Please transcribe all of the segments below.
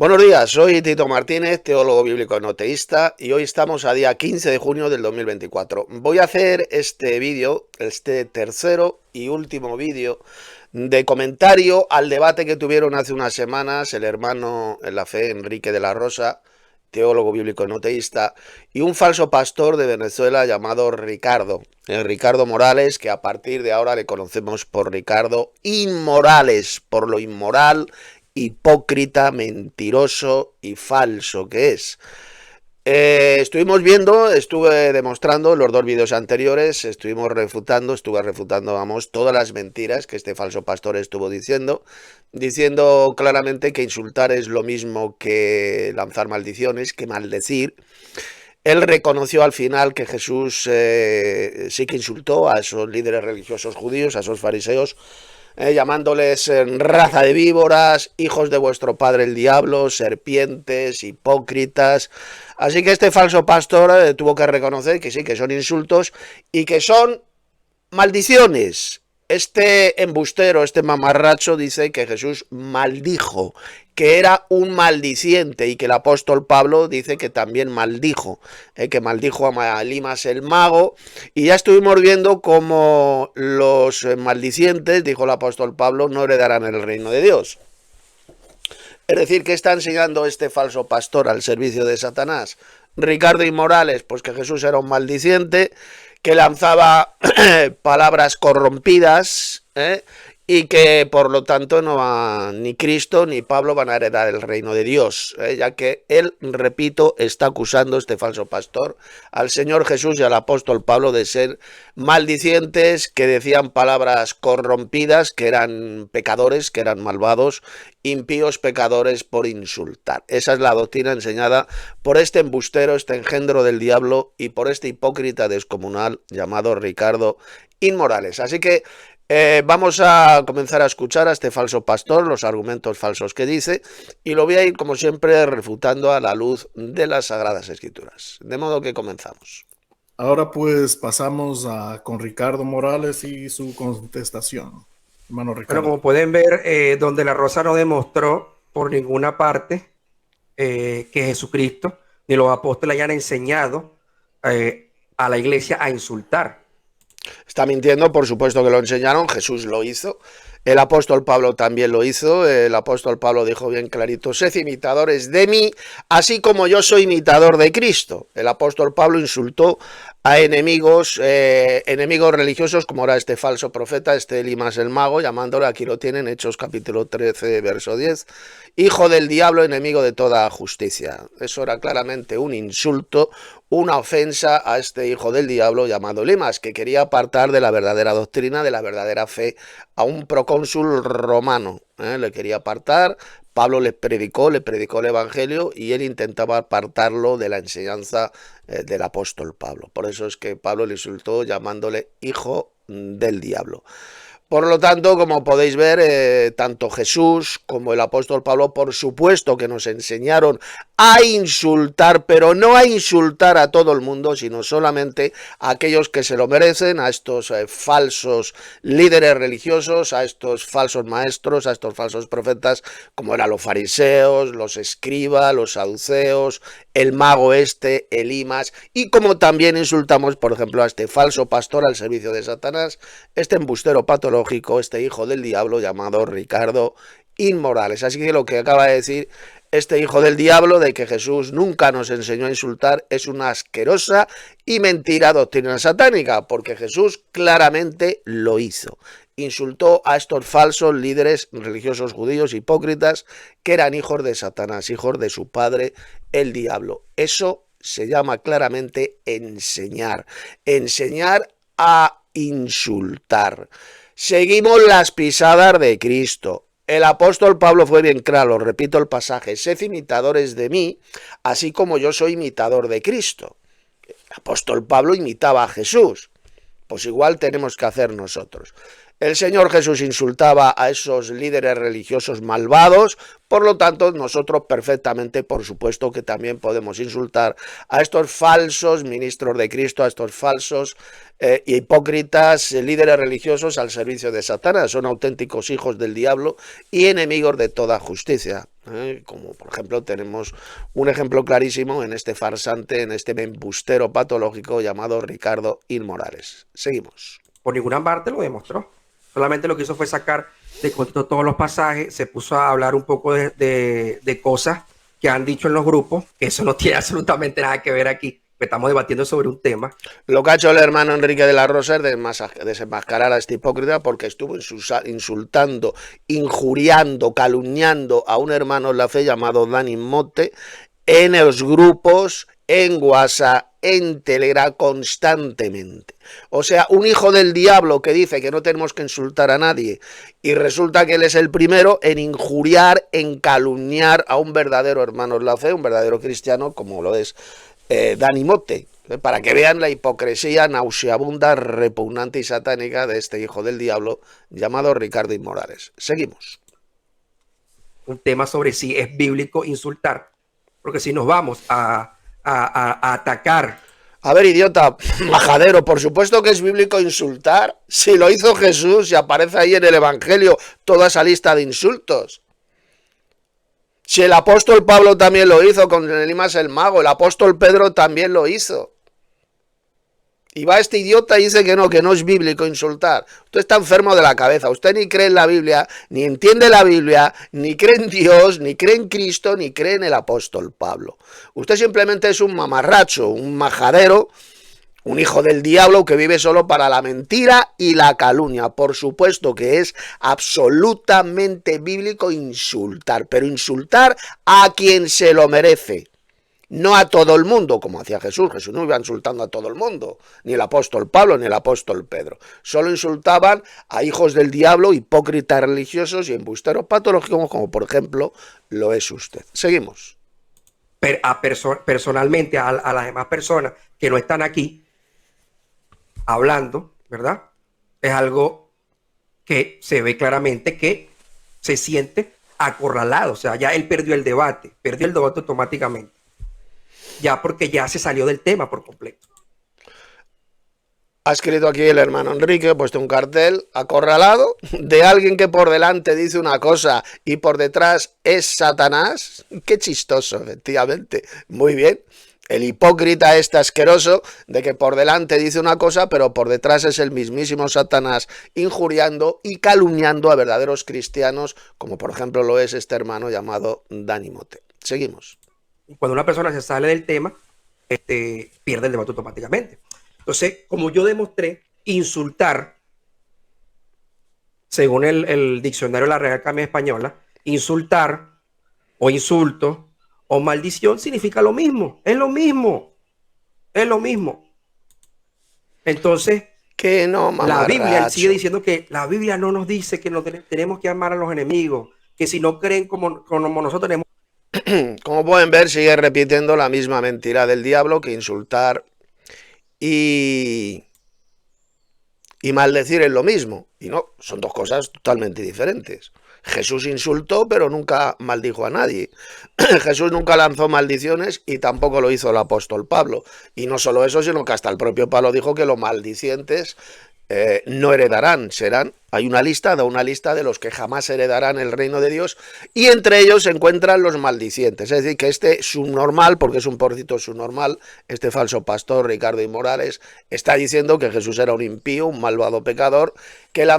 Buenos días, soy Tito Martínez, teólogo bíblico no teísta, y hoy estamos a día 15 de junio del 2024. Voy a hacer este vídeo, este tercero y último vídeo de comentario al debate que tuvieron hace unas semanas el hermano en la fe Enrique de la Rosa, teólogo bíblico no teísta, y un falso pastor de Venezuela llamado Ricardo Morales, que a partir de ahora le conocemos por Ricardo Inmorales, por lo inmoral, hipócrita, mentiroso y falso que es. Estuve demostrando en los dos vídeos anteriores, estuve refutando, vamos, todas las mentiras que este falso pastor estuvo diciendo claramente que insultar es lo mismo que lanzar maldiciones, que maldecir. Él reconoció al final que Jesús sí que insultó a esos líderes religiosos judíos, a esos fariseos, llamándoles raza de víboras, hijos de vuestro padre el diablo, serpientes, hipócritas. Así que este falso pastor tuvo que reconocer que sí, que son insultos y que son maldiciones. Este embustero, este mamarracho dice que Jesús maldijo, que era un maldiciente, y que el apóstol Pablo dice que también maldijo, que maldijo a Elimas el mago, y ya estuvimos viendo cómo los maldicientes, dijo el apóstol Pablo, no heredarán el reino de Dios. Es decir, ¿qué está enseñando este falso pastor al servicio de Satanás? Ricardo Inmorales, pues que Jesús era un maldiciente, que lanzaba palabras corrompidas, y que por lo tanto ni Cristo ni Pablo van a heredar el reino de Dios, ya que él, repito, está acusando, este falso pastor, al Señor Jesús y al apóstol Pablo de ser maldicientes, que decían palabras corrompidas, que eran pecadores, que eran malvados, impíos pecadores por insultar. Esa es la doctrina enseñada por este embustero, este engendro del diablo, y por este hipócrita descomunal llamado Ricardo Inmorales. Así que vamos a comenzar a escuchar a este falso pastor, los argumentos falsos que dice, y lo voy a ir, como siempre, refutando a la luz de las Sagradas Escrituras. De modo que comenzamos. Ahora pues pasamos con Ricardo Morales y su contestación. Hermano Ricardo. Bueno, como pueden ver, donde la Rosa no demostró por ninguna parte que Jesucristo ni los apóstoles hayan enseñado a la iglesia a insultar. Está mintiendo, por supuesto que lo enseñaron, Jesús lo hizo, el apóstol Pablo también lo hizo. El apóstol Pablo dijo bien clarito: sed imitadores de mí, así como yo soy imitador de Cristo. El apóstol Pablo insultó a enemigos religiosos, como era este falso profeta, este Elimas el mago, llamándole, aquí lo tienen, Hechos capítulo 13, verso 10, hijo del diablo, enemigo de toda justicia. Eso era claramente un insulto, una ofensa a este hijo del diablo llamado Elimas, que quería apartar de la verdadera doctrina, de la verdadera fe, a un procónsul romano. Le quería apartar. Pablo le predicó el evangelio, y él intentaba apartarlo de la enseñanza del apóstol Pablo. Por eso es que Pablo le insultó llamándole hijo del diablo. Por lo tanto, como podéis ver, tanto Jesús como el apóstol Pablo, por supuesto que nos enseñaron a insultar, pero no a insultar a todo el mundo, sino solamente a aquellos que se lo merecen, a estos falsos líderes religiosos, a estos falsos maestros, a estos falsos profetas, como eran los fariseos, los escribas, los saduceos, el mago Elimas, y como también insultamos, por ejemplo, a este falso pastor al servicio de Satanás, este embustero patológico, este hijo del diablo llamado Ricardo Inmorales. Así que lo que acaba de decir este hijo del diablo, de que Jesús nunca nos enseñó a insultar, es una asquerosa y mentira doctrina satánica, porque Jesús claramente lo hizo. Insultó a estos falsos líderes religiosos judíos hipócritas, que eran hijos de Satanás, hijos de su padre el diablo. Eso se llama claramente enseñar a insultar. Seguimos las pisadas de Cristo. El apóstol Pablo fue bien claro, repito el pasaje: sed imitadores de mí, así como yo soy imitador de Cristo. El apóstol Pablo imitaba a Jesús, pues igual tenemos que hacer nosotros. El Señor Jesús insultaba a esos líderes religiosos malvados, por lo tanto nosotros perfectamente, por supuesto que también podemos insultar a estos falsos ministros de Cristo, a estos falsos hipócritas líderes religiosos al servicio de Satanás. Son auténticos hijos del diablo y enemigos de toda justicia. Como por ejemplo tenemos un ejemplo clarísimo en este farsante, en este embustero patológico llamado Ricardo Inmorales. Seguimos. Por ninguna parte lo demostró. Solamente lo que hizo fue sacar de contexto todos los pasajes, se puso a hablar un poco de cosas que han dicho en los grupos, que eso no tiene absolutamente nada que ver aquí, que estamos debatiendo sobre un tema. Lo que ha hecho el hermano Enrique de la Rosa es desenmascarar a este hipócrita porque estuvo insultando, injuriando, calumniando a un hermano en la fe llamado Dani Motte en los grupos, en WhatsApp, en Telegram constantemente. O sea, un hijo del diablo que dice que no tenemos que insultar a nadie y resulta que él es el primero en injuriar, en calumniar a un verdadero hermano en la fe, un verdadero cristiano como lo es Dani Motte, para que vean la hipocresía nauseabunda, repugnante y satánica de este hijo del diablo llamado Ricardo Inmorales. Seguimos. Un tema sobre si es bíblico insultar, porque si nos vamos a atacar. A ver, idiota, majadero, por supuesto que es bíblico insultar. Si lo hizo Jesús y aparece ahí en el Evangelio toda esa lista de insultos. Si el apóstol Pablo también lo hizo con Elimas el mago, el apóstol Pedro también lo hizo. Y va este idiota y dice que no es bíblico insultar. Usted está enfermo de la cabeza, usted ni cree en la Biblia, ni entiende la Biblia, ni cree en Dios, ni cree en Cristo, ni cree en el apóstol Pablo. Usted simplemente es un mamarracho, un majadero, un hijo del diablo que vive solo para la mentira y la calumnia. Por supuesto que es absolutamente bíblico insultar, pero insultar a quien se lo merece. No a todo el mundo, como hacía Jesús. Jesús no iba insultando a todo el mundo, ni el apóstol Pablo, ni el apóstol Pedro. Solo insultaban a hijos del diablo, hipócritas religiosos y embusteros patológicos, como por ejemplo lo es usted. Seguimos. Personalmente, a las demás personas que no están aquí hablando, ¿verdad? Es algo que se ve claramente que se siente acorralado. O sea, ya él perdió el debate automáticamente. Ya porque ya se salió del tema por completo. Ha escrito aquí el hermano Enrique, ha puesto un cartel acorralado de alguien que por delante dice una cosa y por detrás es Satanás. Qué chistoso, efectivamente. Muy bien. El hipócrita este asqueroso de que por delante dice una cosa, pero por detrás es el mismísimo Satanás injuriando y calumniando a verdaderos cristianos, como por ejemplo lo es este hermano llamado Dani Motte. Seguimos. Cuando una persona se sale del tema, pierde el debate automáticamente. Entonces, como yo demostré, insultar, según el diccionario de la Real Academia Española, insultar o insulto o maldición significa lo mismo. Es lo mismo. Es lo mismo. Entonces, que no, la Biblia sigue diciendo que la Biblia no nos dice que no tenemos que amar a los enemigos, que si no creen como nosotros tenemos. Como pueden ver, sigue repitiendo la misma mentira del diablo, que insultar y maldecir es lo mismo. Y no, son dos cosas totalmente diferentes. Jesús insultó, pero nunca maldijo a nadie. Jesús nunca lanzó maldiciones y tampoco lo hizo el apóstol Pablo. Y no solo eso, sino que hasta el propio Pablo dijo que los maldicientes no heredarán, hay una lista de los que jamás heredarán el reino de Dios, y entre ellos se encuentran los maldicientes. Es decir, que este subnormal, porque es un porcito subnormal, este falso pastor Ricardo Inmorales, está diciendo que Jesús era un impío, un malvado pecador, que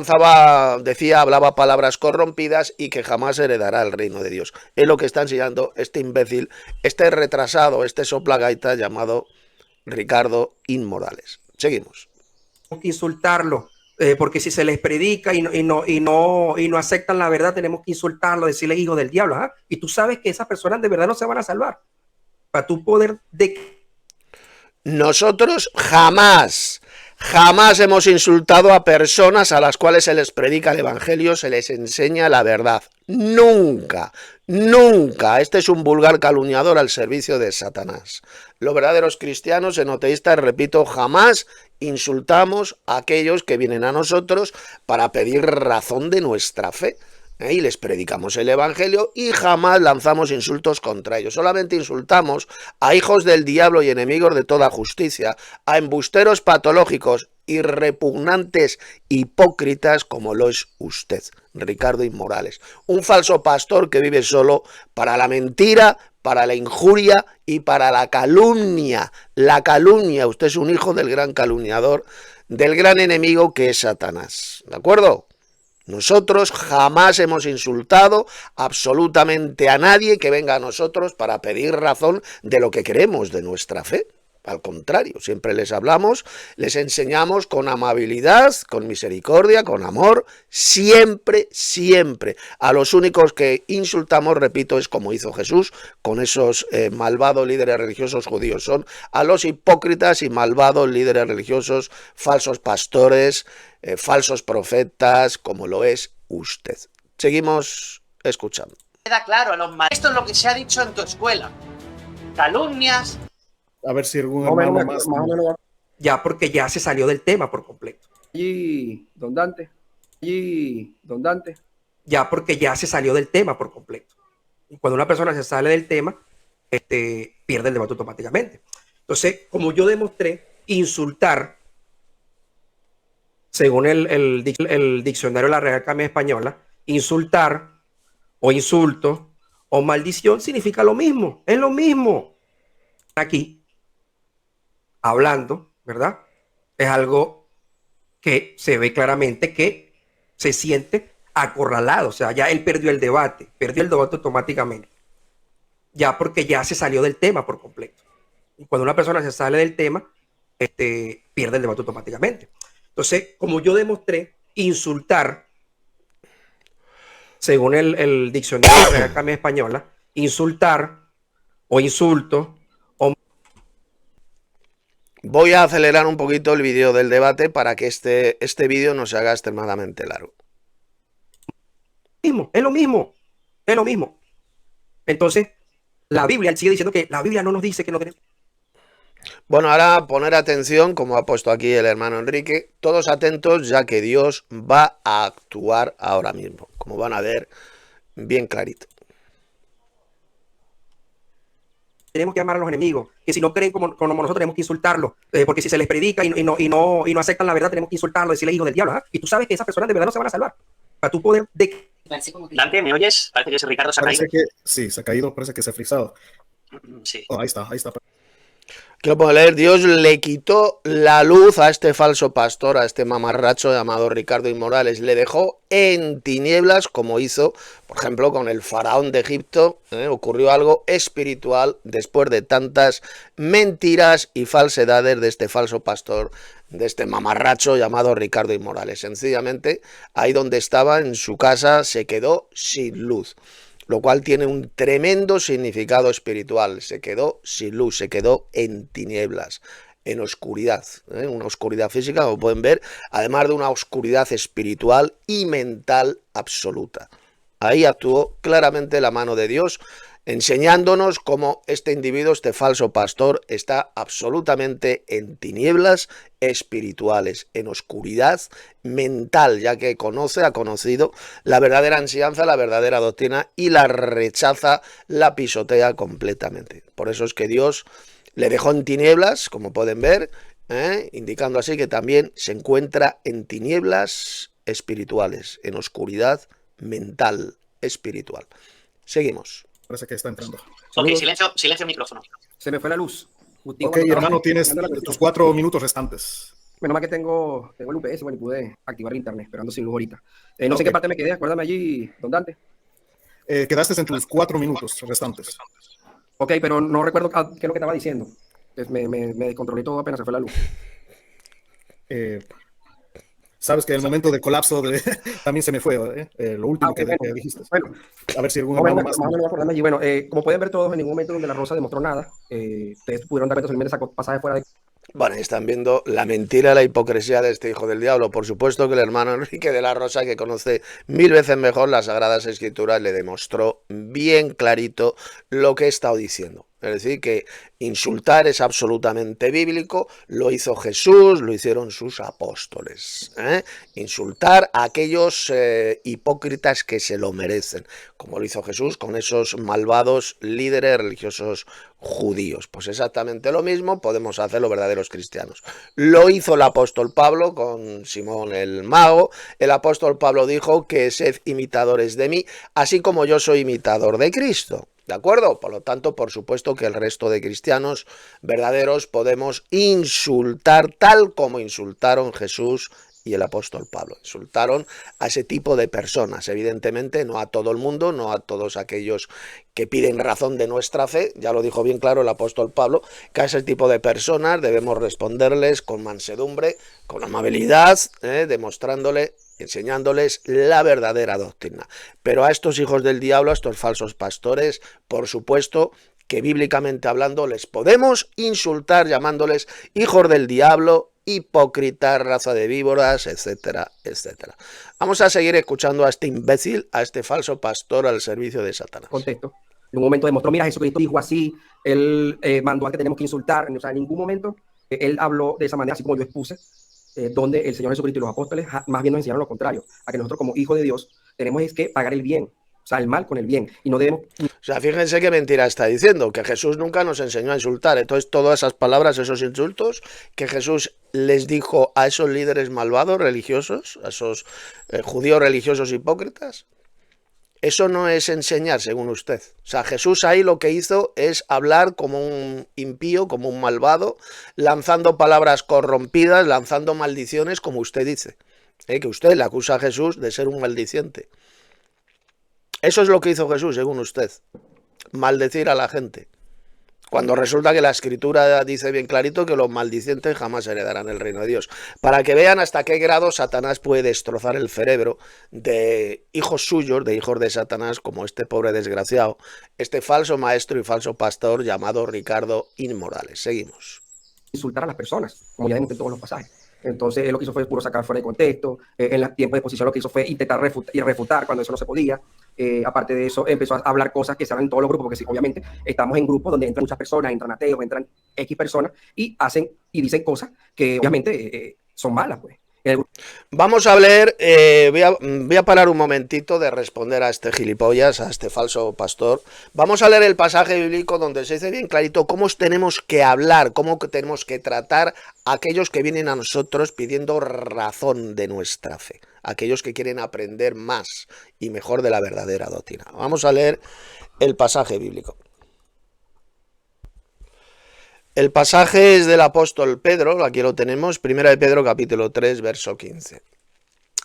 hablaba palabras corrompidas y que jamás heredará el reino de Dios. Es lo que está enseñando este imbécil, este retrasado, este soplagaita llamado Ricardo Inmorales. Seguimos. Que insultarlo, porque si se les predica y no aceptan la verdad, tenemos que insultarlo, decirle hijo del diablo, ¿ah? Y tú sabes que esas personas de verdad no se van a salvar. Para tu poder Nosotros jamás hemos insultado a personas a las cuales se les predica el evangelio, se les enseña la verdad. Nunca, nunca. Este es un vulgar calumniador al servicio de Satanás. Los verdaderos cristianos enoteístas, repito, jamás insultamos a aquellos que vienen a nosotros para pedir razón de nuestra fe. Y les predicamos el evangelio y jamás lanzamos insultos contra ellos. Solamente insultamos a hijos del diablo y enemigos de toda justicia, a embusteros patológicos y repugnantes hipócritas como lo es usted, Ricardo Inmorales. Un falso pastor que vive solo para la mentira, para la injuria y para la calumnia. La calumnia, usted es un hijo del gran calumniador, del gran enemigo que es Satanás. ¿De acuerdo? Nosotros jamás hemos insultado absolutamente a nadie que venga a nosotros para pedir razón de lo que creemos, de nuestra fe. Al contrario, siempre les hablamos, les enseñamos con amabilidad, con misericordia, con amor, siempre, siempre. A los únicos que insultamos, repito, es como hizo Jesús con esos malvados líderes religiosos judíos. Son a los hipócritas y malvados líderes religiosos, falsos pastores, falsos profetas, como lo es usted. Seguimos escuchando. Queda claro a los maestros. Esto es lo que se ha dicho en tu escuela. Calumnias. A ver si algún hermano más. Ya, porque ya se salió del tema por completo. Y don Dante. Ya, porque ya se salió del tema por completo. Y cuando una persona se sale del tema, pierde el debate automáticamente. Entonces, como yo demostré, insultar, según el diccionario de la Real Academia Española, insultar o insulto o maldición significa lo mismo, es lo mismo. Aquí, hablando, ¿verdad? Es algo que se ve claramente que se siente acorralado, o sea, ya él perdió el debate automáticamente. Ya porque ya se salió del tema por completo. Y cuando una persona se sale del tema, pierde el debate automáticamente. Entonces, como yo demostré, insultar, según el diccionario de la Real Academia Española, insultar o insulto o... Voy a acelerar un poquito el vídeo del debate para que este vídeo no se haga extremadamente largo. Es lo mismo. Entonces, la Biblia, él sigue diciendo que la Biblia no nos dice que no tenemos... Bueno, ahora poner atención, como ha puesto aquí el hermano Enrique, todos atentos, ya que Dios va a actuar ahora mismo, como van a ver bien clarito. Tenemos que amar a los enemigos, que si no creen como nosotros tenemos que insultarlos, porque si se les predica y no aceptan la verdad, tenemos que insultarlos, decirle hijo del diablo, ¿eh? Y tú sabes que esas personas de verdad no se van a salvar. Para tú poder... Dante, ¿me oyes? Parece que ese Ricardo se ha caído. Sí, se ha caído, parece que se ha frizado. Sí. Oh, ahí está. Quiero poder leer, Dios le quitó la luz a este falso pastor, a este mamarracho llamado Ricardo Inmorales, le dejó en tinieblas como hizo, por ejemplo, con el faraón de Egipto, ocurrió algo espiritual después de tantas mentiras y falsedades de este falso pastor, de este mamarracho llamado Ricardo Inmorales. Sencillamente, ahí donde estaba, en su casa, se quedó sin luz. Lo cual tiene un tremendo significado espiritual. Se quedó sin luz, se quedó en tinieblas, en oscuridad. Una oscuridad física, como pueden ver, además de una oscuridad espiritual y mental absoluta. Ahí actuó claramente la mano de Dios, enseñándonos cómo este individuo, este falso pastor, está absolutamente en tinieblas espirituales, en oscuridad mental, ya que ha conocido la verdadera enseñanza, la verdadera doctrina y la rechaza, la pisotea completamente. Por eso es que Dios le dejó en tinieblas, como pueden ver, indicando así que también se encuentra en tinieblas espirituales, en oscuridad mental espiritual. Seguimos. Parece que está entrando. Ok, silencio el micrófono. Se me fue la luz. Ok, hermano, tienes tus 4 minutos restantes. Menos mal que tengo el UPS, bueno, y pude activar el internet, esperando sin luz ahorita. No sé qué parte me quedé, acuérdame allí, don Dante. Quedaste en tus 4 minutos restantes. Ok, pero no recuerdo qué es lo que estaba diciendo. Entonces me descontrolé todo apenas se fue la luz. Sabes que el momento de colapso también se me fue, lo último que dijiste. Bueno, a ver si algún hermano más. Bueno, como pueden ver todos, en ningún momento donde la Rosa demostró nada, ustedes pudieron dar cuenta solamente ese pasaje fuera de... Bueno, están viendo la mentira, la hipocresía de este hijo del diablo. Por supuesto que el hermano Enrique de la Rosa, que conoce 1000 veces mejor las Sagradas Escrituras, le demostró bien clarito lo que he estado diciendo. Es decir, que insultar es absolutamente bíblico, lo hizo Jesús, lo hicieron sus apóstoles. Insultar a aquellos hipócritas que se lo merecen, como lo hizo Jesús con esos malvados líderes religiosos judíos. Pues exactamente lo mismo podemos hacer los verdaderos cristianos. Lo hizo el apóstol Pablo con Simón el Mago. El apóstol Pablo dijo que sed imitadores de mí, así como yo soy imitador de Cristo. ¿De acuerdo? Por lo tanto, por supuesto que el resto de cristianos verdaderos podemos insultar tal como insultaron Jesús y el apóstol Pablo. Insultaron a ese tipo de personas, evidentemente no a todo el mundo, no a todos aquellos que piden razón de nuestra fe. Ya lo dijo bien claro el apóstol Pablo, que a ese tipo de personas debemos responderles con mansedumbre, con amabilidad, demostrándole, enseñándoles la verdadera doctrina. Pero a estos hijos del diablo, a estos falsos pastores, por supuesto que bíblicamente hablando les podemos insultar llamándoles hijos del diablo, hipócritas, raza de víboras, etcétera, etcétera. Vamos a seguir escuchando a este imbécil, a este falso pastor al servicio de Satanás. Contexto. En un momento demostró, mira, Jesucristo dijo así, él mandó a que tenemos que insultar, o sea, en ningún momento él habló de esa manera, así como yo expuse, donde el Señor Jesucristo y los apóstoles más bien nos enseñaron lo contrario, a que nosotros como hijos de Dios tenemos es que pagar el bien, o sea, el mal con el bien, y no debemos... O sea, fíjense qué mentira está diciendo, que Jesús nunca nos enseñó a insultar. Entonces, todas esas palabras, esos insultos que Jesús les dijo a esos líderes malvados religiosos, a esos judíos religiosos hipócritas, eso no es enseñar, según usted. O sea, Jesús ahí lo que hizo es hablar como un impío, como un malvado, lanzando palabras corrompidas, lanzando maldiciones, como usted dice. Que usted le acusa a Jesús de ser un maldiciente. Eso es lo que hizo Jesús, según usted. Maldecir a la gente. Cuando resulta que la Escritura dice bien clarito que los maldicientes jamás heredarán el reino de Dios. Para que vean hasta qué grado Satanás puede destrozar el cerebro de hijos suyos, de hijos de Satanás, como este pobre desgraciado, este falso maestro y falso pastor llamado Ricardo Inmorales. Seguimos. Insultar a las personas, como ya vimos en todos los pasajes. Entonces, él lo que hizo fue puro sacar fuera de contexto. En el tiempo de exposición lo que hizo fue intentar refutar cuando eso no se podía. Aparte de eso, empezó a hablar cosas que se hablan en todos los grupos, porque sí, obviamente estamos en grupos donde entran muchas personas, entran ateos, entran X personas y hacen y dicen cosas que obviamente son malas, pues. Vamos a leer, voy a parar un momentito de responder a este gilipollas, a este falso pastor. Vamos a leer el pasaje bíblico donde se dice bien clarito cómo tenemos que hablar, cómo tenemos que tratar a aquellos que vienen a nosotros pidiendo razón de nuestra fe, aquellos que quieren aprender más y mejor de la verdadera doctrina. Vamos a leer el pasaje bíblico. El pasaje es del apóstol Pedro, aquí lo tenemos, 1 de Pedro capítulo 3, verso 15.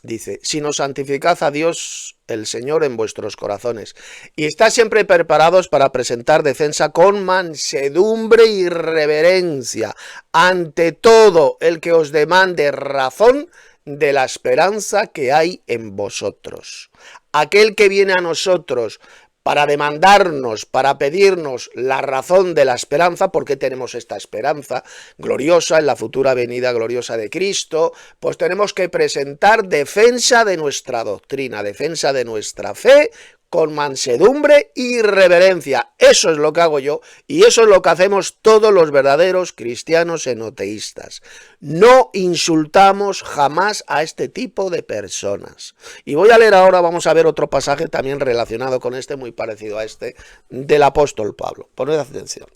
Dice, sino santificad a Dios el Señor en vuestros corazones, y estad siempre preparados para presentar defensa con mansedumbre y reverencia ante todo el que os demande razón de la esperanza que hay en vosotros. Aquel que viene a nosotros para demandarnos, para pedirnos la razón de la esperanza, porque tenemos esta esperanza gloriosa en la futura venida gloriosa de Cristo, pues tenemos que presentar defensa de nuestra doctrina, defensa de nuestra fe, con mansedumbre y reverencia. Eso es lo que hago yo y eso es lo que hacemos todos los verdaderos cristianos enoteístas. No insultamos jamás a este tipo de personas. Y voy a leer ahora, vamos a ver otro pasaje también relacionado con este, muy parecido a este, del apóstol Pablo. Poned atención.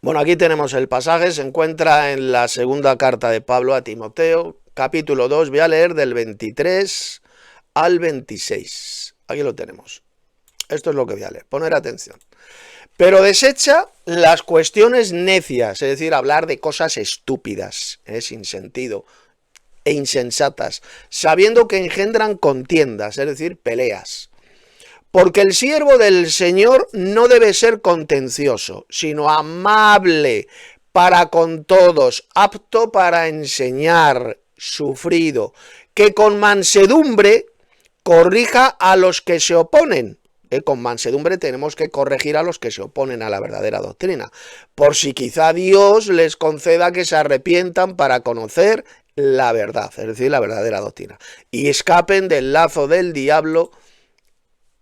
Bueno, aquí tenemos el pasaje, se encuentra en la segunda carta de Pablo a Timoteo, capítulo 2, voy a leer del 23 al 26. Aquí lo tenemos. Esto es lo que voy a leer. Poner atención. Pero desecha las cuestiones necias, es decir, hablar de cosas estúpidas, sin sentido, e insensatas, sabiendo que engendran contiendas, es decir, peleas. Porque el siervo del Señor no debe ser contencioso, sino amable para con todos, apto para enseñar, sufrido, que con mansedumbre corrija a los que se oponen. Con mansedumbre tenemos que corregir a los que se oponen a la verdadera doctrina, por si quizá Dios les conceda que se arrepientan para conocer la verdad, es decir, la verdadera doctrina, y escapen del lazo del diablo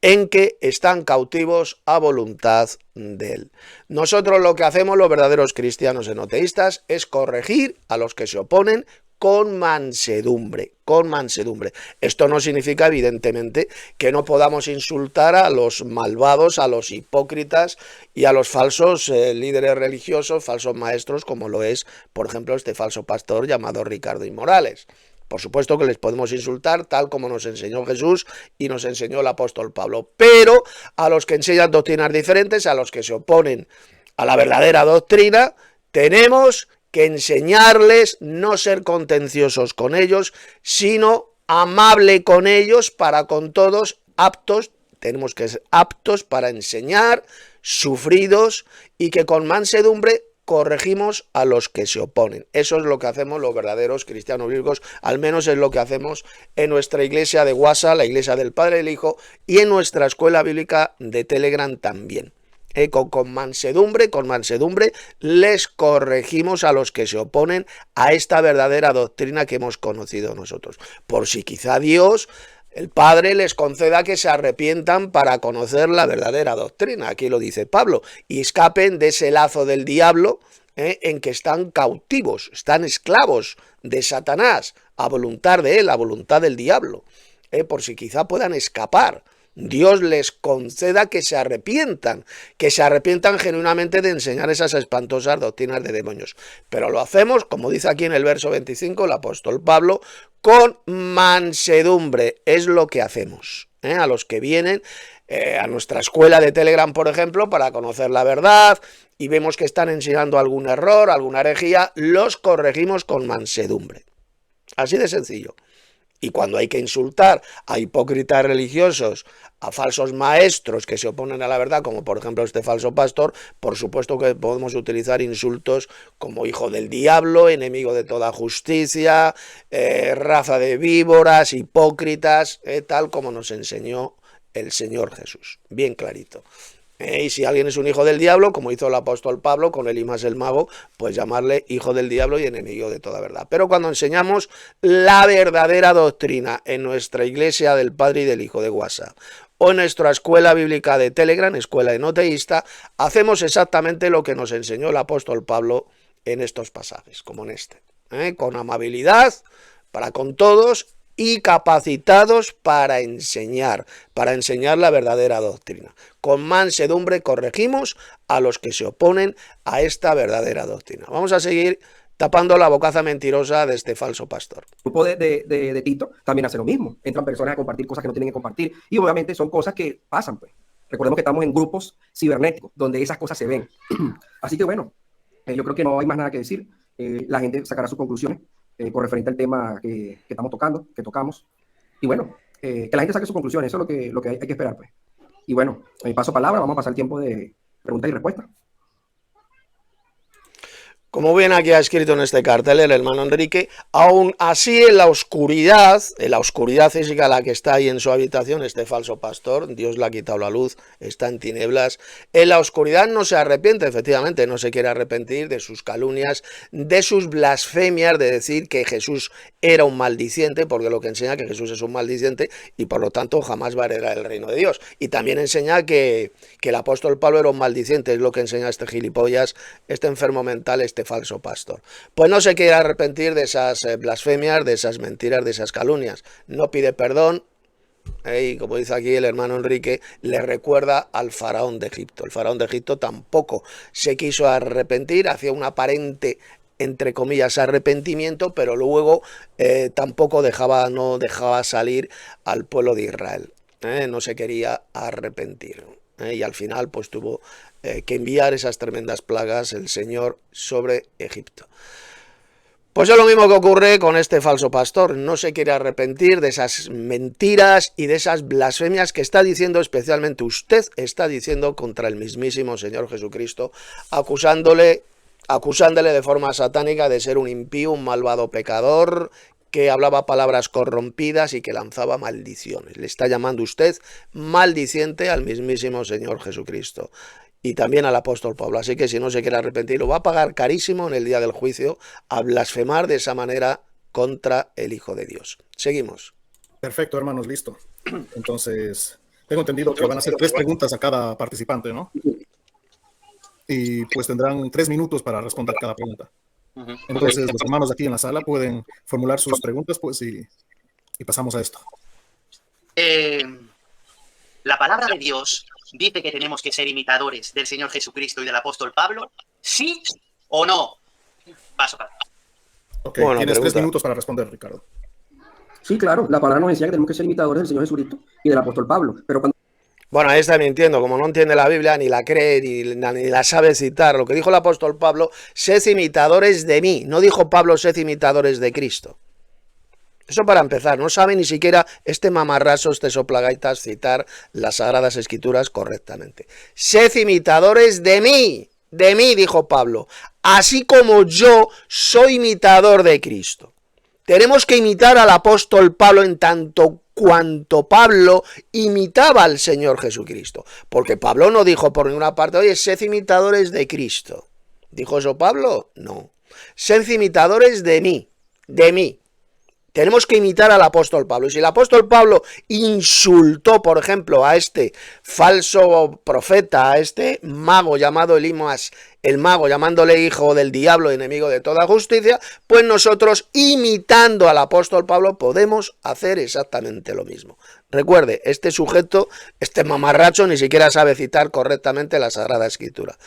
en que están cautivos a voluntad de él. Nosotros lo que hacemos, los verdaderos cristianos enoteístas, es corregir a los que se oponen con mansedumbre, con mansedumbre. Esto no significa, evidentemente, que no podamos insultar a los malvados, a los hipócritas y a los falsos líderes religiosos, falsos maestros, como lo es, por ejemplo, este falso pastor llamado Ricardo I. Morales. Por supuesto que les podemos insultar tal como nos enseñó Jesús y nos enseñó el apóstol Pablo, pero a los que enseñan doctrinas diferentes, a los que se oponen a la verdadera doctrina, tenemos que enseñarles, no ser contenciosos con ellos, sino amable con ellos, para con todos aptos, tenemos que ser aptos para enseñar, sufridos, y que con mansedumbre corregimos a los que se oponen. Eso es lo que hacemos los verdaderos cristianos bíblicos, al menos es lo que hacemos en nuestra iglesia de WhatsApp, la iglesia del Padre y del Hijo, y en nuestra escuela bíblica de Telegram también. Con mansedumbre les corregimos a los que se oponen a esta verdadera doctrina que hemos conocido nosotros. Por si quizá Dios, el Padre, les conceda que se arrepientan para conocer la verdadera doctrina. Aquí lo dice Pablo. Y escapen de ese lazo del diablo en que están cautivos, están esclavos de Satanás, a voluntad de él, a voluntad del diablo. Por si quizá puedan escapar. Dios les conceda que se arrepientan genuinamente de enseñar esas espantosas doctrinas de demonios. Pero lo hacemos, como dice aquí en el verso 25 el apóstol Pablo, con mansedumbre. Es lo que hacemos. A los que vienen a nuestra escuela de Telegram, por ejemplo, para conocer la verdad, y vemos que están enseñando algún error, alguna herejía, los corregimos con mansedumbre. Así de sencillo. Y cuando hay que insultar a hipócritas religiosos, a falsos maestros que se oponen a la verdad, como por ejemplo este falso pastor, por supuesto que podemos utilizar insultos como hijo del diablo, enemigo de toda justicia, raza de víboras, hipócritas, tal como nos enseñó el Señor Jesús. Bien clarito. Y si alguien es un hijo del diablo, como hizo el apóstol Pablo con Elimas el mago, pues llamarle hijo del diablo y enemigo de toda verdad. Pero cuando enseñamos la verdadera doctrina en nuestra iglesia del Padre y del Hijo de WhatsApp, o en nuestra escuela bíblica de Telegram, escuela enoteísta, hacemos exactamente lo que nos enseñó el apóstol Pablo en estos pasajes, como en este. Con amabilidad para con todos y capacitados para enseñar la verdadera doctrina. Con mansedumbre corregimos a los que se oponen a esta verdadera doctrina. Vamos a seguir tapando la bocaza mentirosa de este falso pastor. El grupo de Tito también hace lo mismo. Entran personas a compartir cosas que no tienen que compartir, y obviamente son cosas que pasan, pues. Recordemos que estamos en grupos cibernéticos donde esas cosas se ven. Así que bueno, yo creo que no hay más nada que decir. La gente sacará sus conclusiones con referente al tema que estamos tocando, que tocamos. Y bueno, que la gente saque sus conclusiones, eso es lo que hay que esperar, pues. Y bueno, paso palabra, vamos a pasar el tiempo de preguntas y respuestas. Como bien aquí ha escrito en este cartel el hermano Enrique, aún así en la oscuridad física la que está ahí en su habitación, este falso pastor, Dios le ha quitado la luz, está en tinieblas, en la oscuridad no se arrepiente, efectivamente, no se quiere arrepentir de sus calumnias, de sus blasfemias, de decir que Jesús era un maldiciente, porque lo que enseña que Jesús es un maldiciente y por lo tanto jamás va a heredar el reino de Dios. Y también enseña que el apóstol Pablo era un maldiciente, es lo que enseña este gilipollas, este enfermo mental, este falso pastor. Pues no se quiere arrepentir de esas blasfemias, de esas mentiras, de esas calumnias. No pide perdón. Y como dice aquí el hermano Enrique, le recuerda al faraón de Egipto. El faraón de Egipto tampoco se quiso arrepentir, hacía un aparente, entre comillas, arrepentimiento, pero luego tampoco no dejaba salir al pueblo de Israel. No se quería arrepentir. Y al final pues tuvo que enviar esas tremendas plagas el Señor sobre Egipto. Pues es lo mismo que ocurre con este falso pastor, no se quiere arrepentir de esas mentiras y de esas blasfemias que está diciendo, especialmente usted está diciendo contra el mismísimo Señor Jesucristo, acusándole de forma satánica de ser un impío, un malvado pecador, que hablaba palabras corrompidas y que lanzaba maldiciones. Le está llamando usted maldiciente al mismísimo Señor Jesucristo y también al apóstol Pablo. Así que si no se quiere arrepentir, lo va a pagar carísimo en el día del juicio a blasfemar de esa manera contra el Hijo de Dios. Seguimos. Perfecto, hermanos, listo. Entonces, Tengo entendido que van a hacer 3 preguntas a cada participante, ¿no? Y pues tendrán 3 minutos para responder cada pregunta. Entonces, los hermanos aquí en la sala pueden formular sus preguntas, pues, y pasamos a esto. La palabra de Dios dice que tenemos que ser imitadores del Señor Jesucristo y del apóstol Pablo, ¿sí o no? Paso para atrás. Ok, Bueno, tienes 3 pregunta. minutos para responder, Ricardo. Sí, claro, la palabra nos decía que tenemos que ser imitadores del Señor Jesucristo y del apóstol Pablo, pero cuando Bueno, ahí está mintiendo, como no entiende la Biblia, ni la cree, ni la sabe citar. Lo que dijo el apóstol Pablo, sed imitadores de mí. No dijo Pablo, sed imitadores de Cristo. Eso para empezar, no sabe ni siquiera este mamarraso, este soplagaitas citar las Sagradas Escrituras correctamente. Sed imitadores de mí, dijo Pablo, así como yo soy imitador de Cristo. Tenemos que imitar al apóstol Pablo en tanto cuanto Pablo imitaba al Señor Jesucristo. Porque Pablo no dijo por ninguna parte, oye, sed imitadores de Cristo. ¿Dijo eso Pablo? No. Sed imitadores de mí. Tenemos que imitar al apóstol Pablo. Y si el apóstol Pablo insultó, por ejemplo, a este falso profeta, a este mago llamado Elimas, el mago llamándole hijo del diablo, enemigo de toda justicia, pues nosotros, imitando al apóstol Pablo, podemos hacer exactamente lo mismo. Recuerde, este sujeto, este mamarracho, ni siquiera sabe citar correctamente la Sagrada Escritura.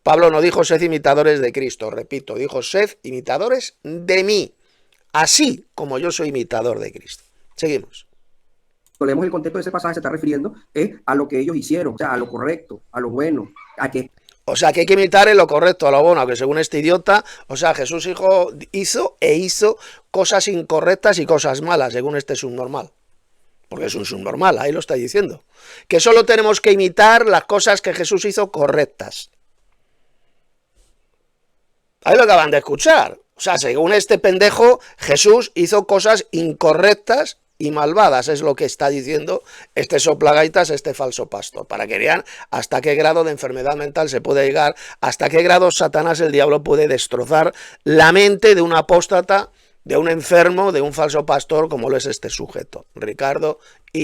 Pablo no dijo sed imitadores de Cristo, repito, dijo sed imitadores de mí. Así como yo soy imitador de Cristo. Seguimos. leemos el contexto de ese pasaje, se está refiriendo a lo que ellos hicieron, o sea, a lo correcto, a lo bueno, a que... O sea, que hay que imitar en lo correcto, a lo bueno, que según este idiota, o sea, Jesús hizo cosas incorrectas y cosas malas, según este subnormal. Porque es un subnormal, ahí lo está diciendo. Que solo tenemos que imitar las cosas que Jesús hizo correctas. Ahí lo acaban de escuchar. O sea, según este pendejo, Jesús hizo cosas incorrectas y malvadas, es lo que está diciendo este soplagaitas, este falso pastor, para que vean hasta qué grado de enfermedad mental se puede llegar, hasta qué grado Satanás, el diablo, puede destrozar la mente de un apóstata, de un enfermo, de un falso pastor, como lo es este sujeto, Ricardo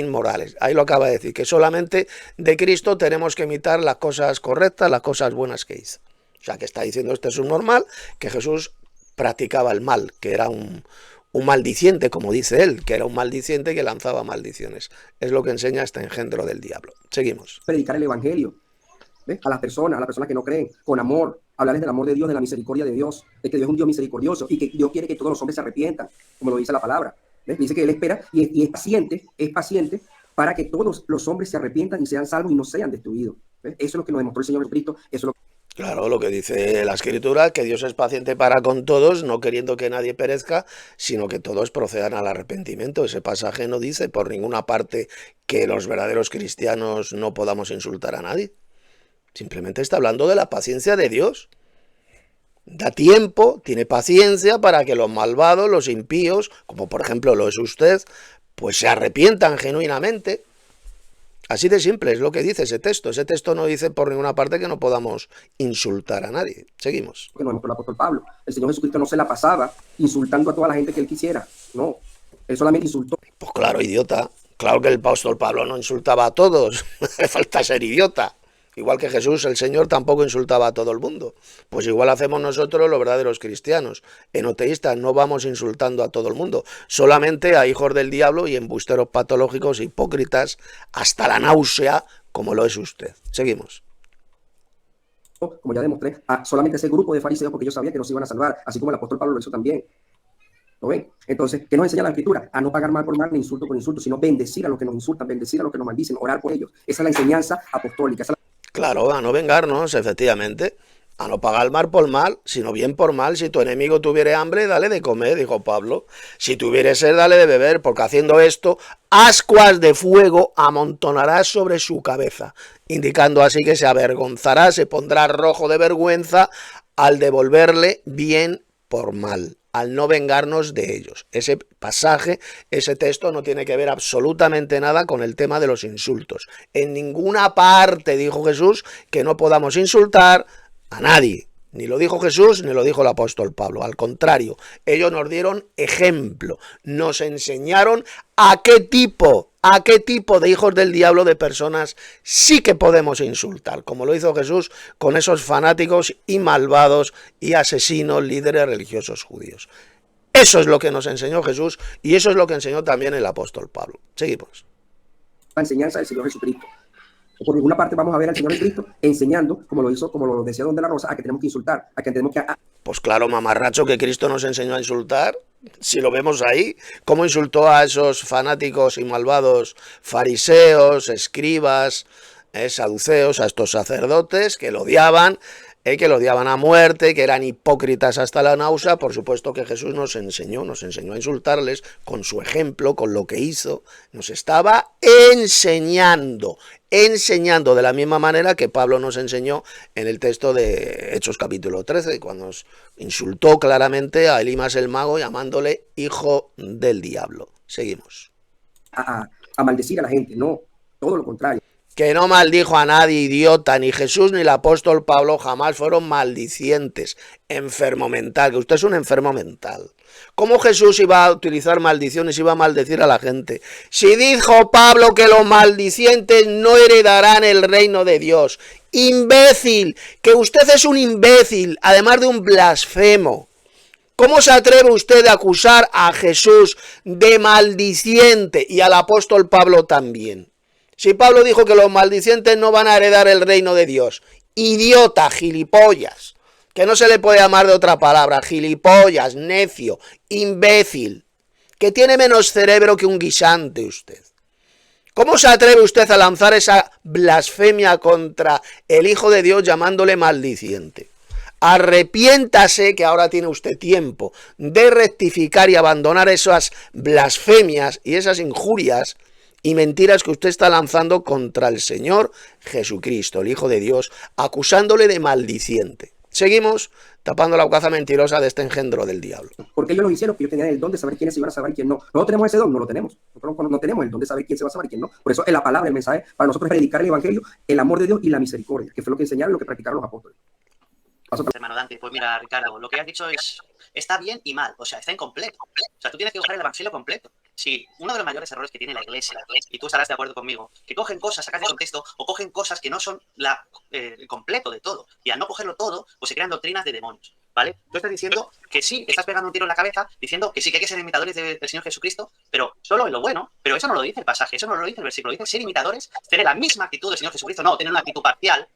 Morales. Ahí lo acaba de decir, que solamente de Cristo tenemos que imitar las cosas correctas, las cosas buenas que hizo. O sea, que está diciendo este subnormal que Jesús practicaba el mal, que era un maldiciente, como dice él, que era un maldiciente que lanzaba maldiciones. Es lo que enseña este engendro del diablo. Seguimos. Predicar el evangelio, ¿ves? A las personas que no creen, con amor, hablarles del amor de Dios, de la misericordia de Dios, de que Dios es un Dios misericordioso y que Dios quiere que todos los hombres se arrepientan, como lo dice la palabra. ¿Ves? Dice que Él espera y es paciente para que todos los hombres se arrepientan y sean salvos y no sean destruidos. ¿Ves? Eso es lo que nos demostró el Señor Jesucristo, eso es lo que... Claro, lo que dice la Escritura, que Dios es paciente para con todos, no queriendo que nadie perezca, sino que todos procedan al arrepentimiento. Ese pasaje no dice por ninguna parte que los verdaderos cristianos no podamos insultar a nadie. Simplemente está hablando de la paciencia de Dios. Da tiempo, tiene paciencia para que los malvados, los impíos, como por ejemplo lo es usted, pues se arrepientan genuinamente. Así de simple es lo que dice ese texto. Ese texto no dice por ninguna parte que no podamos insultar a nadie. Seguimos. Que nos demostró el apóstol Pablo. El Señor Jesucristo no se la pasaba insultando a toda la gente que él quisiera. No, él solamente insultó. Pues claro, idiota. Claro que el apóstol Pablo no insultaba a todos. Le falta ser idiota. Igual que Jesús, el Señor, tampoco insultaba a todo el mundo. Pues igual hacemos nosotros los verdaderos cristianos. Enoteístas no vamos insultando a todo el mundo. Solamente a hijos del diablo y embusteros patológicos, hipócritas, hasta la náusea, como lo es usted. Seguimos. Como ya demostré, a solamente ese grupo de fariseos porque ellos sabían que no se iban a salvar, así como el apóstol Pablo lo hizo también. ¿Lo ven? Entonces, ¿qué nos enseña la Escritura? A no pagar mal por mal, ni insulto por insulto, sino bendecir a los que nos insultan, bendecir a los que nos maldicen, orar por ellos. Esa es la enseñanza apostólica. Claro, a no vengarnos, efectivamente. A no pagar mal por mal, sino bien por mal. Si tu enemigo tuviere hambre, dale de comer, dijo Pablo. Si tuviere sed, dale de beber, porque haciendo esto, ascuas de fuego amontonarás sobre su cabeza, indicando así que se avergonzará, se pondrá rojo de vergüenza al devolverle bien por mal, al no vengarnos de ellos. Ese pasaje, ese texto no tiene que ver absolutamente nada con el tema de los insultos. En ninguna parte dijo Jesús que no podamos insultar a nadie. Ni lo dijo Jesús, ni lo dijo el apóstol Pablo. Al contrario, ellos nos dieron ejemplo, nos enseñaron a qué tipo a qué tipo de hijos del diablo, de personas, sí que podemos insultar, como lo hizo Jesús con esos fanáticos y malvados y asesinos líderes religiosos judíos. Eso es lo que nos enseñó Jesús y eso es lo que enseñó también el apóstol Pablo. Seguimos. La enseñanza del Señor Jesucristo. Por ninguna parte vamos a ver al Señor Jesucristo enseñando, como lo hizo, como lo decía Don de la Rosa, a que tenemos que insultar, a que tenemos que... Pues claro, mamarracho, que Cristo nos enseñó a insultar. Si lo vemos ahí, cómo insultó a esos fanáticos y malvados fariseos, escribas, saduceos, a estos sacerdotes que lo odiaban a muerte, que eran hipócritas hasta la náusea. Por supuesto que Jesús nos enseñó a insultarles con su ejemplo, con lo que hizo. Nos estaba enseñando de la misma manera que Pablo nos enseñó en el texto de Hechos capítulo 13, cuando nos insultó claramente a Elimas el mago llamándole hijo del diablo. Seguimos. A maldecir a la gente, no, todo lo contrario. Que no maldijo a nadie, idiota, ni Jesús ni el apóstol Pablo jamás fueron maldicientes. Enfermo mental, que usted es un enfermo mental. ¿Cómo Jesús iba a utilizar maldiciones, iba a maldecir a la gente? Si dijo Pablo que los maldicientes no heredarán el reino de Dios. Imbécil, que usted es un imbécil, además de un blasfemo. ¿Cómo se atreve usted a acusar a Jesús de maldiciente y al apóstol Pablo también? Si Pablo dijo que los maldicientes no van a heredar el reino de Dios. Idiota, gilipollas. Que no se le puede llamar de otra palabra. Gilipollas, necio, imbécil. Que tiene menos cerebro que un guisante usted. ¿Cómo se atreve usted a lanzar esa blasfemia contra el Hijo de Dios llamándole maldiciente? Arrepiéntase, que ahora tiene usted tiempo de rectificar y abandonar esas blasfemias y esas injurias y mentiras que usted está lanzando contra el Señor Jesucristo, el Hijo de Dios, acusándole de maldiciente. Seguimos tapando la bocaza mentirosa de este engendro del diablo. Porque ellos lo hicieron, que ellos tenían el don de saber quiénes se iban a salvar y quién no. Nosotros tenemos ese don, no lo tenemos. Nosotros no tenemos el don de saber quién se va a salvar y quién no. Por eso es la palabra, el mensaje, para nosotros es predicar el evangelio, el amor de Dios y la misericordia, que fue lo que enseñaron y lo que practicaron los apóstoles. Hermano Dante, pues mira, Ricardo, lo que has dicho está bien y mal, o sea, está incompleto. O sea, tú tienes que coger el evangelio completo. Si uno de los mayores errores que tiene la iglesia, y tú estarás de acuerdo conmigo, que cogen cosas, sacas de contexto, o cogen cosas que no son el completo de todo, y al no cogerlo todo, pues se crean doctrinas de demonios, ¿vale? Tú estás diciendo que sí, estás pegando un tiro en la cabeza, diciendo que sí que hay que ser imitadores del Señor Jesucristo, pero solo en lo bueno, pero eso no lo dice el pasaje, eso no lo dice el versículo, dice ser imitadores, tener la misma actitud del Señor Jesucristo, no, tener una actitud parcial.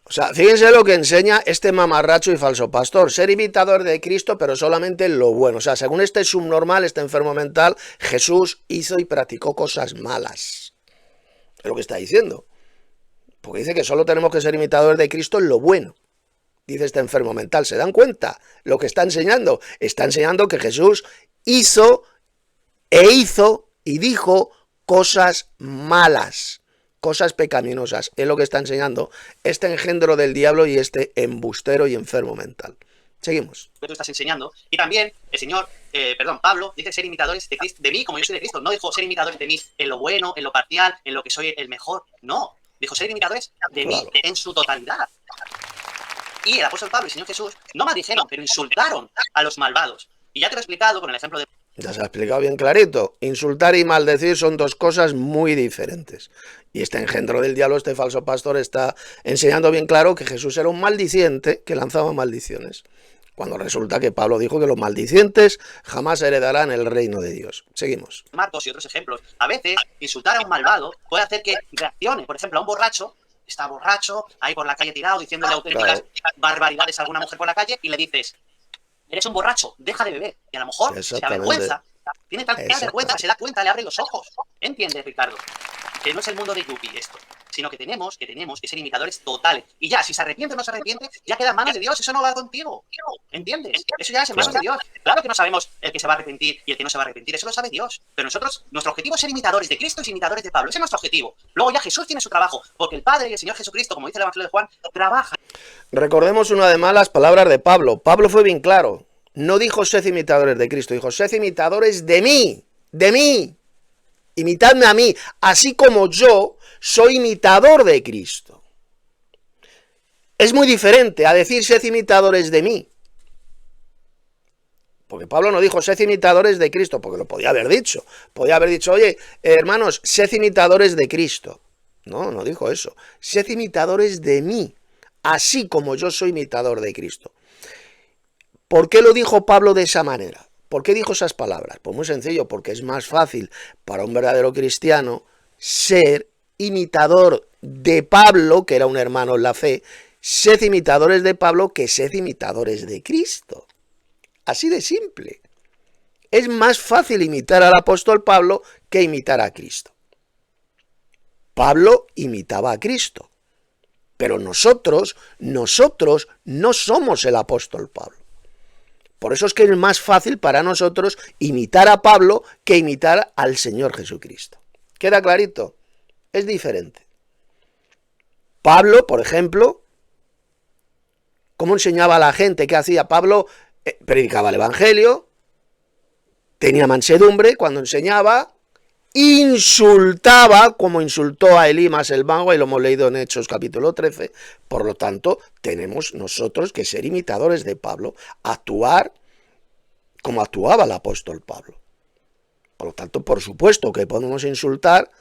O sea, fíjense lo que enseña este mamarracho y falso pastor. Ser imitador de Cristo, pero solamente en lo bueno. O sea, según este subnormal, este enfermo mental, Jesús hizo y practicó cosas malas. Es lo que está diciendo. Porque dice que solo tenemos que ser imitadores de Cristo en lo bueno. Dice este enfermo mental. ¿Se dan cuenta lo que está enseñando? Está enseñando que Jesús hizo y dijo cosas malas. Cosas pecaminosas, es lo que está enseñando este engendro del diablo y este embustero y enfermo mental. Seguimos. Que tú estás enseñando. Y también el señor, Pablo, dice ser imitadores de Cristo, de mí como yo soy de Cristo. No dijo ser imitadores de mí en lo bueno, en lo parcial, en lo que soy el mejor. No, dijo ser imitadores de mí en su totalidad. Y el apóstol Pablo y el Señor Jesús no maldijeron, pero insultaron a los malvados. Y ya te lo he explicado con el ejemplo de... Ya se ha explicado bien clarito. Insultar y maldecir son dos cosas muy diferentes. Y este engendro del diablo, este falso pastor, está enseñando bien claro que Jesús era un maldiciente que lanzaba maldiciones. Cuando resulta que Pablo dijo que los maldicientes jamás heredarán el reino de Dios. Seguimos. Marcos y otros ejemplos. A veces, insultar a un malvado puede hacer que reaccione. Por ejemplo, a un borracho, está borracho, ahí por la calle tirado, diciéndole auténticas barbaridades a alguna mujer por la calle, y le dices... Eres un borracho, deja de beber. Y a lo mejor se avergüenza. Tiene tanta vergüenza, se da cuenta, le abre los ojos. ¿Entiendes, Ricardo? Que no es el mundo de Yuppie esto, sino que tenemos que ser imitadores totales. Y ya, si se arrepiente o no se arrepiente, ya queda en manos de Dios, eso no va contigo. ¿Entiendes? Eso ya es en manos de Dios. Claro que no sabemos el que se va a arrepentir y el que no se va a arrepentir, eso lo sabe Dios. Pero nosotros, nuestro objetivo es ser imitadores de Cristo y imitadores de Pablo. Ese es nuestro objetivo. Luego ya Jesús tiene su trabajo, porque el Padre y el Señor Jesucristo, como dice el Evangelio de Juan, trabajan. Recordemos una vez más las palabras de Pablo. Pablo fue bien claro. No dijo sed imitadores de Cristo, dijo sed imitadores de mí, imitadme a mí, así como yo soy imitador de Cristo. Es muy diferente a decir sed imitadores de mí. Porque Pablo no dijo, sed imitadores de Cristo, porque lo podía haber dicho. Podía haber dicho, oye, hermanos, sed imitadores de Cristo. No, no dijo eso. Sed imitadores de mí, así como yo soy imitador de Cristo. ¿Por qué lo dijo Pablo de esa manera? ¿Por qué dijo esas palabras? Pues muy sencillo, porque es más fácil para un verdadero cristiano ser imitador de Pablo, que era un hermano en la fe, sed imitadores de Pablo que sed imitadores de Cristo. Así de simple. Es más fácil imitar al apóstol Pablo que imitar a Cristo. Pablo imitaba a Cristo, pero nosotros no somos el apóstol Pablo. Por eso es que es más fácil para nosotros imitar a Pablo que imitar al Señor Jesucristo. ¿Queda clarito? Es diferente. Pablo, por ejemplo, ¿cómo enseñaba a la gente? ¿Qué hacía? Pablo predicaba el Evangelio, tenía mansedumbre cuando enseñaba, insultaba, como insultó a Elimas el mago, y lo hemos leído en Hechos capítulo 13. Por lo tanto, tenemos nosotros que ser imitadores de Pablo, actuar como actuaba el apóstol Pablo. Por lo tanto, por supuesto que podemos insultar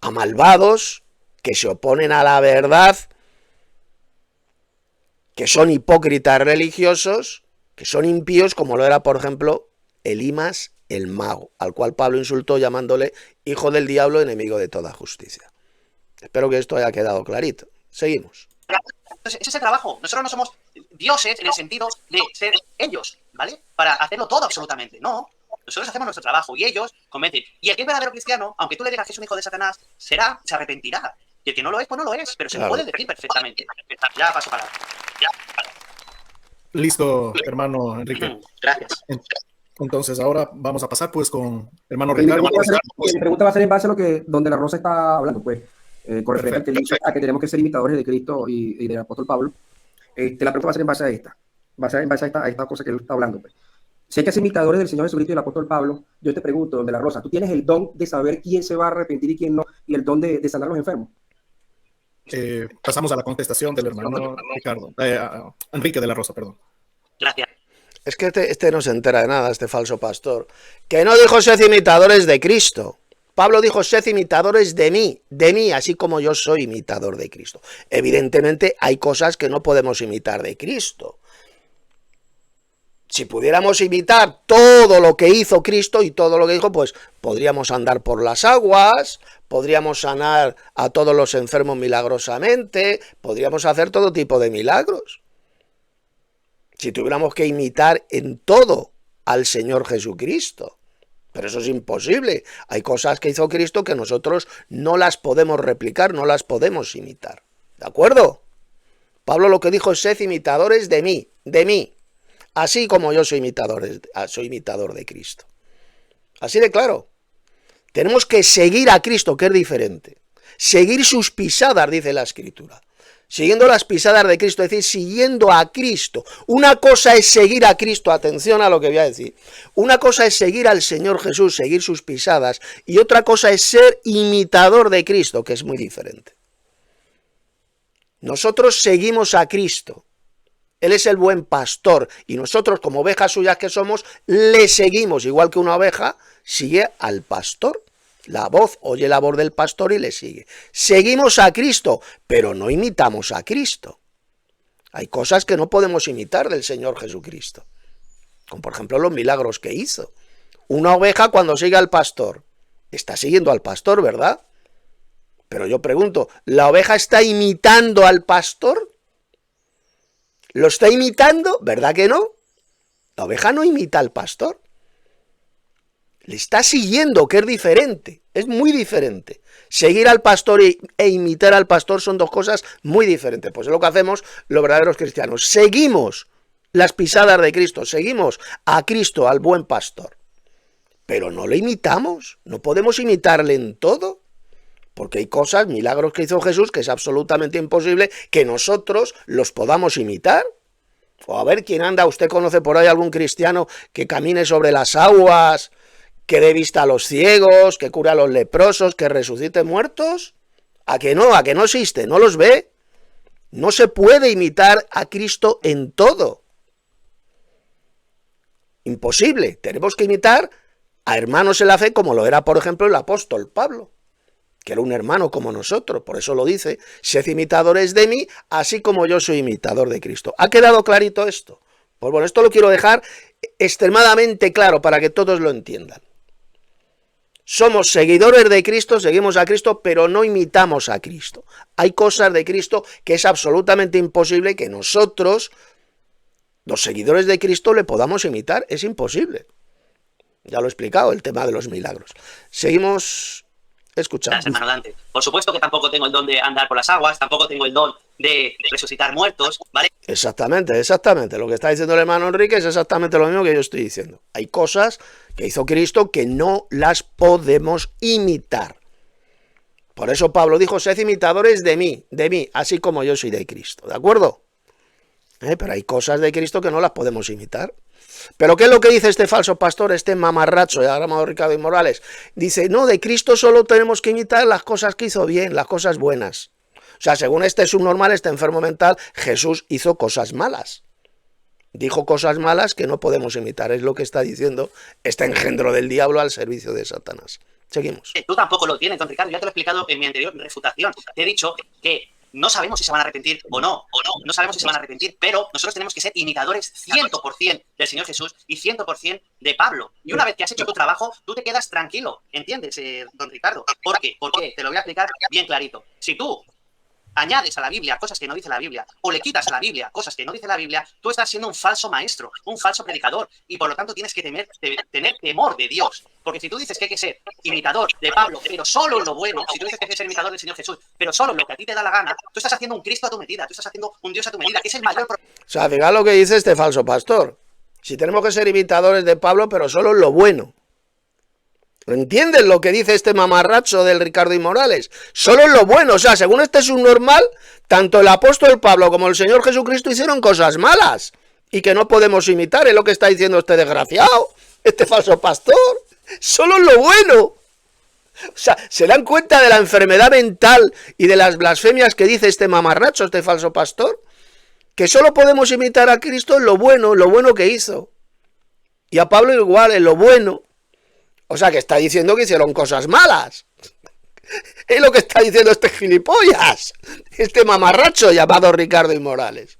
a malvados que se oponen a la verdad, que son hipócritas religiosos, que son impíos, como lo era, por ejemplo, Elimas el mago, al cual Pablo insultó llamándole hijo del diablo, enemigo de toda justicia. Espero que esto haya quedado clarito. Seguimos. Entonces, ese es el trabajo. Nosotros no somos dioses en el sentido de ser ellos, ¿vale? Para hacerlo todo absolutamente. No. Nosotros hacemos nuestro trabajo y ellos cometen. Y el que es verdadero cristiano, aunque tú le digas que es un hijo de Satanás, se arrepentirá. Y el que no lo es, pues no lo es. Pero se lo puede decir perfectamente. Ya paso para. Listo, hermano Enrique. Gracias. Entonces ahora vamos a pasar pues con hermano Mi Ricardo. pregunta va a ser en base a lo que donde la Rosa está hablando, pues, con referente al que dice a que tenemos que ser imitadores de Cristo y del apóstol Pablo. La pregunta va a ser en base a esta, a esta cosa que él está hablando, pues. Si hay que ser imitadores del Señor Jesucristo y del apóstol Pablo, yo te pregunto, donde la Rosa, ¿tú tienes el don de saber quién se va a arrepentir y quién no, y el don de sanar a los enfermos? Pasamos a la contestación del hermano Ricardo, Enrique de la Rosa, perdón. Gracias. Es que este no se entera de nada, este falso pastor. Que no dijo sed imitadores de Cristo. Pablo dijo sed imitadores de mí, así como yo soy imitador de Cristo. Evidentemente hay cosas que no podemos imitar de Cristo. Si pudiéramos imitar todo lo que hizo Cristo y todo lo que dijo, pues podríamos andar por las aguas, podríamos sanar a todos los enfermos milagrosamente, podríamos hacer todo tipo de milagros. Si tuviéramos que imitar en todo al Señor Jesucristo. Pero eso es imposible. Hay cosas que hizo Cristo que nosotros no las podemos replicar, no las podemos imitar. ¿De acuerdo? Pablo lo que dijo es sed imitadores de mí. Así como yo soy imitador de Cristo. Así de claro. Tenemos que seguir a Cristo, que es diferente. Seguir sus pisadas, dice la Escritura. Siguiendo las pisadas de Cristo, es decir, siguiendo a Cristo. Una cosa es seguir a Cristo, atención a lo que voy a decir. Una cosa es seguir al Señor Jesús, seguir sus pisadas, y otra cosa es ser imitador de Cristo, que es muy diferente. Nosotros seguimos a Cristo. Él es el buen pastor, y nosotros, como ovejas suyas que somos, le seguimos, igual que una oveja sigue al pastor. La voz oye la voz del pastor y le sigue. Seguimos a Cristo, pero no imitamos a Cristo. Hay cosas que no podemos imitar del Señor Jesucristo. Como por ejemplo los milagros que hizo. Una oveja cuando sigue al pastor, está siguiendo al pastor, ¿verdad? Pero yo pregunto, ¿la oveja está imitando al pastor? ¿Lo está imitando? ¿Verdad que no? La oveja no imita al pastor. Le está siguiendo, que es diferente, es muy diferente. Seguir al pastor e imitar al pastor son dos cosas muy diferentes. Pues es lo que hacemos los verdaderos cristianos. Seguimos las pisadas de Cristo, seguimos a Cristo, al buen pastor. Pero no le imitamos, no podemos imitarle en todo. Porque hay cosas, milagros que hizo Jesús, que es absolutamente imposible que nosotros los podamos imitar. O a ver, ¿quién anda? ¿Usted conoce por ahí algún cristiano que camine sobre las aguas, que dé vista a los ciegos, que cure a los leprosos, que resucite muertos? ¿A que no? ¿A que no existe? ¿No los ve? No se puede imitar a Cristo en todo. Imposible. Tenemos que imitar a hermanos en la fe como lo era, por ejemplo, el apóstol Pablo, que era un hermano como nosotros. Por eso lo dice, sed imitadores de mí, así como yo soy imitador de Cristo. ¿Ha quedado clarito esto? Pues bueno, esto lo quiero dejar extremadamente claro para que todos lo entiendan. Somos seguidores de Cristo, seguimos a Cristo, pero no imitamos a Cristo. Hay cosas de Cristo que es absolutamente imposible que nosotros, los seguidores de Cristo, le podamos imitar. Es imposible. Ya lo he explicado, el tema de los milagros. Seguimos escuchando. Gracias, hermano Dante. Por supuesto que tampoco tengo el don de andar por las aguas, tampoco tengo el don de resucitar muertos, ¿vale? Exactamente, exactamente. Lo que está diciendo el hermano Enrique es exactamente lo mismo que yo estoy diciendo. Hay cosas que hizo Cristo que no las podemos imitar. Por eso Pablo dijo, sed imitadores de mí, así como yo soy de Cristo. ¿De acuerdo? Pero hay cosas de Cristo que no las podemos imitar. Pero ¿qué es lo que dice este falso pastor, este mamarracho llamado Ricardo y Morales? Dice, no, de Cristo solo tenemos que imitar las cosas que hizo bien, las cosas buenas. O sea, según este subnormal, este enfermo mental, Jesús hizo cosas malas. Dijo cosas malas que no podemos imitar. Es lo que está diciendo este engendro del diablo al servicio de Satanás. Seguimos. Tú tampoco lo tienes, don Ricardo. Ya te lo he explicado en mi anterior refutación. Te he dicho que no sabemos si se van a arrepentir o no. No sabemos si se van a arrepentir, pero nosotros tenemos que ser imitadores 100% del Señor Jesús y 100% de Pablo. Y una vez que has hecho tu trabajo, tú te quedas tranquilo. ¿Entiendes, don Ricardo? ¿Por qué? ¿Por qué? Te lo voy a explicar bien clarito. Si tú añades a la Biblia cosas que no dice la Biblia, o le quitas a la Biblia cosas que no dice la Biblia, tú estás siendo un falso maestro, un falso predicador, y por lo tanto tienes que tener temor de Dios. Porque si tú dices que hay que ser imitador de Pablo, pero solo en lo bueno, si tú dices que hay que ser imitador del Señor Jesús, pero solo en lo que a ti te da la gana, tú estás haciendo un Cristo a tu medida, tú estás haciendo un Dios a tu medida, que es el mayor problema. O sea, fíjate lo que dice este falso pastor. Si tenemos que ser imitadores de Pablo, pero solo en lo bueno. ¿Entienden lo que dice este mamarracho del Ricardo y Morales? Solo en lo bueno. O sea, según este subnormal, tanto el apóstol Pablo como el Señor Jesucristo hicieron cosas malas y que no podemos imitar. Es lo que está diciendo este desgraciado, este falso pastor. Solo en lo bueno. O sea, ¿se dan cuenta de la enfermedad mental y de las blasfemias que dice este mamarracho, este falso pastor? Que solo podemos imitar a Cristo en lo bueno que hizo. Y a Pablo igual, en lo bueno. O sea, que está diciendo que hicieron cosas malas. Es lo que está diciendo este gilipollas, este mamarracho llamado Ricardo y Morales.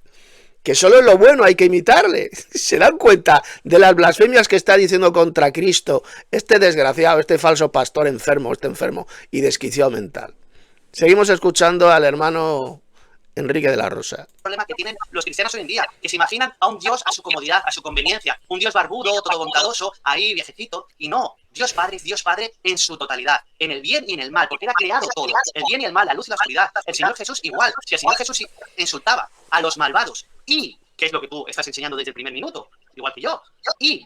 Que solo en lo bueno hay que imitarle. ¿Se dan cuenta de las blasfemias que está diciendo contra Cristo este desgraciado, este falso pastor enfermo, este enfermo y desquiciado mental? Seguimos escuchando al hermano Enrique de la Rosa. Problema que tienen los cristianos hoy en día, que se imaginan a un Dios a su comodidad, a su conveniencia, un Dios barbudo, todo bondadoso, ahí viejecito, y no, Dios Padre en su totalidad, en el bien y en el mal, porque Él ha creado todo, el bien y el mal, la luz y la oscuridad. El Señor Jesús igual, si el Señor Jesús insultaba a los malvados, y, que es lo que tú estás enseñando desde el primer minuto, igual que yo, y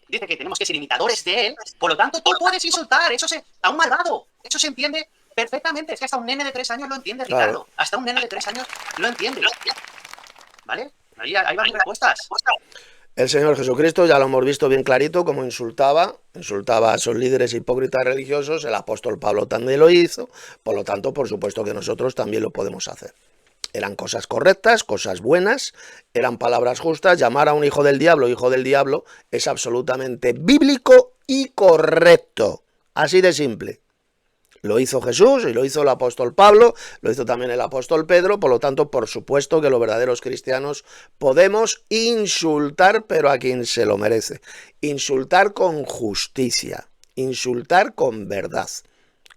dice que tenemos que ser imitadores de Él, por lo tanto tú puedes insultar a un malvado, eso se entiende perfectamente. Es que hasta un nene de 3 años lo entiende, Ricardo. Claro. Hasta un nene de 3 años lo entiende. ¿Vale? Ahí van mis respuestas. El Señor Jesucristo, ya lo hemos visto bien clarito, como insultaba a esos líderes hipócritas religiosos. El apóstol Pablo también lo hizo. Por lo tanto, por supuesto que nosotros también lo podemos hacer. Eran cosas correctas, cosas buenas, eran palabras justas. Llamar a un hijo del diablo es absolutamente bíblico y correcto. Así de simple. Lo hizo Jesús y lo hizo el apóstol Pablo, lo hizo también el apóstol Pedro. Por lo tanto, por supuesto que los verdaderos cristianos podemos insultar, pero a quien se lo merece. Insultar con justicia, insultar con verdad,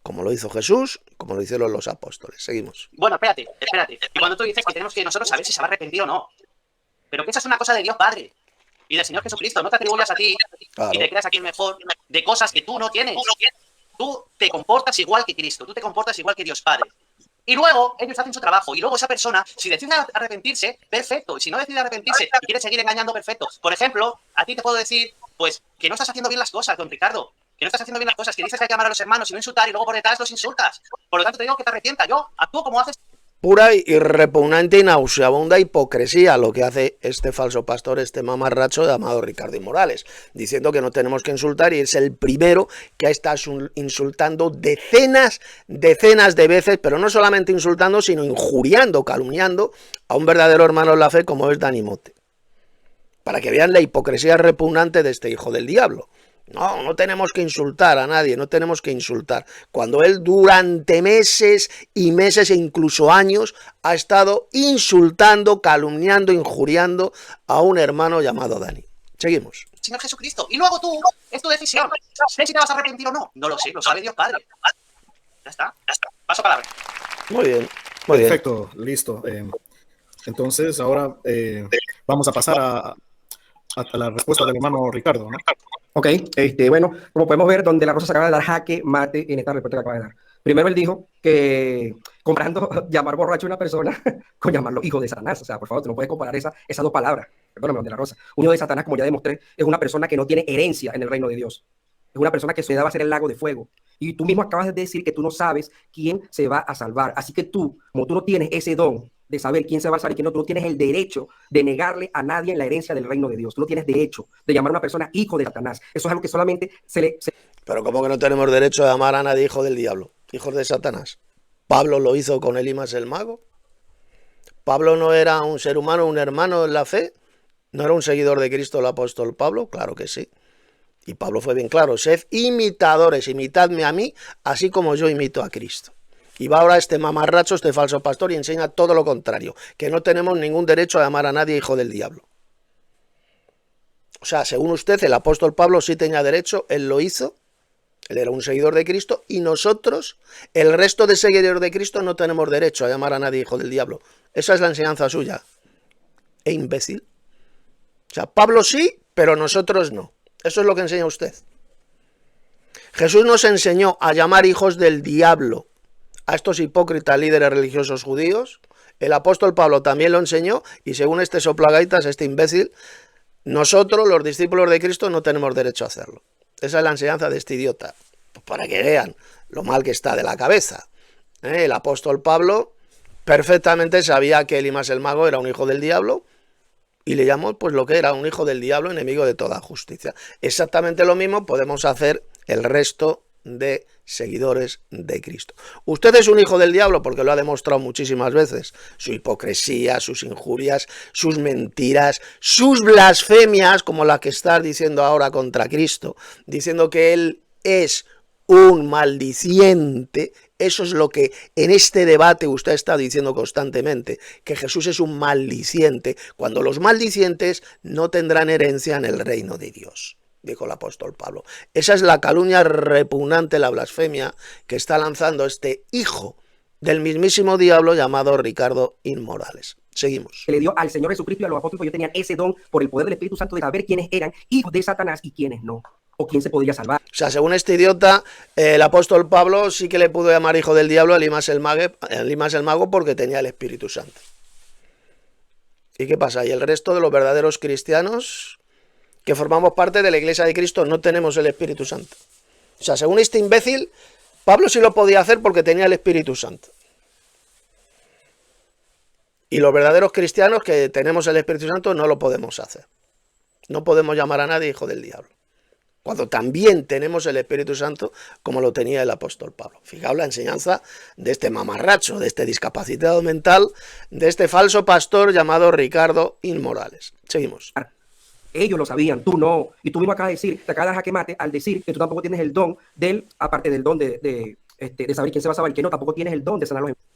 como lo hizo Jesús, como lo hicieron los apóstoles. Seguimos. Bueno, espérate. Y cuando tú dices que tenemos que nosotros saber si se va a arrepentir o no, pero que esa es una cosa de Dios Padre y del Señor Jesucristo, no te atribuyas a ti y te creas aquí el mejor de cosas que tú no tienes. Tú te comportas igual que Cristo, tú te comportas igual que Dios Padre. Y luego ellos hacen su trabajo. Y luego esa persona, si decide arrepentirse, perfecto. Y si no decide arrepentirse y quiere seguir engañando, perfecto. Por ejemplo, a ti te puedo decir, pues, que no estás haciendo bien las cosas, don Ricardo. Que no estás haciendo bien las cosas, que dices que hay que amar a los hermanos y no insultar y luego por detrás los insultas. Por lo tanto, te digo que te arrepientas. Yo actúo como haces. Pura y repugnante y nauseabunda hipocresía lo que hace este falso pastor, este mamarracho llamado Ricardo y Morales, diciendo que no tenemos que insultar, y es el primero que está insultando decenas de veces, pero no solamente insultando, sino injuriando, calumniando a un verdadero hermano en la fe como es Dani Mote. para que vean la hipocresía repugnante de este hijo del diablo. No, no tenemos que insultar a nadie, no tenemos que insultar. Cuando él durante meses y meses e incluso años ha estado insultando, calumniando, injuriando a un hermano llamado Dani. Seguimos. Señor Jesucristo. Y luego tú, es tu decisión. ¿Sé si te vas a arrepentir o no? No lo sé, lo sabe Dios Padre. Ya está. Paso palabra. Muy bien, muy bien. Perfecto, listo. Entonces, ahora vamos a pasar a la respuesta del hermano Ricardo, ¿no? Ok, bueno, como podemos ver, donde la Rosa se acaba de dar jaque mate en esta respuesta que acaba de dar. Primero él dijo que comparando llamar borracho a una persona con llamarlo hijo de Satanás. O sea, por favor, tú no puedes comparar esas dos palabras. Perdóname, de la Rosa. Un hijo de Satanás, como ya demostré, es una persona que no tiene herencia en el reino de Dios. Es una persona que su edad va a ser el lago de fuego. Y tú mismo acabas de decir que tú no sabes quién se va a salvar. Así que tú, como tú no tienes ese don de saber quién se va a salvar y quién no, tú no tienes el derecho de negarle a nadie en la herencia del reino de Dios. Tú no tienes derecho de llamar a una persona hijo de Satanás. Eso es algo que solamente Pero ¿cómo que no tenemos derecho a llamar a nadie hijo del diablo? Hijos de Satanás. ¿Pablo lo hizo con Elimas el mago? ¿Pablo no era un ser humano, un hermano en la fe? ¿No era un seguidor de Cristo el apóstol Pablo? Claro que sí. Y Pablo fue bien claro: sed imitadores, imitadme a mí, así como yo imito a Cristo. Y va ahora este mamarracho, este falso pastor, y enseña todo lo contrario, que no tenemos ningún derecho a llamar a nadie hijo del diablo. O sea, según usted, el apóstol Pablo sí tenía derecho, él lo hizo, él era un seguidor de Cristo, y nosotros, el resto de seguidores de Cristo, no tenemos derecho a llamar a nadie hijo del diablo. Esa es la enseñanza suya. ¿E imbécil? O sea, Pablo sí, pero nosotros no. Eso es lo que enseña usted. Jesús nos enseñó a llamar hijos del diablo a estos hipócritas líderes religiosos judíos. El apóstol Pablo también lo enseñó, y según este soplagaitas, este imbécil, nosotros, los discípulos de Cristo, no tenemos derecho a hacerlo. Esa es la enseñanza de este idiota, pues para que vean lo mal que está de la cabeza. El apóstol Pablo perfectamente sabía que Elimas el mago era un hijo del diablo, y le llamó pues lo que era, un hijo del diablo, enemigo de toda justicia. Exactamente lo mismo podemos hacer el resto de seguidores de Cristo. Usted es un hijo del diablo porque lo ha demostrado muchísimas veces. Su hipocresía, sus injurias, sus mentiras, sus blasfemias, como la que está diciendo ahora contra Cristo, diciendo que él es un maldiciente. Eso es lo que en este debate usted está diciendo constantemente, que Jesús es un maldiciente, cuando los maldicientes no tendrán herencia en el reino de Dios, dijo el apóstol Pablo. Esa es la calumnia repugnante, la blasfemia que está lanzando este hijo del mismísimo diablo llamado Ricardo Inmorales. Seguimos. que le dio al Señor Jesucristo y a los apóstoles, ellos tenían ese don por el poder del Espíritu Santo de saber quiénes eran hijos de Satanás y quiénes no, o quién se podría salvar. O sea, según este idiota, el apóstol Pablo sí que le pudo llamar hijo del diablo a Elimas el mago porque tenía el Espíritu Santo. ¿Y qué pasa? ¿Y el resto de los verdaderos cristianos que formamos parte de la Iglesia de Cristo no tenemos el Espíritu Santo? O sea, según este imbécil, Pablo sí lo podía hacer porque tenía el Espíritu Santo. Y los verdaderos cristianos que tenemos el Espíritu Santo no lo podemos hacer. No podemos llamar a nadie hijo del diablo, cuando también tenemos el Espíritu Santo como lo tenía el apóstol Pablo. Fijaos la enseñanza de este mamarracho, de este discapacitado mental, de este falso pastor llamado Ricardo Inmorales. Seguimos. Ellos lo sabían, tú no. Y tú mismo acabas de decir, te acabas de jaque mate al decir que tú tampoco tienes el don aparte del don de saber quién se va a salvar y quién no, tampoco tienes el don de sanar los enfermos.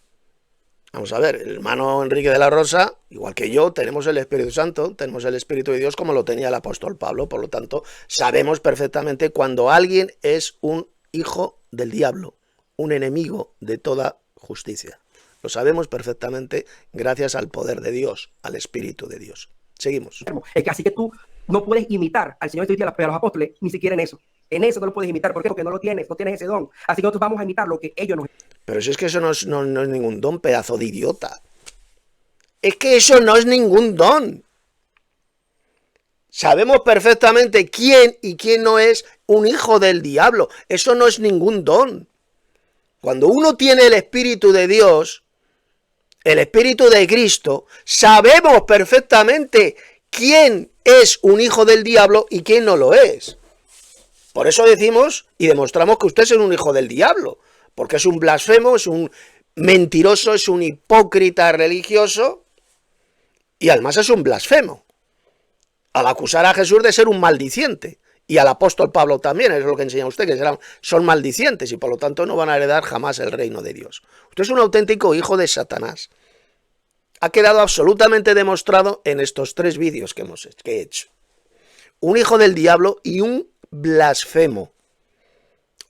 Vamos a ver, el hermano Enrique de la Rosa, igual que yo, tenemos el Espíritu Santo, tenemos el Espíritu de Dios como lo tenía el apóstol Pablo, por lo tanto, sabemos perfectamente cuando alguien es un hijo del diablo, un enemigo de toda justicia. Lo sabemos perfectamente gracias al poder de Dios, al Espíritu de Dios. Seguimos. Es que así que tú no puedes imitar al Señor Jesucristo y a los apóstoles, ni siquiera en eso. En eso no lo puedes imitar. ¿Por qué? Porque no lo tienes, no tienes ese don. Así que nosotros vamos a imitar lo que ellos nos... Pero si es que eso no es ningún don, pedazo de idiota. Es que eso no es ningún don. Sabemos perfectamente quién y quién no es un hijo del diablo. Eso no es ningún don. Cuando uno tiene el Espíritu de Dios, el Espíritu de Cristo, sabemos perfectamente quién es un hijo del diablo y quién no lo es. Por eso decimos y demostramos que usted es un hijo del diablo, porque es un blasfemo, es un mentiroso, es un hipócrita religioso y además es un blasfemo. al acusar a Jesús de ser un maldiciente. Y al apóstol Pablo también, es lo que enseña usted, que son maldicientes y por lo tanto no van a heredar jamás el reino de Dios. Usted es un auténtico hijo de Satanás. Ha quedado absolutamente demostrado en estos 3 vídeos que he hecho. Un hijo del diablo y un blasfemo.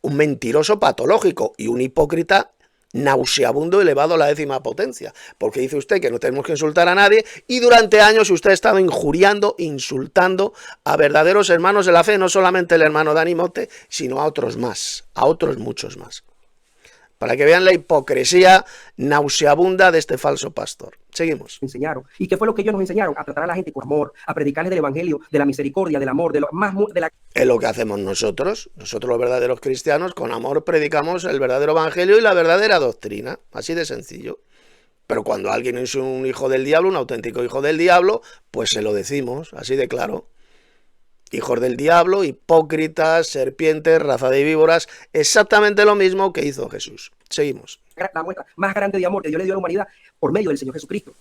Un mentiroso patológico y un hipócrita nauseabundo elevado a la 10ª potencia, porque dice usted que no tenemos que insultar a nadie y durante años usted ha estado injuriando, insultando a verdaderos hermanos de la fe, no solamente el hermano Dani Mote, sino a otros más, a otros muchos más. Para que vean la hipocresía nauseabunda de este falso pastor. Seguimos. Enseñaron. ¿Y qué fue lo que ellos nos enseñaron? A tratar a la gente con amor, a predicarles del evangelio, de la misericordia, del amor, de la... Es lo que hacemos nosotros. Nosotros los verdaderos cristianos, con amor predicamos el verdadero evangelio y la verdadera doctrina. Así de sencillo. Pero cuando alguien es un hijo del diablo, un auténtico hijo del diablo, pues se lo decimos, así de claro. Hijos del diablo, hipócritas, serpientes, raza de víboras, exactamente lo mismo que hizo Jesús. Seguimos. La muestra más grande de amor que Dios le dio a la humanidad por medio del Señor Jesucristo.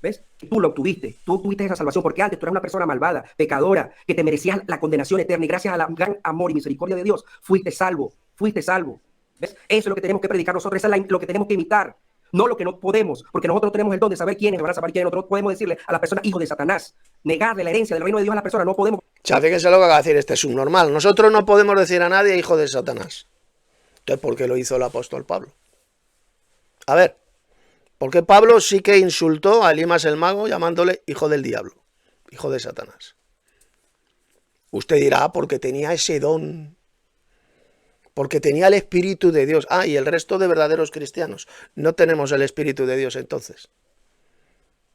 ¿Ves? Tú lo obtuviste, tú tuviste esa salvación porque antes tú eras una persona malvada, pecadora, que te merecías la condenación eterna y gracias al gran amor y misericordia de Dios fuiste salvo, fuiste salvo. ¿Ves? Eso es lo que tenemos que predicar nosotros, eso es lo que tenemos que imitar. No lo que no podemos, porque nosotros tenemos el don de saber quiénes van a saber quiénes. Nosotros podemos decirle a la persona hijo de Satanás, negarle la herencia del reino de Dios a la persona, no podemos. Fíjense lo que va a decir este subnormal. Nosotros no podemos decir a nadie hijo de Satanás. Entonces, ¿por qué lo hizo el apóstol Pablo? A ver, porque Pablo sí que insultó a Elimas el mago llamándole hijo del diablo, hijo de Satanás. Usted dirá, porque tenía ese don, porque tenía el Espíritu de Dios. Ah, y el resto de verdaderos cristianos no tenemos el Espíritu de Dios entonces.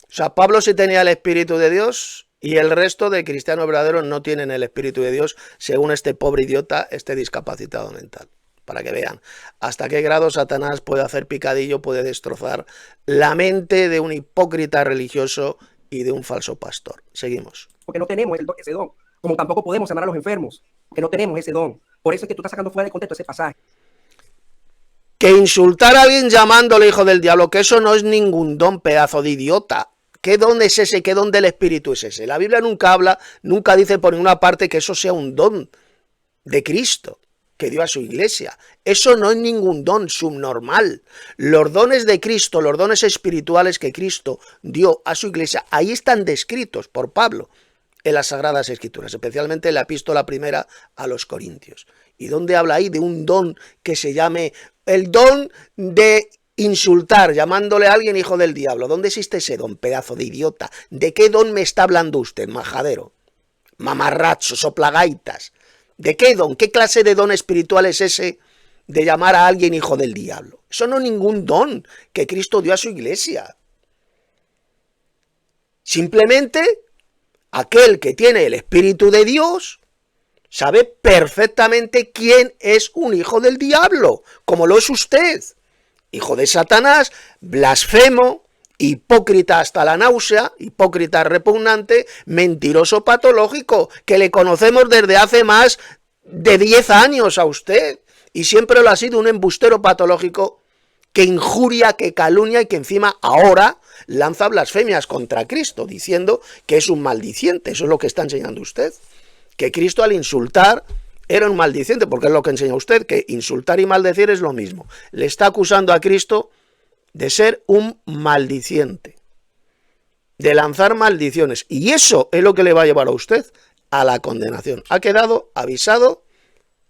O sea, Pablo sí tenía el Espíritu de Dios y el resto de cristianos verdaderos no tienen el Espíritu de Dios, según este pobre idiota, este discapacitado mental. Para que vean hasta qué grado Satanás puede hacer picadillo, puede destrozar la mente de un hipócrita religioso y de un falso pastor. Seguimos. Porque no tenemos ese don, como tampoco podemos sanar a los enfermos, porque no tenemos ese don. Por eso es que tú estás sacando fuera de contexto ese pasaje. Que insultar a alguien llamándole hijo del diablo, que eso no es ningún don, pedazo de idiota. ¿Qué don es ese? ¿Qué don del Espíritu es ese? La Biblia nunca habla, nunca dice por ninguna parte que eso sea un don de Cristo que dio a su iglesia. Eso no es ningún don subnormal. Los dones de Cristo, los dones espirituales que Cristo dio a su iglesia, ahí están descritos por Pablo en las Sagradas Escrituras, especialmente en la epístola primera a los Corintios. ¿Y dónde habla ahí de un don que se llame el don de insultar, llamándole a alguien hijo del diablo? ¿Dónde existe ese don, pedazo de idiota? ¿De qué don me está hablando usted, majadero? Mamarracho, soplagaitas. ¿De qué don? ¿Qué clase de don espiritual es ese de llamar a alguien hijo del diablo? Eso no es ningún don que Cristo dio a su iglesia. Simplemente aquel que tiene el Espíritu de Dios sabe perfectamente quién es un hijo del diablo, como lo es usted. Hijo de Satanás, blasfemo, hipócrita hasta la náusea, hipócrita repugnante, mentiroso patológico, que le conocemos desde hace más de 10 años a usted, y siempre lo ha sido, un embustero patológico que injuria, que calumnia y que encima ahora lanza blasfemias contra Cristo, diciendo que es un maldiciente. Eso es lo que está enseñando usted, que Cristo al insultar era un maldiciente, porque es lo que enseña usted, que insultar y maldecir es lo mismo. Le está acusando a Cristo de ser un maldiciente, de lanzar maldiciones. Y eso es lo que le va a llevar a usted a la condenación. Ha quedado avisado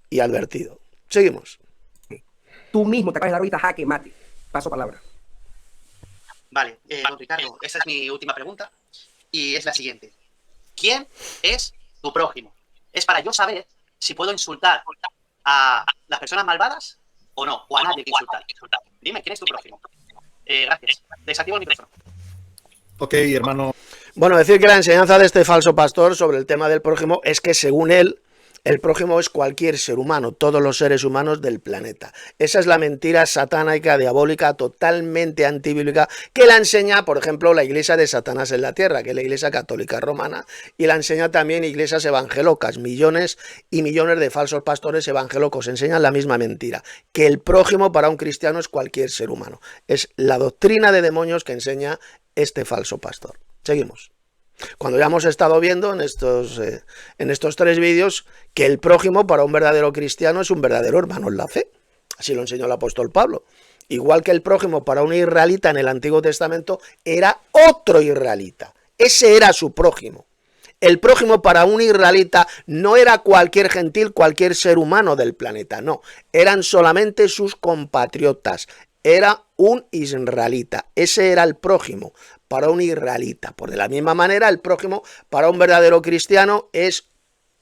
y advertido. Seguimos. Tú mismo te acabas de dar ahorita jaque mate. Paso palabra. Vale, don Ricardo, esa es mi última pregunta y es la siguiente. ¿Quién es tu prójimo? Es para yo saber si puedo insultar a las personas malvadas o no, o a nadie que insultar. Dime, ¿quién es tu prójimo? Gracias. Desactivo el micrófono. Ok, hermano. Bueno, decir que la enseñanza de este falso pastor sobre el tema del prójimo es que según él, el prójimo es cualquier ser humano, todos los seres humanos del planeta. Esa es la mentira satánica, diabólica, totalmente antibíblica, que la enseña, por ejemplo, la iglesia de Satanás en la tierra, que es la iglesia católica romana, y la enseña también iglesias evangelocas. Millones y millones de falsos pastores evangelocos enseñan la misma mentira, que el prójimo para un cristiano es cualquier ser humano. Es la doctrina de demonios que enseña este falso pastor. Seguimos. Cuando ya hemos estado viendo en estos 3 vídeos que el prójimo para un verdadero cristiano es un verdadero hermano en la fe. Así lo enseñó el apóstol Pablo. Igual que el prójimo para un israelita en el Antiguo Testamento era otro israelita. Ese era su prójimo. El prójimo para un israelita no era cualquier gentil, cualquier ser humano del planeta, no. Eran solamente sus compatriotas. Era un israelita. Ese era el prójimo para un israelita. Por de la misma manera, el prójimo para un verdadero cristiano es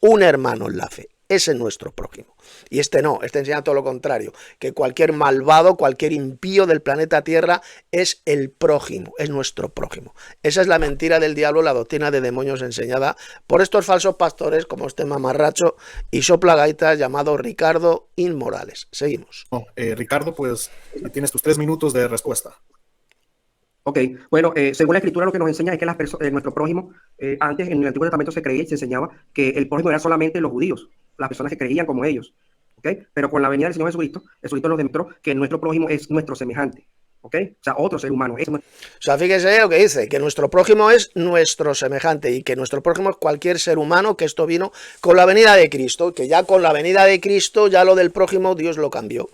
un hermano en la fe. Ese es nuestro prójimo. Y este no, este enseña todo lo contrario, que cualquier malvado, cualquier impío del planeta Tierra es el prójimo, es nuestro prójimo. Esa es la mentira del diablo, la doctrina de demonios enseñada por estos falsos pastores como este mamarracho y soplagaitas llamado Ricardo Inmorales. Seguimos. Ricardo, pues tienes tus 3 minutos de respuesta. Ok, bueno, según la escritura lo que nos enseña es que nuestro prójimo, antes en el Antiguo Testamento se creía y se enseñaba que el prójimo era solamente los judíos, las personas que creían como ellos, ¿ok? Pero con la venida del Señor Jesucristo nos demostró que nuestro prójimo es nuestro semejante, ¿ok? O sea, otro ser humano. O sea, fíjese lo que dice, que nuestro prójimo es nuestro semejante y que nuestro prójimo es cualquier ser humano, que esto vino con la venida de Cristo, que ya con la venida de Cristo ya lo del prójimo Dios lo cambió.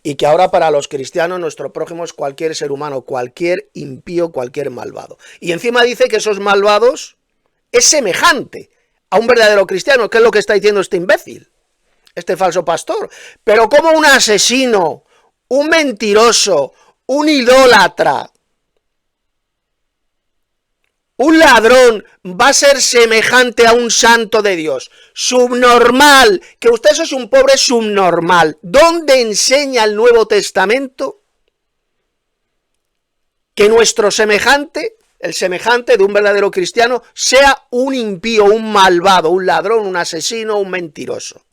Y que ahora para los cristianos nuestro prójimo es cualquier ser humano, cualquier impío, cualquier malvado. Y encima dice que esos malvados es semejante a un verdadero cristiano, que es lo que está diciendo este imbécil, este falso pastor. Pero como un asesino, un mentiroso, un idólatra, un ladrón va a ser semejante a un santo de Dios. Subnormal, que usted es un pobre subnormal. ¿Dónde enseña el Nuevo Testamento que nuestro semejante, el semejante de un verdadero cristiano, sea un impío, un malvado, un ladrón, un asesino, un mentiroso?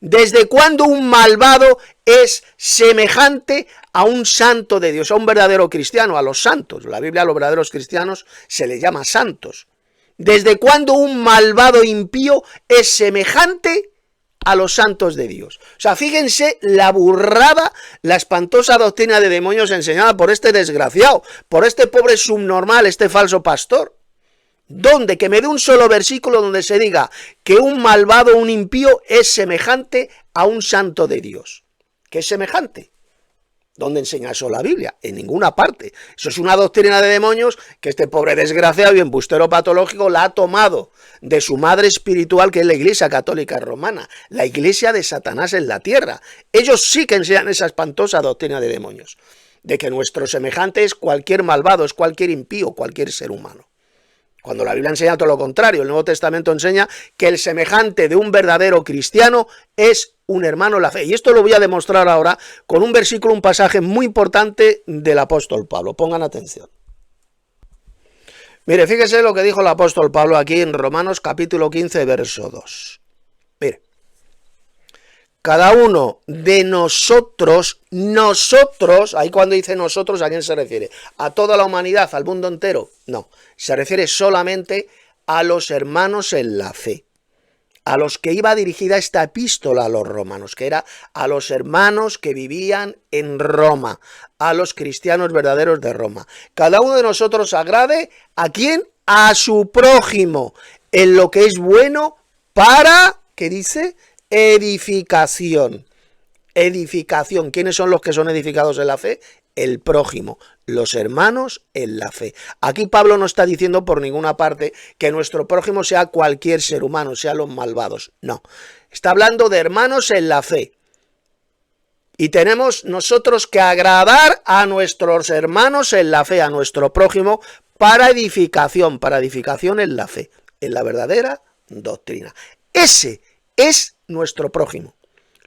¿Desde cuándo un malvado es semejante a un santo de Dios, a un verdadero cristiano, a los santos? La Biblia a los verdaderos cristianos se les llama santos. ¿Desde cuándo un malvado impío es semejante a los santos de Dios? O sea, fíjense la burrada, la espantosa doctrina de demonios enseñada por este desgraciado, por este pobre subnormal, este falso pastor. ¿Dónde? Que me dé un solo versículo donde se diga que un malvado, un impío es semejante a un santo de Dios. ¿Qué es semejante? ¿Dónde enseña eso la Biblia? En ninguna parte. Eso es una doctrina de demonios que este pobre desgraciado y embustero patológico la ha tomado de su madre espiritual, que es la Iglesia Católica Romana, la iglesia de Satanás en la tierra. Ellos sí que enseñan esa espantosa doctrina de demonios, de que nuestro semejante es cualquier malvado, es cualquier impío, cualquier ser humano. Cuando la Biblia enseña todo lo contrario, el Nuevo Testamento enseña que el semejante de un verdadero cristiano es un hermano en la fe. Y esto lo voy a demostrar ahora con un versículo, un pasaje muy importante del apóstol Pablo. Pongan atención. Mire, fíjese lo que dijo el apóstol Pablo aquí en Romanos capítulo 15, verso 2. Mire. Cada uno de nosotros, ahí cuando dice nosotros, ¿a quién se refiere? ¿A toda la humanidad, al mundo entero? No, se refiere solamente a los hermanos en la fe, a los que iba dirigida esta epístola a los romanos, que era a los hermanos que vivían en Roma, a los cristianos verdaderos de Roma. Cada uno de nosotros agrade, ¿a quién? A su prójimo, en lo que es bueno para, ¿qué dice? Edificación. Edificación. ¿Quiénes son los que son edificados en la fe? El prójimo, los hermanos en la fe. Aquí Pablo no está diciendo por ninguna parte que nuestro prójimo sea cualquier ser humano, sea los malvados. No. Está hablando de hermanos en la fe. Y tenemos nosotros que agradar a nuestros hermanos en la fe, a nuestro prójimo, para edificación en la fe, en la verdadera doctrina. Ese es nuestro prójimo.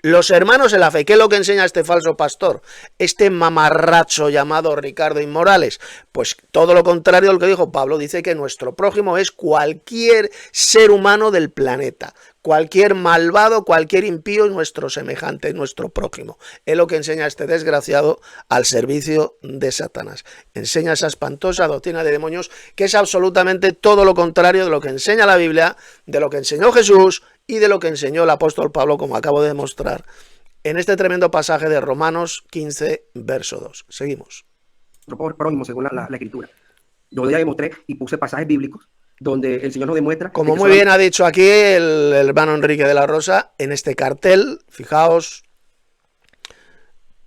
Los hermanos en la fe. ¿Qué es lo que enseña este falso pastor? Este mamarracho llamado Ricardo Inmorales. Pues todo lo contrario de lo que dijo Pablo. Dice que nuestro prójimo es cualquier ser humano del planeta. Cualquier malvado, cualquier impío es nuestro semejante, es nuestro prójimo. Es lo que enseña este desgraciado al servicio de Satanás. Enseña esa espantosa doctrina de demonios que es absolutamente todo lo contrario de lo que enseña la Biblia, de lo que enseñó Jesús y de lo que enseñó el apóstol Pablo, como acabo de demostrar en este tremendo pasaje de Romanos 15, verso 2. Seguimos. Prójimo según la escritura. Yo ya demostré y puse pasajes bíblicos donde el Señor nos demuestra... Como muy bien ha dicho aquí el hermano Enrique de la Rosa, en este cartel, fijaos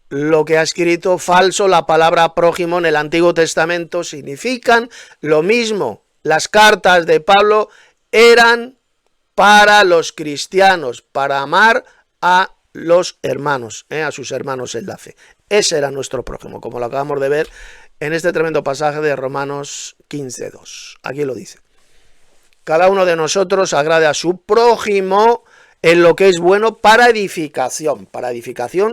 lo que ha escrito: falso, la palabra prójimo en el Antiguo Testamento significan lo mismo. Las cartas de Pablo eran para los cristianos, para amar a los hermanos, a sus hermanos en la fe. Ese era nuestro prójimo, como lo acabamos de ver en este tremendo pasaje de Romanos 15:2. Aquí lo dice: cada uno de nosotros agrade a su prójimo en lo que es bueno para edificación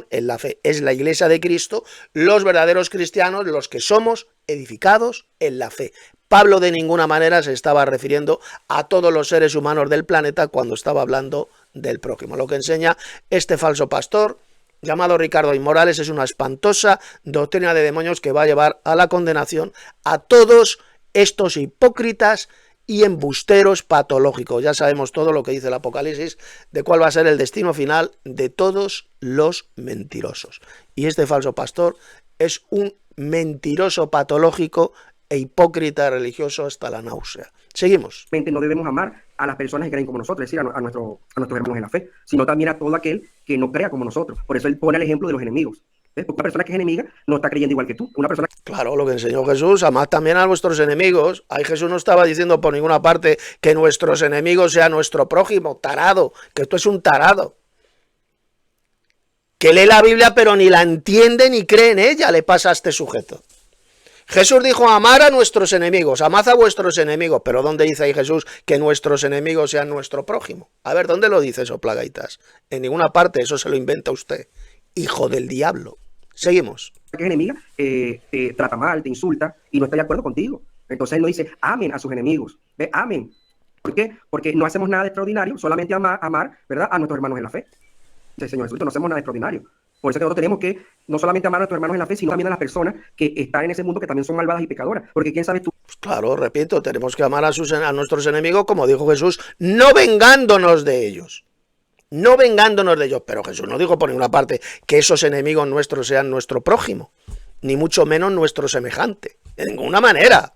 en la fe. Es la iglesia de Cristo, los verdaderos cristianos, los que somos edificados en la fe. Pablo de ninguna manera se estaba refiriendo a todos los seres humanos del planeta cuando estaba hablando del prójimo. Lo que enseña este falso pastor llamado Ricardo Inmorales es una espantosa doctrina de demonios que va a llevar a la condenación a todos estos hipócritas y embusteros patológicos. Ya sabemos todo lo que dice el Apocalipsis de cuál va a ser el destino final de todos los mentirosos. Y este falso pastor es un mentiroso patológico e hipócrita religioso hasta la náusea. Seguimos. No debemos amar a las personas que creen como nosotros, es decir, a nuestros hermanos en la fe, sino también a todo aquel que no crea como nosotros. Por eso él pone el ejemplo de los enemigos. Porque una persona que es enemiga no está creyendo igual que tú. Una persona... Claro, lo que enseñó Jesús: amad también a vuestros enemigos. Ahí Jesús no estaba diciendo por ninguna parte que nuestros enemigos sean nuestro prójimo, tarado, que esto es un tarado, que lee la Biblia pero ni la entiende ni cree en ella, le pasa a este sujeto. Jesús dijo: amar a nuestros enemigos, amad a vuestros enemigos. Pero ¿dónde dice ahí Jesús que nuestros enemigos sean nuestro prójimo? A ver, ¿dónde lo dice eso, plagaitas? En ninguna parte, eso se lo inventa usted, hijo del diablo. Seguimos. Que es enemiga, te trata mal, te insulta y no está de acuerdo contigo. Entonces él no dice: amen a sus enemigos, ¿ve? Amen. ¿Por qué? Porque no hacemos nada de extraordinario, solamente amar, ¿verdad?, a nuestros hermanos en la fe. Sí, Señor Jesucristo, no hacemos nada de extraordinario. Por eso que nosotros tenemos que no solamente amar a nuestros hermanos en la fe, sino también a las personas que están en ese mundo que también son malvadas y pecadoras. Porque quién sabe tú. Pues claro, repito, tenemos que amar a nuestros enemigos, como dijo Jesús, no vengándonos de ellos. No vengándonos de ellos. Pero Jesús no dijo por ninguna parte que esos enemigos nuestros sean nuestro prójimo, ni mucho menos nuestro semejante. De ninguna manera.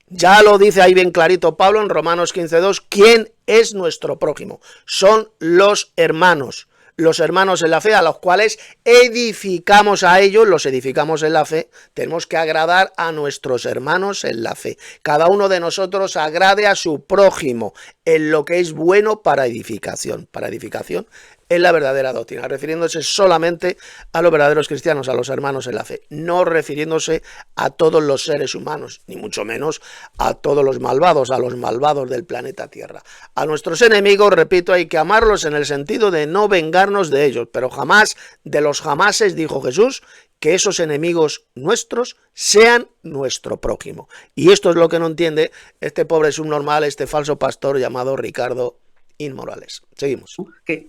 Ya lo dice ahí bien clarito Pablo en Romanos 15:2. ¿Quién es nuestro prójimo? Son los hermanos en la fe, a los cuales edificamos a ellos, los edificamos en la fe. Tenemos que agradar a nuestros hermanos en la fe. Cada uno de nosotros agrade a su prójimo en lo que es bueno para edificación. Para edificación es la verdadera doctrina, refiriéndose solamente a los verdaderos cristianos, a los hermanos en la fe, no refiriéndose a todos los seres humanos, ni mucho menos a todos los malvados, a los malvados del planeta Tierra. A nuestros enemigos, repito, hay que amarlos en el sentido de no vengarnos de ellos, pero jamás, de los jamases, dijo Jesús, que esos enemigos nuestros sean nuestro prójimo. Y esto es lo que no entiende este pobre subnormal, este falso pastor llamado Ricardo Inmorales. Seguimos.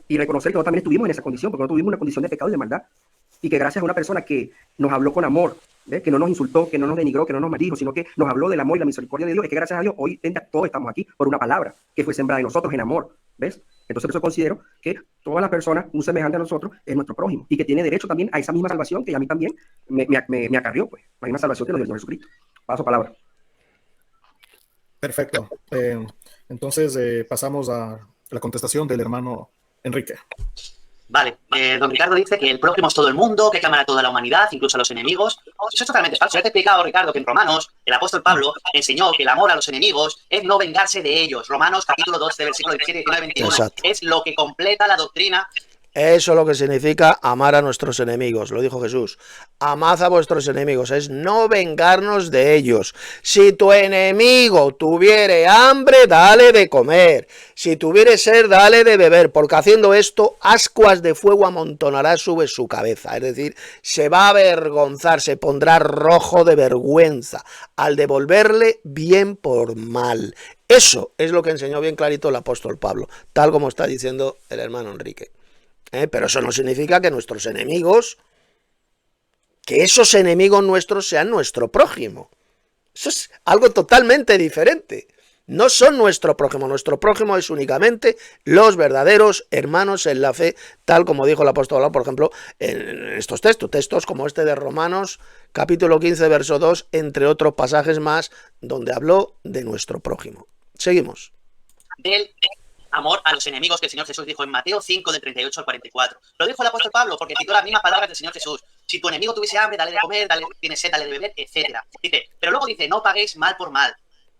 Y reconocer que nosotros también estuvimos en esa condición, porque nosotros tuvimos una condición de pecado y de maldad. Y que gracias a una persona que nos habló con amor, ¿ves?, que no nos insultó, que no nos denigró, que no nos maldijo, sino que nos habló del amor y la misericordia de Dios, es que gracias a Dios hoy todos estamos aquí por una palabra que fue sembrada en nosotros en amor. ¿Ves? Entonces por eso considero que todas las personas, un semejante a nosotros, es nuestro prójimo y que tiene derecho también a esa misma salvación que a mí también me acarrió, pues, la misma salvación que nos dio el Señor Jesucristo. Paso palabra. Perfecto. Entonces pasamos a la contestación del hermano Enrique. Vale, don Ricardo dice que el prójimo es todo el mundo, que hay que amar a toda la humanidad, incluso a los enemigos. Eso es totalmente falso. Ya te he explicado, Ricardo, que en Romanos el apóstol Pablo enseñó que el amor a los enemigos es no vengarse de ellos. Romanos capítulo 12, versículo 17, 19, 21. Exacto. Es lo que completa la doctrina. Eso es lo que significa amar a nuestros enemigos, lo dijo Jesús. Amad a vuestros enemigos, es no vengarnos de ellos. Si tu enemigo tuviere hambre, dale de comer. Si tuviere sed, dale de beber, porque haciendo esto, ascuas de fuego amontonará sobre su cabeza. Es decir, se va a avergonzar, se pondrá rojo de vergüenza al devolverle bien por mal. Eso es lo que enseñó bien clarito el apóstol Pablo, tal como está diciendo el hermano Enrique. Pero eso no significa que nuestros enemigos, que esos enemigos nuestros sean nuestro prójimo. Eso es algo totalmente diferente. No son nuestro prójimo es únicamente los verdaderos hermanos en la fe, tal como dijo el apóstol Pablo, por ejemplo, en estos textos como este de Romanos, capítulo 15, verso 2, entre otros pasajes más, donde habló de nuestro prójimo. Seguimos. Del amor a los enemigos que el Señor Jesús dijo en Mateo 5, del 38 al 44. Lo dijo el apóstol Pablo porque citó las mismas palabras del Señor Jesús. Si tu enemigo tuviese hambre, dale de comer, tienes sed, dale de beber, etc. Dice, pero luego dice, no paguéis mal por mal.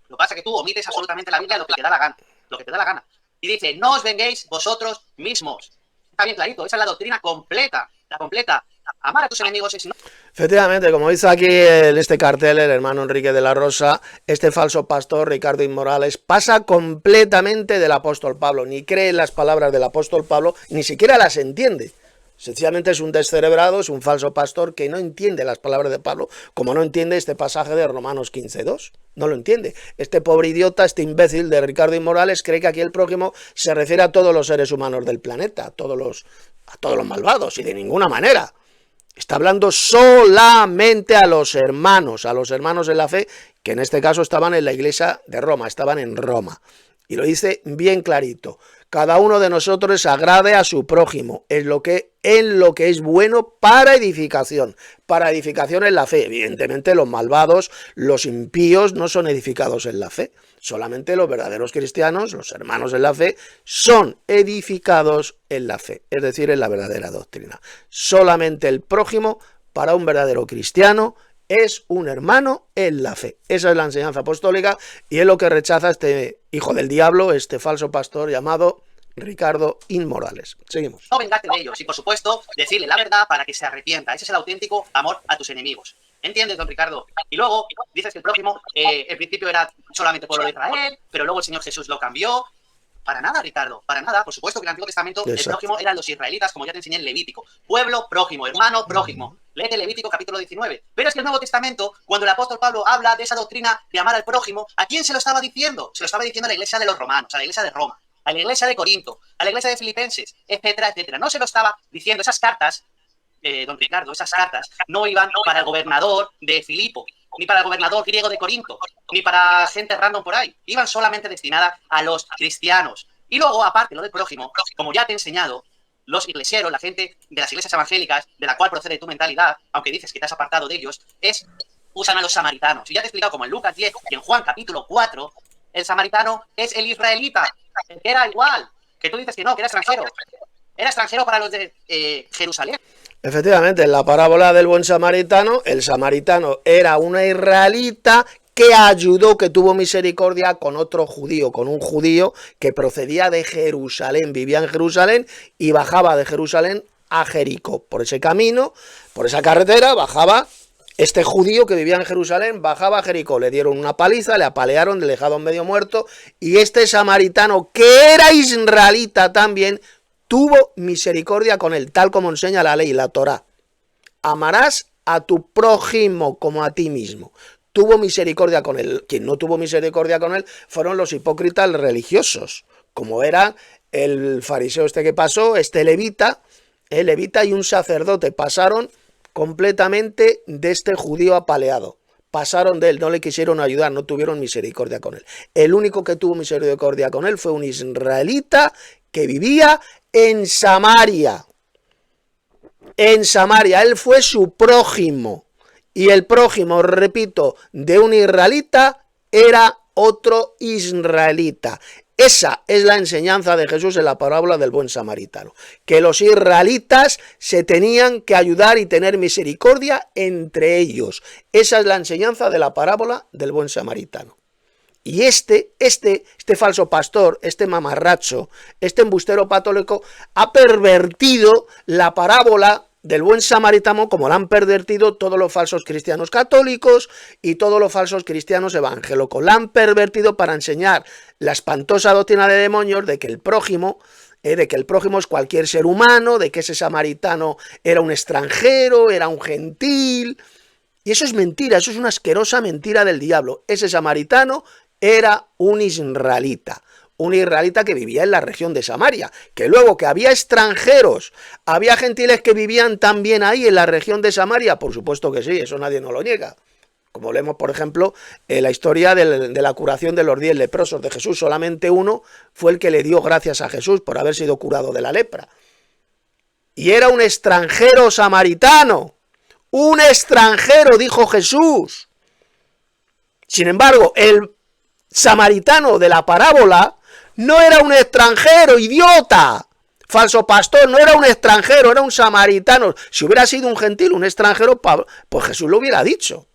Lo que pasa es que tú omites absolutamente la Biblia lo que te da la gana. Lo que te da la gana. Y dice, no os venguéis vosotros mismos. Está bien clarito, esa es la doctrina completa, la completa. Amar a tus enemigos es... Efectivamente, como dice aquí en este cartel el hermano Enrique de la Rosa, este falso pastor Ricardo Inmorales pasa completamente del apóstol Pablo, ni cree en las palabras del apóstol Pablo, ni siquiera las entiende. Sencillamente es un descerebrado, es un falso pastor que no entiende las palabras de Pablo, como no entiende este pasaje de Romanos 15:2. No lo entiende. Este pobre idiota, este imbécil de Ricardo Inmorales cree que aquí el prójimo se refiere a todos los seres humanos del planeta, a todos los malvados, y de ninguna manera. Está hablando solamente a los hermanos en la fe, que en este caso estaban en la iglesia de Roma, estaban en Roma. Y lo dice bien clarito. Cada uno de nosotros agrade a su prójimo en lo que es bueno para edificación en la fe. Evidentemente los malvados, los impíos no son edificados en la fe. Solamente los verdaderos cristianos, los hermanos en la fe, son edificados en la fe, es decir, en la verdadera doctrina. Solamente el prójimo, para un verdadero cristiano, es un hermano en la fe. Esa es la enseñanza apostólica y es lo que rechaza este hijo del diablo, este falso pastor llamado Ricardo Inmorales. Seguimos. No vengarte de ellos y, por supuesto, decirle la verdad para que se arrepienta. Ese es el auténtico amor a tus enemigos. ¿Entiendes, don Ricardo? Y luego dices que el prójimo, el principio era solamente pueblo de Israel, pero luego el Señor Jesús lo cambió. Para nada, Ricardo, para nada. Por supuesto que en el Antiguo Testamento el prójimo eran los israelitas, como ya te enseñé en Levítico. Pueblo prójimo, hermano prójimo. Léete Levítico capítulo 19. Pero es que el Nuevo Testamento, cuando el apóstol Pablo habla de esa doctrina de amar al prójimo, ¿a quién se lo estaba diciendo? Se lo estaba diciendo a la iglesia de los romanos, a la iglesia de Roma, a la iglesia de Corinto, a la iglesia de Filipenses, etcétera, etcétera. No se lo estaba diciendo. Esas cartas, don Ricardo, esas cartas no iban para el gobernador de Filipo, ni para el gobernador griego de Corinto, ni para gente random por ahí. Iban solamente destinadas a los cristianos. Y luego, aparte, lo del prójimo, como ya te he enseñado, los iglesieros, la gente de las iglesias evangélicas, de la cual procede tu mentalidad, aunque dices que te has apartado de ellos, usan a los samaritanos. Y ya te he explicado, como en Lucas 10 y en Juan capítulo 4, el samaritano es el israelita, el que era igual, que tú dices que no, que era extranjero. Era extranjero para los de Jerusalén. Efectivamente, en la parábola del buen samaritano, el samaritano era un israelita que ayudó, que tuvo misericordia con otro judío, con un judío que procedía de Jerusalén, vivía en Jerusalén y bajaba de Jerusalén a Jericó. Por ese camino, por esa carretera, bajaba este judío que vivía en Jerusalén, bajaba a Jericó. Le dieron una paliza, le apalearon, le dejaron medio muerto, y este samaritano, que era israelita también, tuvo misericordia con él, tal como enseña la ley, la Torá. Amarás a tu prójimo como a ti mismo. Tuvo misericordia con él. Quien no tuvo misericordia con él fueron los hipócritas religiosos, como era el fariseo este que pasó, este levita, el levita y un sacerdote pasaron completamente de este judío apaleado. Pasaron de él, no le quisieron ayudar, no tuvieron misericordia con él. El único que tuvo misericordia con él fue un israelita que vivía en Samaria. En Samaria, él fue su prójimo. Y el prójimo, repito, de un israelita era otro israelita. Esa es la enseñanza de Jesús en la parábola del buen samaritano. Que los israelitas se tenían que ayudar y tener misericordia entre ellos. Esa es la enseñanza de la parábola del buen samaritano. Y este falso pastor, este mamarracho, este embustero patólico, ha pervertido la parábola del buen samaritano, como la han pervertido todos los falsos cristianos católicos y todos los falsos cristianos evangélicos. La han pervertido para enseñar la espantosa doctrina de demonios de que el prójimo es cualquier ser humano, de que ese samaritano era un extranjero, era un gentil. Y eso es mentira, eso es una asquerosa mentira del diablo. Ese samaritano era un israelita que vivía en la región de Samaria, que luego que había extranjeros, había gentiles que vivían también ahí en la región de Samaria, por supuesto que sí, eso nadie nos lo niega. Como leemos, por ejemplo, la historia de la curación de los 10 leprosos de Jesús, solamente uno fue el que le dio gracias a Jesús por haber sido curado de la lepra. Y era un extranjero samaritano, un extranjero, dijo Jesús. Sin embargo, el samaritano de la parábola no era un extranjero, idiota. Falso pastor, no era un extranjero, era un samaritano. Si hubiera sido un gentil, un extranjero, pues Jesús lo hubiera dicho.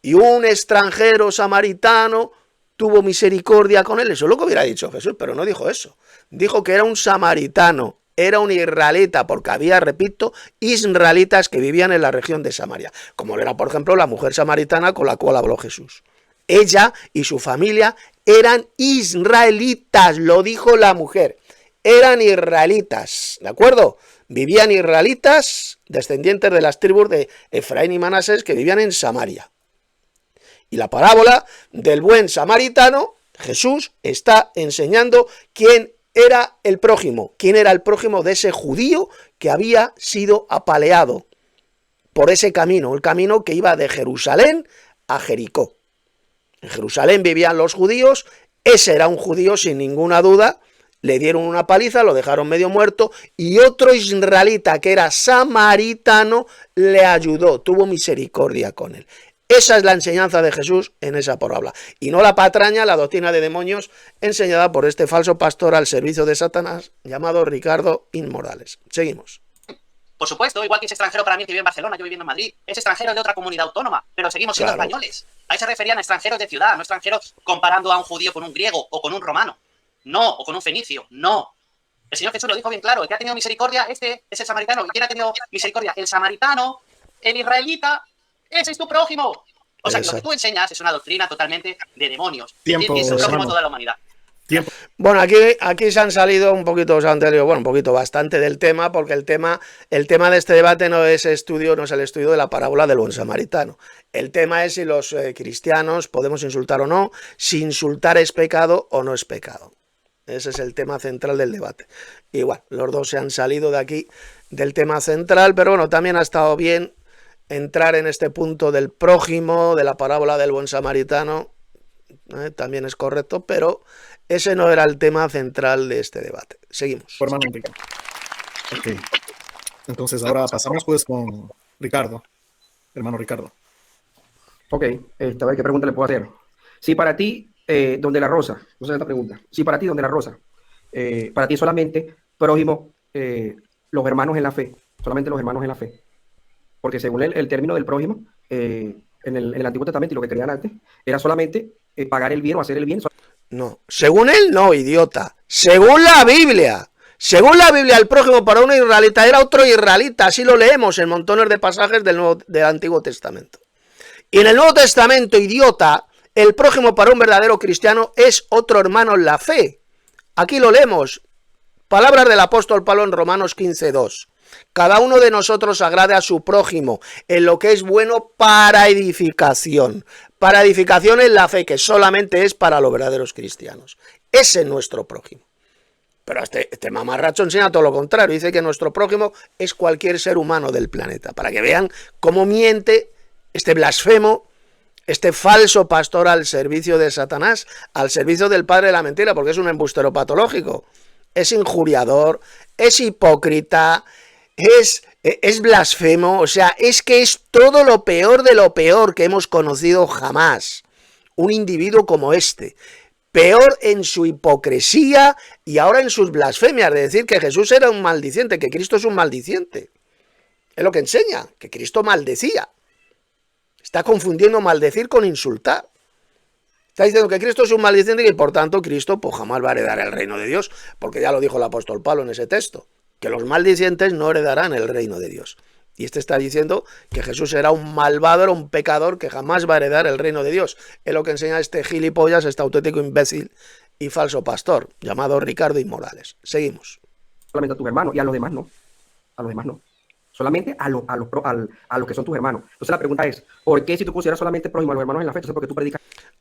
Y un extranjero samaritano tuvo misericordia con él. Eso es lo que hubiera dicho Jesús, pero no dijo eso. Dijo que era un samaritano, era un israelita, porque había, repito, israelitas que vivían en la región de Samaria, como era, por ejemplo, la mujer samaritana con la cual habló Jesús. Ella y su familia eran israelitas, lo dijo la mujer. Eran israelitas, ¿de acuerdo? Vivían israelitas, descendientes de las tribus de Efraín y Manasés, que vivían en Samaria. Y la parábola del buen samaritano, Jesús está enseñando quién era el prójimo. ¿Quién era el prójimo de ese judío que había sido apaleado por ese camino? El camino que iba de Jerusalén a Jericó. En Jerusalén vivían los judíos. Ese era un judío sin ninguna duda. Le dieron una paliza, lo dejaron medio muerto. Y otro israelita que era samaritano le ayudó, tuvo misericordia con él. Esa es la enseñanza de Jesús en esa parábola. Y no la patraña, la doctrina de demonios enseñada por este falso pastor al servicio de Satanás llamado Ricardo Inmorales. Seguimos. Por supuesto, igual que ese extranjero para mí que vive en Barcelona, yo viviendo en Madrid, es extranjero de otra comunidad autónoma, pero seguimos siendo españoles. Ahí se referían a extranjeros de ciudad, no extranjeros comparando a un judío con un griego o con un romano. No, o con un fenicio, no. El Señor Jesús lo dijo bien claro, el que ha tenido misericordia, este es el samaritano. ¿Y quién ha tenido misericordia? El samaritano, el israelita. ¡Ese es tu prójimo! O sea, que lo que tú enseñas es una doctrina totalmente de demonios. Tiempo, es el prójimo hermano. de toda la humanidad. Tiempo. Bueno, aquí se han salido un poquito, un poquito bastante del tema, porque el tema de este debate no es el estudio de la parábola del buen samaritano. El tema es si los cristianos podemos insultar o no, si insultar es pecado o no es pecado. Ese es el tema central del debate. Y bueno, los dos se han salido de aquí del tema central, pero bueno, también ha estado bien entrar en este punto del prójimo, de la parábola del buen samaritano, también es correcto, pero ese no era el tema central de este debate. Seguimos. Hermano Enrique. Ok. Entonces ahora pasamos pues con Ricardo. Hermano Ricardo. Ok, a ver qué pregunta le puedo hacer. Si para ti, donde la rosa, no sé esta pregunta, si para ti, donde la rosa, para ti solamente prójimo, los hermanos en la fe, solamente los hermanos en la fe. Porque según el término del prójimo, en el Antiguo Testamento y lo que creían antes, era solamente pagar el bien o hacer el bien. No, según él no, idiota. Según la Biblia, el prójimo para un israelita era otro israelita. Así lo leemos en montones de pasajes del Antiguo Testamento. Y en el Nuevo Testamento, idiota, el prójimo para un verdadero cristiano es otro hermano en la fe. Aquí lo leemos. Palabras del apóstol Pablo en Romanos 15:2. Cada uno de nosotros agrade a su prójimo en lo que es bueno para edificación. Para edificación en la fe, que solamente es para los verdaderos cristianos. Ese es nuestro prójimo. Pero este mamarracho enseña todo lo contrario. Dice que nuestro prójimo es cualquier ser humano del planeta. Para que vean cómo miente este blasfemo, este falso pastor al servicio de Satanás, al servicio del padre de la mentira, porque es un embustero patológico. Es injuriador, es hipócrita, es blasfemo, o sea, es que es todo lo peor de lo peor que hemos conocido jamás. Un individuo como este, peor en su hipocresía y ahora en sus blasfemias, de decir que Jesús era un maldiciente, que Cristo es un maldiciente. Es lo que enseña, que Cristo maldecía. Está confundiendo maldecir con insultar. Está diciendo que Cristo es un maldiciente y que por tanto Cristo pues jamás va a heredar el reino de Dios, porque ya lo dijo el apóstol Pablo en ese texto, que los maldicientes no heredarán el reino de Dios. Y este está diciendo que Jesús era un malvado, era un pecador que jamás va a heredar el reino de Dios. Es lo que enseña este gilipollas, este auténtico imbécil y falso pastor, llamado Ricardo Inmorales. Seguimos. Solamente a tus hermanos y a los demás no. A los demás no. Solamente a los que son tus hermanos. Entonces la pregunta es, ¿por qué si tú consideras solamente prójimo a los hermanos en la fe? Entonces, ¿por qué tú predicas?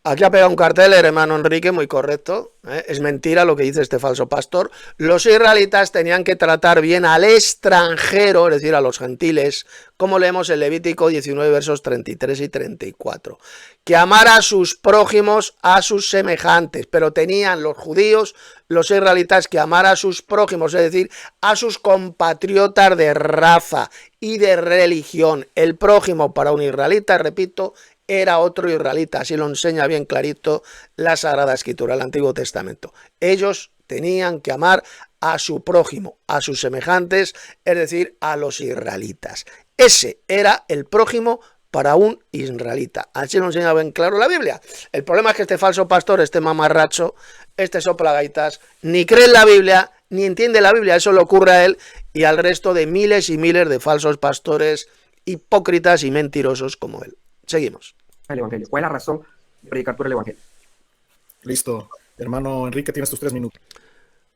Aquí ha pegado un cartel el hermano Enrique, muy correcto. Es mentira lo que dice este falso pastor. Los israelitas tenían que tratar bien al extranjero, es decir, a los gentiles, como leemos en Levítico 19, versos 33 y 34. Que amar a sus prójimos, a sus semejantes. Pero tenían los judíos, los israelitas, que amar a sus prójimos, es decir, a sus compatriotas de raza y de religión. El prójimo para un israelita, repito, era otro israelita, así lo enseña bien clarito la Sagrada Escritura, el Antiguo Testamento. Ellos tenían que amar a su prójimo, a sus semejantes, es decir, a los israelitas. Ese era el prójimo para un israelita. Así lo enseña bien claro la Biblia. El problema es que este falso pastor, este mamarracho, este soplagaitas, ni cree en la Biblia, ni entiende la Biblia. Eso le ocurre a él y al resto de miles y miles de falsos pastores hipócritas y mentirosos como él. Seguimos. El evangelio. ¿Cuál es la razón de predicar por el evangelio? Listo. Hermano Enrique, tienes tus 3 minutos.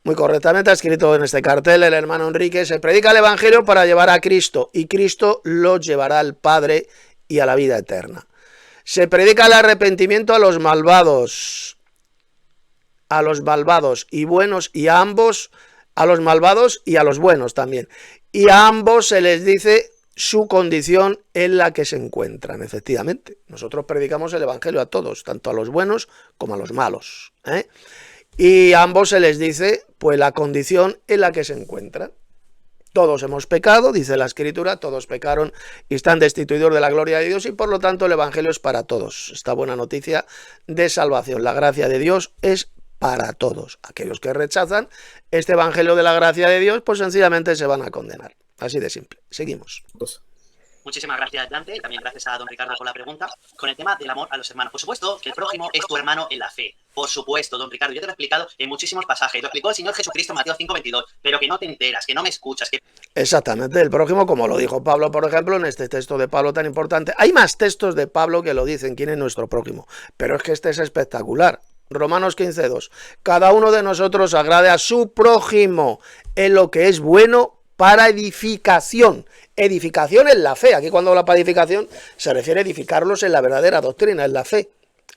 Muy correctamente ha escrito en este cartel el hermano Enrique: se predica el evangelio para llevar a Cristo, y Cristo lo llevará al Padre y a la vida eterna. Se predica el arrepentimiento a los malvados y buenos, y a ambos, a los malvados y a los buenos también. Y a ambos se les dice su condición en la que se encuentran. Efectivamente, nosotros predicamos el evangelio a todos, tanto a los buenos como a los malos, y a ambos se les dice pues la condición en la que se encuentran. Todos hemos pecado, dice la Escritura, todos pecaron y están destituidos de la gloria de Dios, y por lo tanto el evangelio es para todos. Esta buena noticia de salvación, la gracia de Dios es para todos. Aquellos que rechazan este evangelio de la gracia de Dios, pues sencillamente se van a condenar. Así de simple. Seguimos. Muchísimas gracias, Dante, y también gracias a don Ricardo por la pregunta. Con el tema del amor a los hermanos. Por supuesto que el prójimo es tu hermano en la fe. Por supuesto, don Ricardo, yo te lo he explicado en muchísimos pasajes. Lo explicó el Señor Jesucristo en Mateo 5:22, pero que no te enteras, que no me escuchas. Exactamente, el prójimo, como lo dijo Pablo, por ejemplo, en este texto de Pablo tan importante. Hay más textos de Pablo que lo dicen, quién es nuestro prójimo, pero es que este es espectacular. Romanos 15:2. Cada uno de nosotros agrade a su prójimo en lo que es bueno para edificación. Edificación en la fe. Aquí cuando habla para edificación se refiere a edificarlos en la verdadera doctrina, en la fe.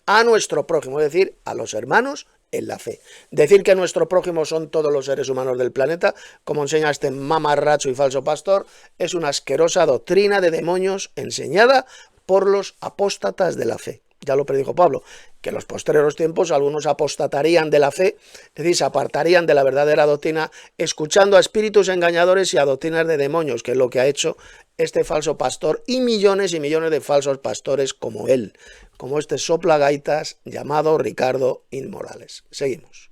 A nuestro prójimo, es decir, a los hermanos en la fe. Decir que nuestro prójimo son todos los seres humanos del planeta, como enseña este mamarracho y falso pastor, es una asquerosa doctrina de demonios enseñada por los apóstatas de la fe. Ya lo predijo Pablo, que en los posteriores tiempos algunos apostatarían de la fe, es decir, se apartarían de la verdadera doctrina, escuchando a espíritus engañadores y a doctrinas de demonios, que es lo que ha hecho este falso pastor y millones de falsos pastores como él, como este soplagaitas llamado Ricardo Inmorales. Seguimos.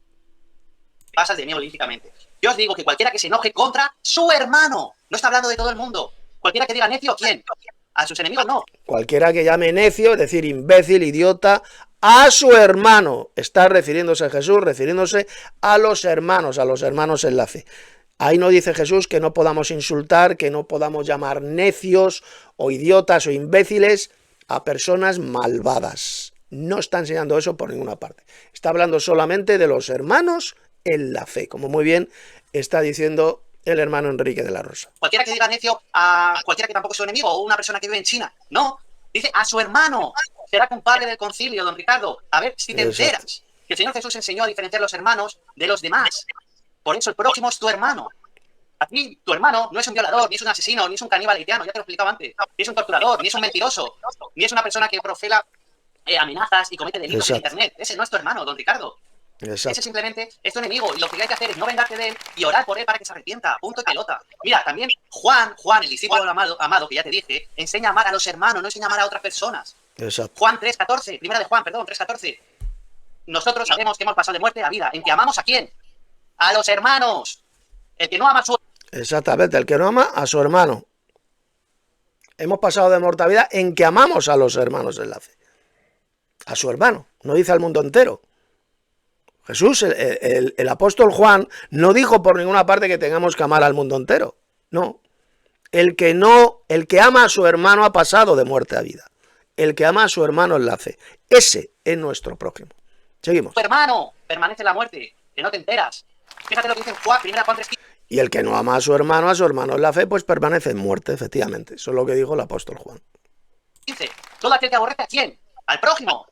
Pasas de mí olímpicamente. Yo os digo que cualquiera que se enoje contra su hermano, no está hablando de todo el mundo. Cualquiera que diga necio, ¿quién? A sus enemigos no. Cualquiera que llame necio, es decir, imbécil, idiota, a su hermano. Está refiriéndose a Jesús, refiriéndose a los hermanos en la fe. Ahí no dice Jesús que no podamos insultar, que no podamos llamar necios o idiotas o imbéciles a personas malvadas. No está enseñando eso por ninguna parte. Está hablando solamente de los hermanos en la fe, como muy bien está diciendo el hermano Enrique de la Rosa. Cualquiera que diga necio a cualquiera que tampoco es su enemigo, o una persona que vive en China. No, dice a su hermano. Será compadre del concilio, don Ricardo. A ver si te enteras. Que el Señor Jesús enseñó a diferenciar los hermanos de los demás. Por eso el próximo es tu hermano. Aquí tu hermano no es un violador, ni es un asesino, ni es un caníbal haitiano, ya te lo explicaba antes. Ni es un torturador, ni es un mentiroso, ni es una persona que profela amenazas y comete delitos en internet. Ese no es tu hermano, don Ricardo. Exacto. Ese simplemente es tu enemigo, y lo que hay que hacer es no vengarte de él y orar por él para que se arrepienta. Punto y pelota. Mira, también Juan, el discípulo amado, que ya te dije, enseña a amar a los hermanos, no enseña a amar a otras personas. Exacto. Juan 3:14, primera de Juan, perdón, 3:14. Nosotros sabemos que hemos pasado de muerte a vida. ¿En que amamos a quién? A los hermanos. El que no ama a su... Exactamente, el que no ama a su hermano. Hemos pasado de muerte a vida en que amamos a los hermanos en la fe. A su hermano, no dice al mundo entero. Jesús, el apóstol Juan, no dijo por ninguna parte que tengamos que amar al mundo entero. No. El que ama a su hermano ha pasado de muerte a vida. El que ama a su hermano en la fe. Ese es nuestro prójimo. Seguimos. Tu hermano permanece en la muerte, que no te enteras. Fíjate lo que dice Juan, primera Juan 3. Y el que no ama a su hermano en la fe, pues permanece en muerte, efectivamente. Eso es lo que dijo el apóstol Juan. 15. Todo aquel que aborrece a quién? Al prójimo.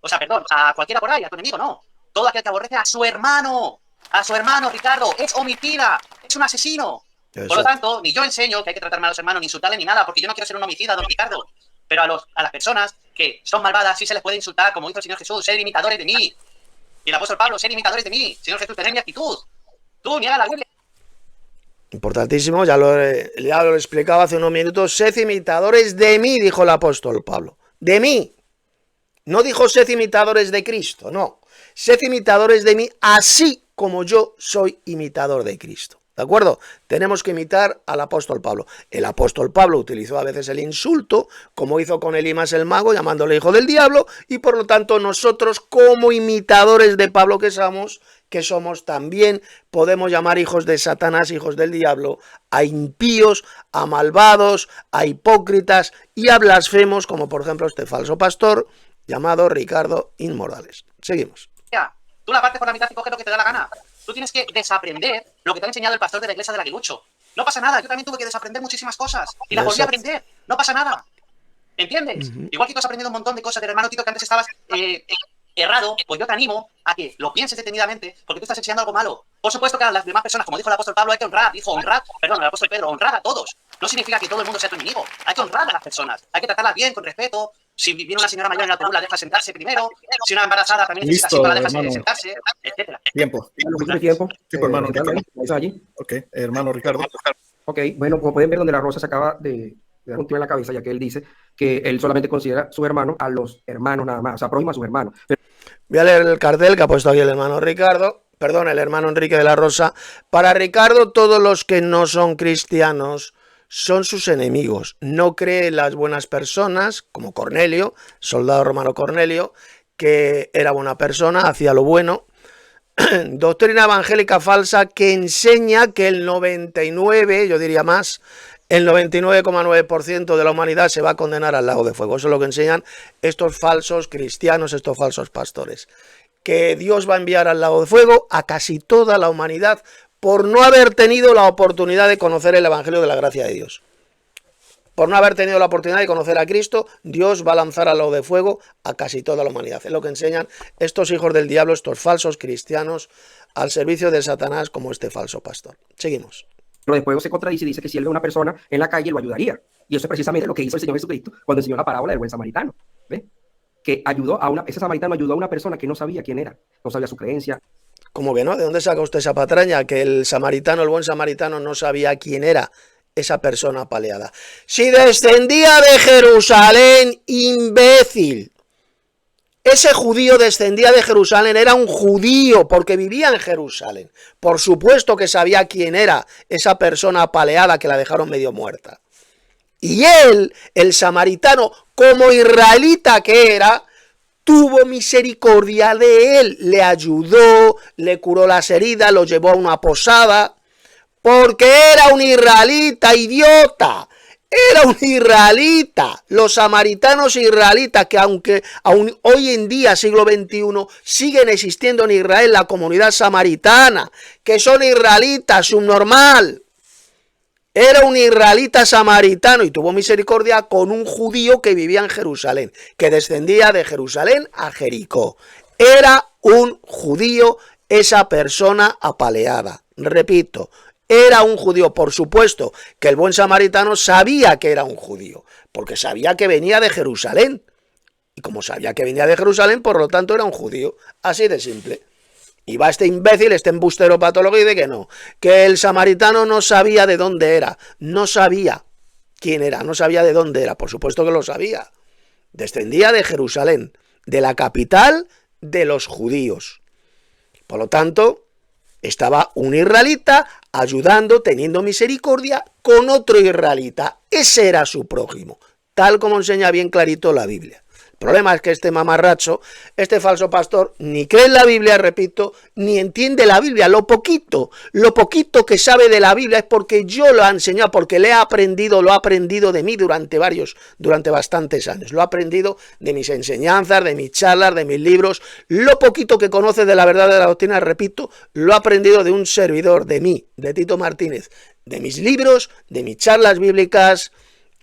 O sea, perdón, a cualquiera por ahí, a tu enemigo, no. Todo aquel que aborrece a su hermano, Ricardo, es homicida, es un asesino. Eso. Por lo tanto, ni yo enseño que hay que tratar mal a los hermanos, ni insultarles, ni nada, porque yo no quiero ser un homicida, don Ricardo. Pero a las personas que son malvadas sí se les puede insultar, como hizo el Señor Jesús, ser imitadores de mí. Y el apóstol Pablo, ser imitadores de mí. Señor Jesús, tened mi actitud. Tú, niega la Biblia. Importantísimo, ya lo explicaba hace unos minutos. Sed imitadores de mí, dijo el apóstol Pablo. De mí. No dijo sed imitadores de Cristo, no. Sed imitadores de mí, así como yo soy imitador de Cristo. ¿De acuerdo? Tenemos que imitar al apóstol Pablo. El apóstol Pablo utilizó a veces el insulto, como hizo con Elimas el mago, llamándole hijo del diablo, y por lo tanto nosotros, como imitadores de Pablo que somos, también podemos llamar hijos de Satanás, hijos del diablo, a impíos, a malvados, a hipócritas y a blasfemos, como por ejemplo este falso pastor llamado Ricardo Inmorales. Seguimos. Tú la partes por la mitad y coges lo que te da la gana. Tú tienes que desaprender lo que te ha enseñado el pastor de la iglesia del Aguilucho. No pasa nada, yo también tuve que desaprender muchísimas cosas y las volví a aprender. No pasa nada. ¿Entiendes? Igual que tú has aprendido un montón de cosas del hermano Tito que antes estabas errado, pues yo te animo a que lo pienses detenidamente porque tú estás enseñando algo malo. Por supuesto que a las demás personas, como dijo el apóstol Pablo, hay que honrar, el apóstol Pedro, honrar a todos. No significa que todo el mundo sea tu enemigo. Hay que honrar a las personas, hay que tratarlas bien, con respeto. Si viene una señora mayor en la autobús, la deja sentarse primero. Si una embarazada también necesita asiento, la deja sentarse, etcétera. Tiempo. Tiempo. Sí, por hermano Ricardo. ¿Eso allí? Ok, hermano Ricardo. Ok, bueno, como pueden ver, donde la Rosa se acaba de dar un tiro en la cabeza, ya que él dice que él solamente considera su hermano a los hermanos nada más, o sea, prójimo a sus hermanos. Pero... Voy a leer el cartel que ha puesto aquí el hermano Ricardo, perdón, el hermano Enrique de la Rosa. Para Ricardo, todos los que no son cristianos son sus enemigos. No cree en las buenas personas, como Cornelio, soldado romano Cornelio, que era buena persona, hacía lo bueno. Doctrina evangélica falsa que enseña que el 99, yo diría más, el 99,9% de la humanidad se va a condenar al lago de fuego. Eso es lo que enseñan estos falsos cristianos, estos falsos pastores. Que Dios va a enviar al lago de fuego a casi toda la humanidad por no haber tenido la oportunidad de conocer el evangelio de la gracia de Dios. Por no haber tenido la oportunidad de conocer a Cristo, Dios va a lanzar al lago de fuego a casi toda la humanidad. Es lo que enseñan estos hijos del diablo, estos falsos cristianos al servicio de Satanás como este falso pastor. Seguimos. Pero después se contradice y dice que si él ve a una persona en la calle lo ayudaría. Y eso es precisamente lo que hizo el Señor Jesucristo cuando enseñó la parábola del buen samaritano. ¿Ves? Que ese samaritano ayudó a una persona que no sabía quién era, no sabía su creencia. ¿Cómo que no? ¿De dónde saca usted esa patraña? Que el samaritano, el buen samaritano, no sabía quién era esa persona apaleada. Si descendía de Jerusalén, imbécil. Ese judío descendía de Jerusalén, era un judío porque vivía en Jerusalén. Por supuesto que sabía quién era esa persona apaleada que la dejaron medio muerta. Y él, el samaritano, como israelita que era, tuvo misericordia de él, le ayudó, le curó las heridas, lo llevó a una posada, porque era un israelita, idiota. Era un israelita. Los samaritanos israelitas, que aunque aún hoy en día, siglo XXI, siguen existiendo en Israel la comunidad samaritana, que son israelitas, subnormal. Era un israelita samaritano y tuvo misericordia con un judío que vivía en Jerusalén, que descendía de Jerusalén a Jericó. Era un judío esa persona apaleada. Repito, era un judío. Por supuesto que el buen samaritano sabía que era un judío, porque sabía que venía de Jerusalén. Y como sabía que venía de Jerusalén, por lo tanto era un judío. Así de simple. Y va este imbécil, este embustero patológico y dice que no, que el samaritano no sabía de dónde era, no sabía quién era, no sabía de dónde era, por supuesto que lo sabía. Descendía de Jerusalén, de la capital de los judíos. Por lo tanto, estaba un israelita ayudando, teniendo misericordia con otro israelita. Ese era su prójimo, tal como enseña bien clarito la Biblia. El problema es que este mamarracho, este falso pastor, ni cree en la Biblia, repito, ni entiende la Biblia. Lo poquito que sabe de la Biblia es porque yo lo he enseñado, porque lo ha aprendido de mí durante bastantes años. Lo ha aprendido de mis enseñanzas, de mis charlas, de mis libros. Lo poquito que conoce de la verdad de la doctrina, repito, lo ha aprendido de un servidor, de mí, de Tito Martínez, de mis libros, de mis charlas bíblicas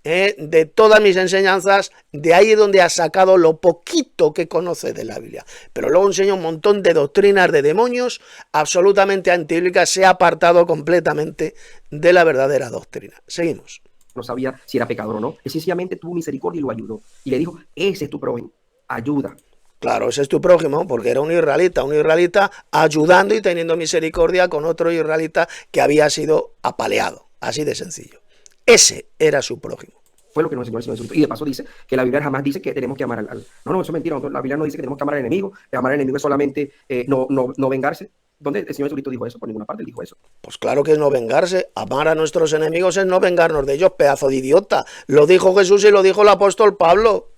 de todas mis enseñanzas, de ahí es donde ha sacado lo poquito que conoce de la Biblia. Pero luego enseña un montón de doctrinas de demonios absolutamente antibíblicas, se ha apartado completamente de la verdadera doctrina. Seguimos. No sabía si era pecador o no. Él sencillamente tuvo misericordia y lo ayudó. Y le dijo, ese es tu prójimo, ayuda. Claro, ese es tu prójimo, porque era un israelita ayudando y teniendo misericordia con otro israelita que había sido apaleado. Así de sencillo. Ese era su prójimo. Fue lo que nos enseñó el Señor Jesucristo. Y de paso dice que la Biblia jamás dice que tenemos que amar al... No, eso es mentira. La Biblia no dice que tenemos que amar al enemigo. Amar al enemigo es solamente no vengarse. ¿Dónde el Señor Jesucristo dijo eso? Por ninguna parte él dijo eso. Pues claro que es no vengarse. Amar a nuestros enemigos es no vengarnos de ellos, pedazo de idiota. Lo dijo Jesús y lo dijo el apóstol Pablo.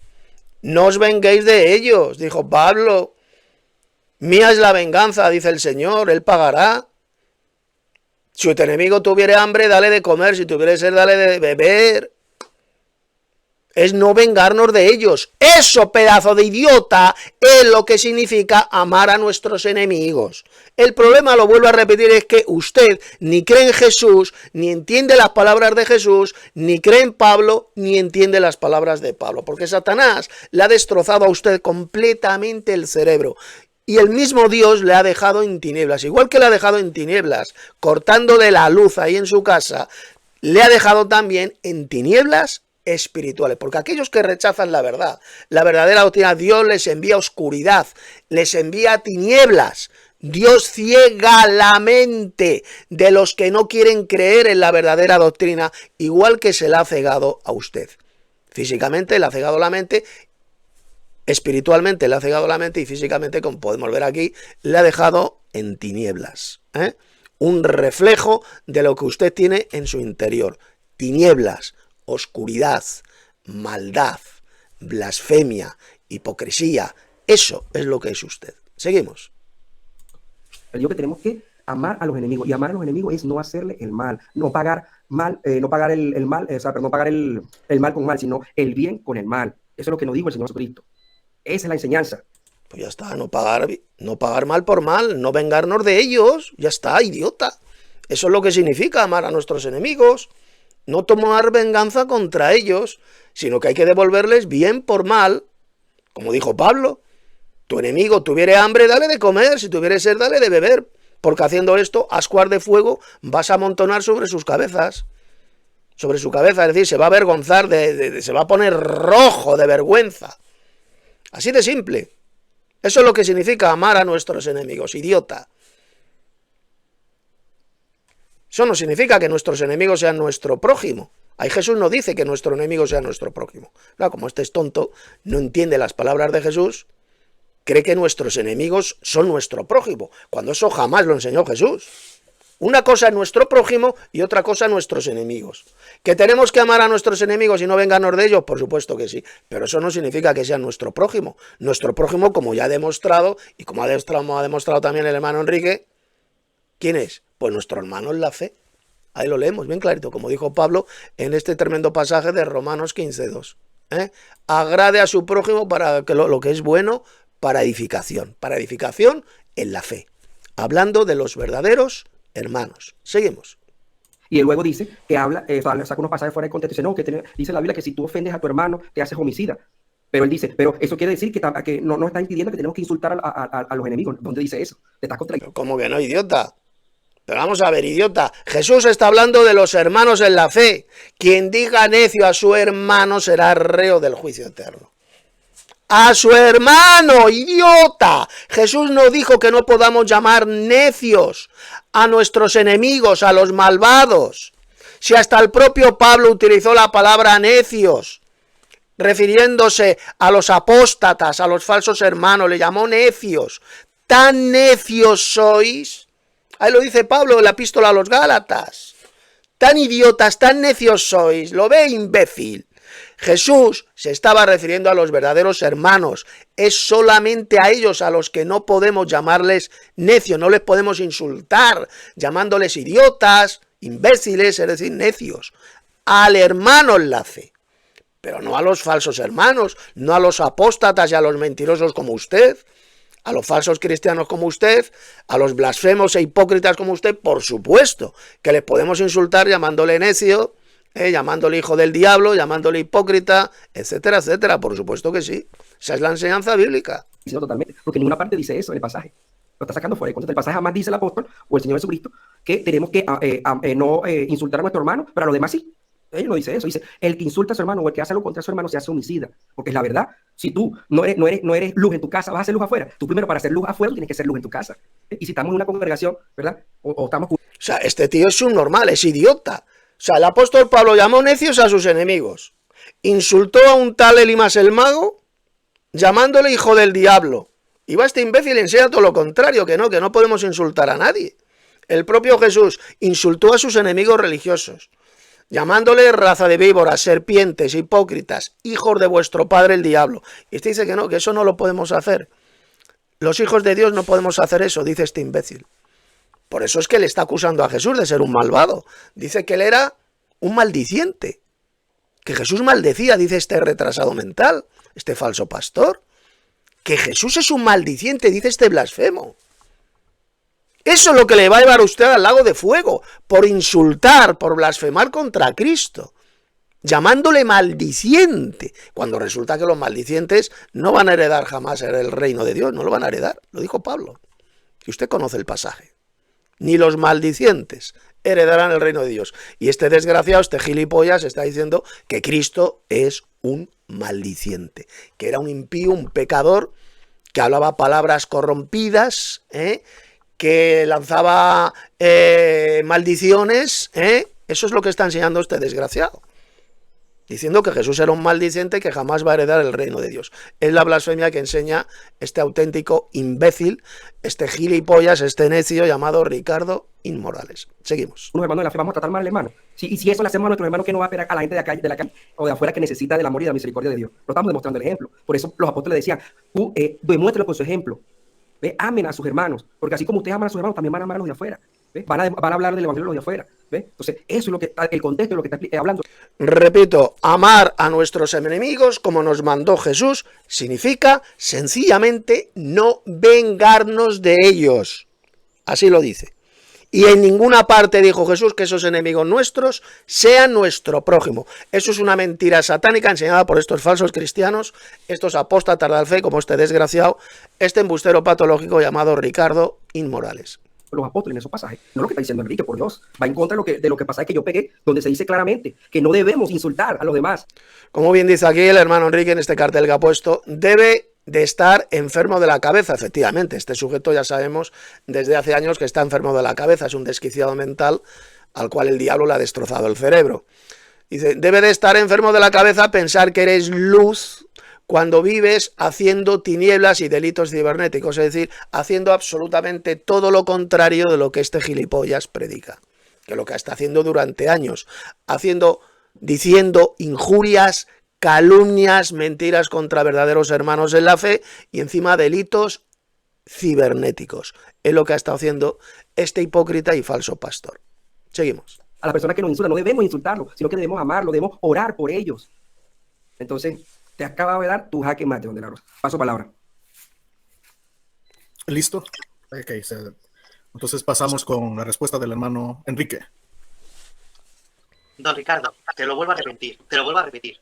No os venguéis de ellos, dijo Pablo. Mía es la venganza, dice el Señor, Él pagará. Si tu enemigo tuviere hambre, dale de comer. Si tuviere sed, dale de beber. Es no vengarnos de ellos. Eso, pedazo de idiota, es lo que significa amar a nuestros enemigos. El problema, lo vuelvo a repetir, es que usted ni cree en Jesús, ni entiende las palabras de Jesús, ni cree en Pablo, ni entiende las palabras de Pablo. Porque Satanás le ha destrozado a usted completamente el cerebro. Y el mismo Dios le ha dejado en tinieblas. Igual que le ha dejado en tinieblas, cortando de la luz ahí en su casa, le ha dejado también en tinieblas espirituales. Porque aquellos que rechazan la verdadera doctrina, Dios les envía oscuridad, les envía tinieblas. Dios ciega la mente de los que no quieren creer en la verdadera doctrina, igual que se la ha cegado a usted. Físicamente le ha cegado la mente, espiritualmente le ha cegado la mente y físicamente, como podemos ver aquí, le ha dejado en tinieblas. Un reflejo de lo que usted tiene en su interior. Tinieblas, oscuridad, maldad, blasfemia, hipocresía. Eso es lo que es usted. Seguimos. Él dijo que tenemos que amar a los enemigos. Y amar a los enemigos es no hacerle el mal, no pagar mal, no pagar el mal, no pagar el mal con mal, sino el bien con el mal. Eso es lo que nos dijo el Señor Jesucristo. Esa es la enseñanza. Pues ya está, no pagar mal por mal, no vengarnos de ellos. Ya está, idiota. Eso es lo que significa amar a nuestros enemigos. No tomar venganza contra ellos, sino que hay que devolverles bien por mal. Como dijo Pablo, tu enemigo tuviere hambre, dale de comer, si tuviere sed, dale de beber, porque haciendo esto, ascuas de fuego vas a amontonar sobre sus cabezas. Sobre su cabeza, es decir, se va a avergonzar, se va a poner rojo de vergüenza. Así de simple. Eso es lo que significa amar a nuestros enemigos, idiota. Eso no significa que nuestros enemigos sean nuestro prójimo. Ahí Jesús no dice que nuestro enemigo sea nuestro prójimo. Claro, como este es tonto, no entiende las palabras de Jesús, cree que nuestros enemigos son nuestro prójimo, cuando eso jamás lo enseñó Jesús. Una cosa es nuestro prójimo y otra cosa nuestros enemigos. ¿Que tenemos que amar a nuestros enemigos y no vengarnos de ellos? Por supuesto que sí, pero eso no significa que sean nuestro prójimo. Nuestro prójimo, como ya ha demostrado, y como ha demostrado también el hermano Enrique, ¿quién es? Pues nuestro hermano en la fe. Ahí lo leemos bien clarito, como dijo Pablo en este tremendo pasaje de Romanos 15:2. Agrade a su prójimo para que lo que es bueno, para edificación en la fe. Hablando de los verdaderos hermanos. Seguimos. Y él luego dice que saca unos pasajes fuera de contexto. Dice, no, dice la Biblia que si tú ofendes a tu hermano, te haces homicida. Pero él dice, pero eso quiere decir que no está impidiendo que tenemos que insultar a los enemigos. ¿Dónde dice eso? Te estás contradiciendo. ¿Cómo que no, idiota? Pero vamos a ver, idiota. Jesús está hablando de los hermanos en la fe. Quien diga necio a su hermano será reo del juicio eterno. A su hermano, idiota. Jesús no dijo que no podamos llamar necios a nuestros enemigos, a los malvados. Si hasta el propio Pablo utilizó la palabra necios, refiriéndose a los apóstatas, a los falsos hermanos, le llamó necios. ¿Tan necios sois? Ahí lo dice Pablo en la epístola a los Gálatas. Tan idiotas, tan necios sois. Lo ve, imbécil. Jesús se estaba refiriendo a los verdaderos hermanos. Es solamente a ellos a los que no podemos llamarles necios, no les podemos insultar, llamándoles idiotas, imbéciles, es decir, necios. Al hermano en la fe, pero no a los falsos hermanos, no a los apóstatas y a los mentirosos como usted, a los falsos cristianos como usted, a los blasfemos e hipócritas como usted, por supuesto, que les podemos insultar llamándole necio, llamándole hijo del diablo, llamándole hipócrita, etcétera, etcétera. Por supuesto que sí. Esa es la enseñanza bíblica. Totalmente, porque en ninguna parte dice eso en el pasaje. Lo está sacando fuera de contexto. El pasaje jamás dice el apóstol o el Señor Jesucristo que tenemos que no insultar a nuestro hermano, pero a los demás sí. Él no dice eso. Dice, el que insulta a su hermano o el que hace algo contra su hermano se hace homicida. Porque es la verdad. Si tú no eres luz en tu casa, vas a hacer luz afuera. Tú primero, para hacer luz afuera, tienes que ser luz en tu casa. Y si estamos en una congregación, ¿verdad? O estamos... O sea, este tío es un normal, es idiota. O sea, el apóstol Pablo llamó necios a sus enemigos. Insultó a un tal Elimas el mago, llamándole hijo del diablo. Y va este imbécil y enseña todo lo contrario, que no podemos insultar a nadie. El propio Jesús insultó a sus enemigos religiosos, llamándole raza de víboras, serpientes, hipócritas, hijos de vuestro padre el diablo. Y este dice que eso no lo podemos hacer. Los hijos de Dios no podemos hacer eso, dice este imbécil. Por eso es que le está acusando a Jesús de ser un malvado. Dice que él era un maldiciente. Que Jesús maldecía, dice este retrasado mental, este falso pastor. Que Jesús es un maldiciente, dice este blasfemo. Eso es lo que le va a llevar a usted al lago de fuego, por insultar, por blasfemar contra Cristo, llamándole maldiciente, cuando resulta que los maldicientes no van a heredar jamás el reino de Dios, no lo van a heredar, lo dijo Pablo. Y usted conoce el pasaje. Ni los maldicientes heredarán el reino de Dios. Y este desgraciado, este gilipollas, está diciendo que Cristo es un maldiciente, que era un impío, un pecador, que hablaba palabras corrompidas, que lanzaba maldiciones, Eso es lo que está enseñando este desgraciado, diciendo que Jesús era un maldiciente que jamás va a heredar el reino de Dios. Es la blasfemia que enseña este auténtico imbécil, este gilipollas, este necio llamado Ricardo Inmorales. Seguimos. Unos hermanos de la fe vamos a tratar mal al hermano. Y si eso le hacemos a nuestros hermanos, que no va a esperar a la gente de la calle o de afuera que necesita del amor y de la misericordia de Dios. Lo estamos demostrando el ejemplo. Por eso los apóstoles decían, tú demuéstralo con su ejemplo. Amen a sus hermanos, porque así como ustedes aman a sus hermanos, también van a amar a los de afuera. Van a hablar del evangelio de los de afuera. Entonces, eso es lo que está, el contexto de lo que está hablando. Repito, amar a nuestros enemigos como nos mandó Jesús significa sencillamente no vengarnos de ellos. Así lo dice. Y en ninguna parte dijo Jesús que esos enemigos nuestros sean nuestro prójimo. Eso es una mentira satánica enseñada por estos falsos cristianos, estos apóstatas de la fe, como este desgraciado, este embustero patológico llamado Ricardo Inmorales. Los apóstoles en esos pasajes, no lo que está diciendo Enrique, por Dios, va en contra de lo que pasa es que yo pegué, donde se dice claramente que no debemos insultar a los demás. Como bien dice aquí el hermano Enrique en este cartel que ha puesto, debe de estar enfermo de la cabeza. Efectivamente, este sujeto ya sabemos desde hace años que está enfermo de la cabeza, es un desquiciado mental al cual el diablo le ha destrozado el cerebro. Dice, debe de estar enfermo de la cabeza pensar que eres luz cuando vives haciendo tinieblas y delitos cibernéticos, es decir, haciendo absolutamente todo lo contrario de lo que este gilipollas predica, que lo que está haciendo durante años, diciendo injurias, calumnias, mentiras contra verdaderos hermanos en la fe y encima delitos cibernéticos. Es lo que ha estado haciendo este hipócrita y falso pastor. Seguimos. A la persona que nos insulta no debemos insultarlo, sino que debemos amarlo, debemos orar por ellos. Entonces, te acabo de dar tu jaque mate, don De La Rosa. Paso palabra. ¿Listo? Ok, entonces pasamos con la respuesta del hermano Enrique. Don Ricardo, te lo vuelvo a repetir.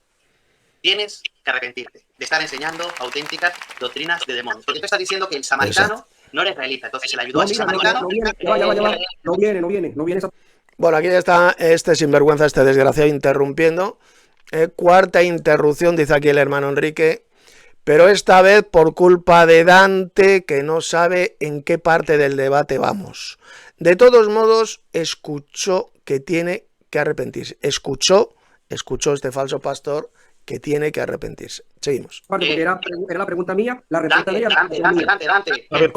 Tienes que arrepentirte de estar enseñando auténticas doctrinas de demonios. Porque tú estás diciendo que el samaritano no era israelita. Entonces, si le ayudó a ese samaritano... No viene. Bueno, aquí ya está este sinvergüenza, este desgraciado interrumpiendo. Cuarta interrupción, dice aquí el hermano Enrique. Pero esta vez por culpa de Dante, que no sabe en qué parte del debate vamos. De todos modos, escuchó que tiene que arrepentirse. Escuchó este falso pastor que tiene que arrepentirse. Seguimos. Bueno, era la pregunta mía, la respuesta de ella. Dante. A ver,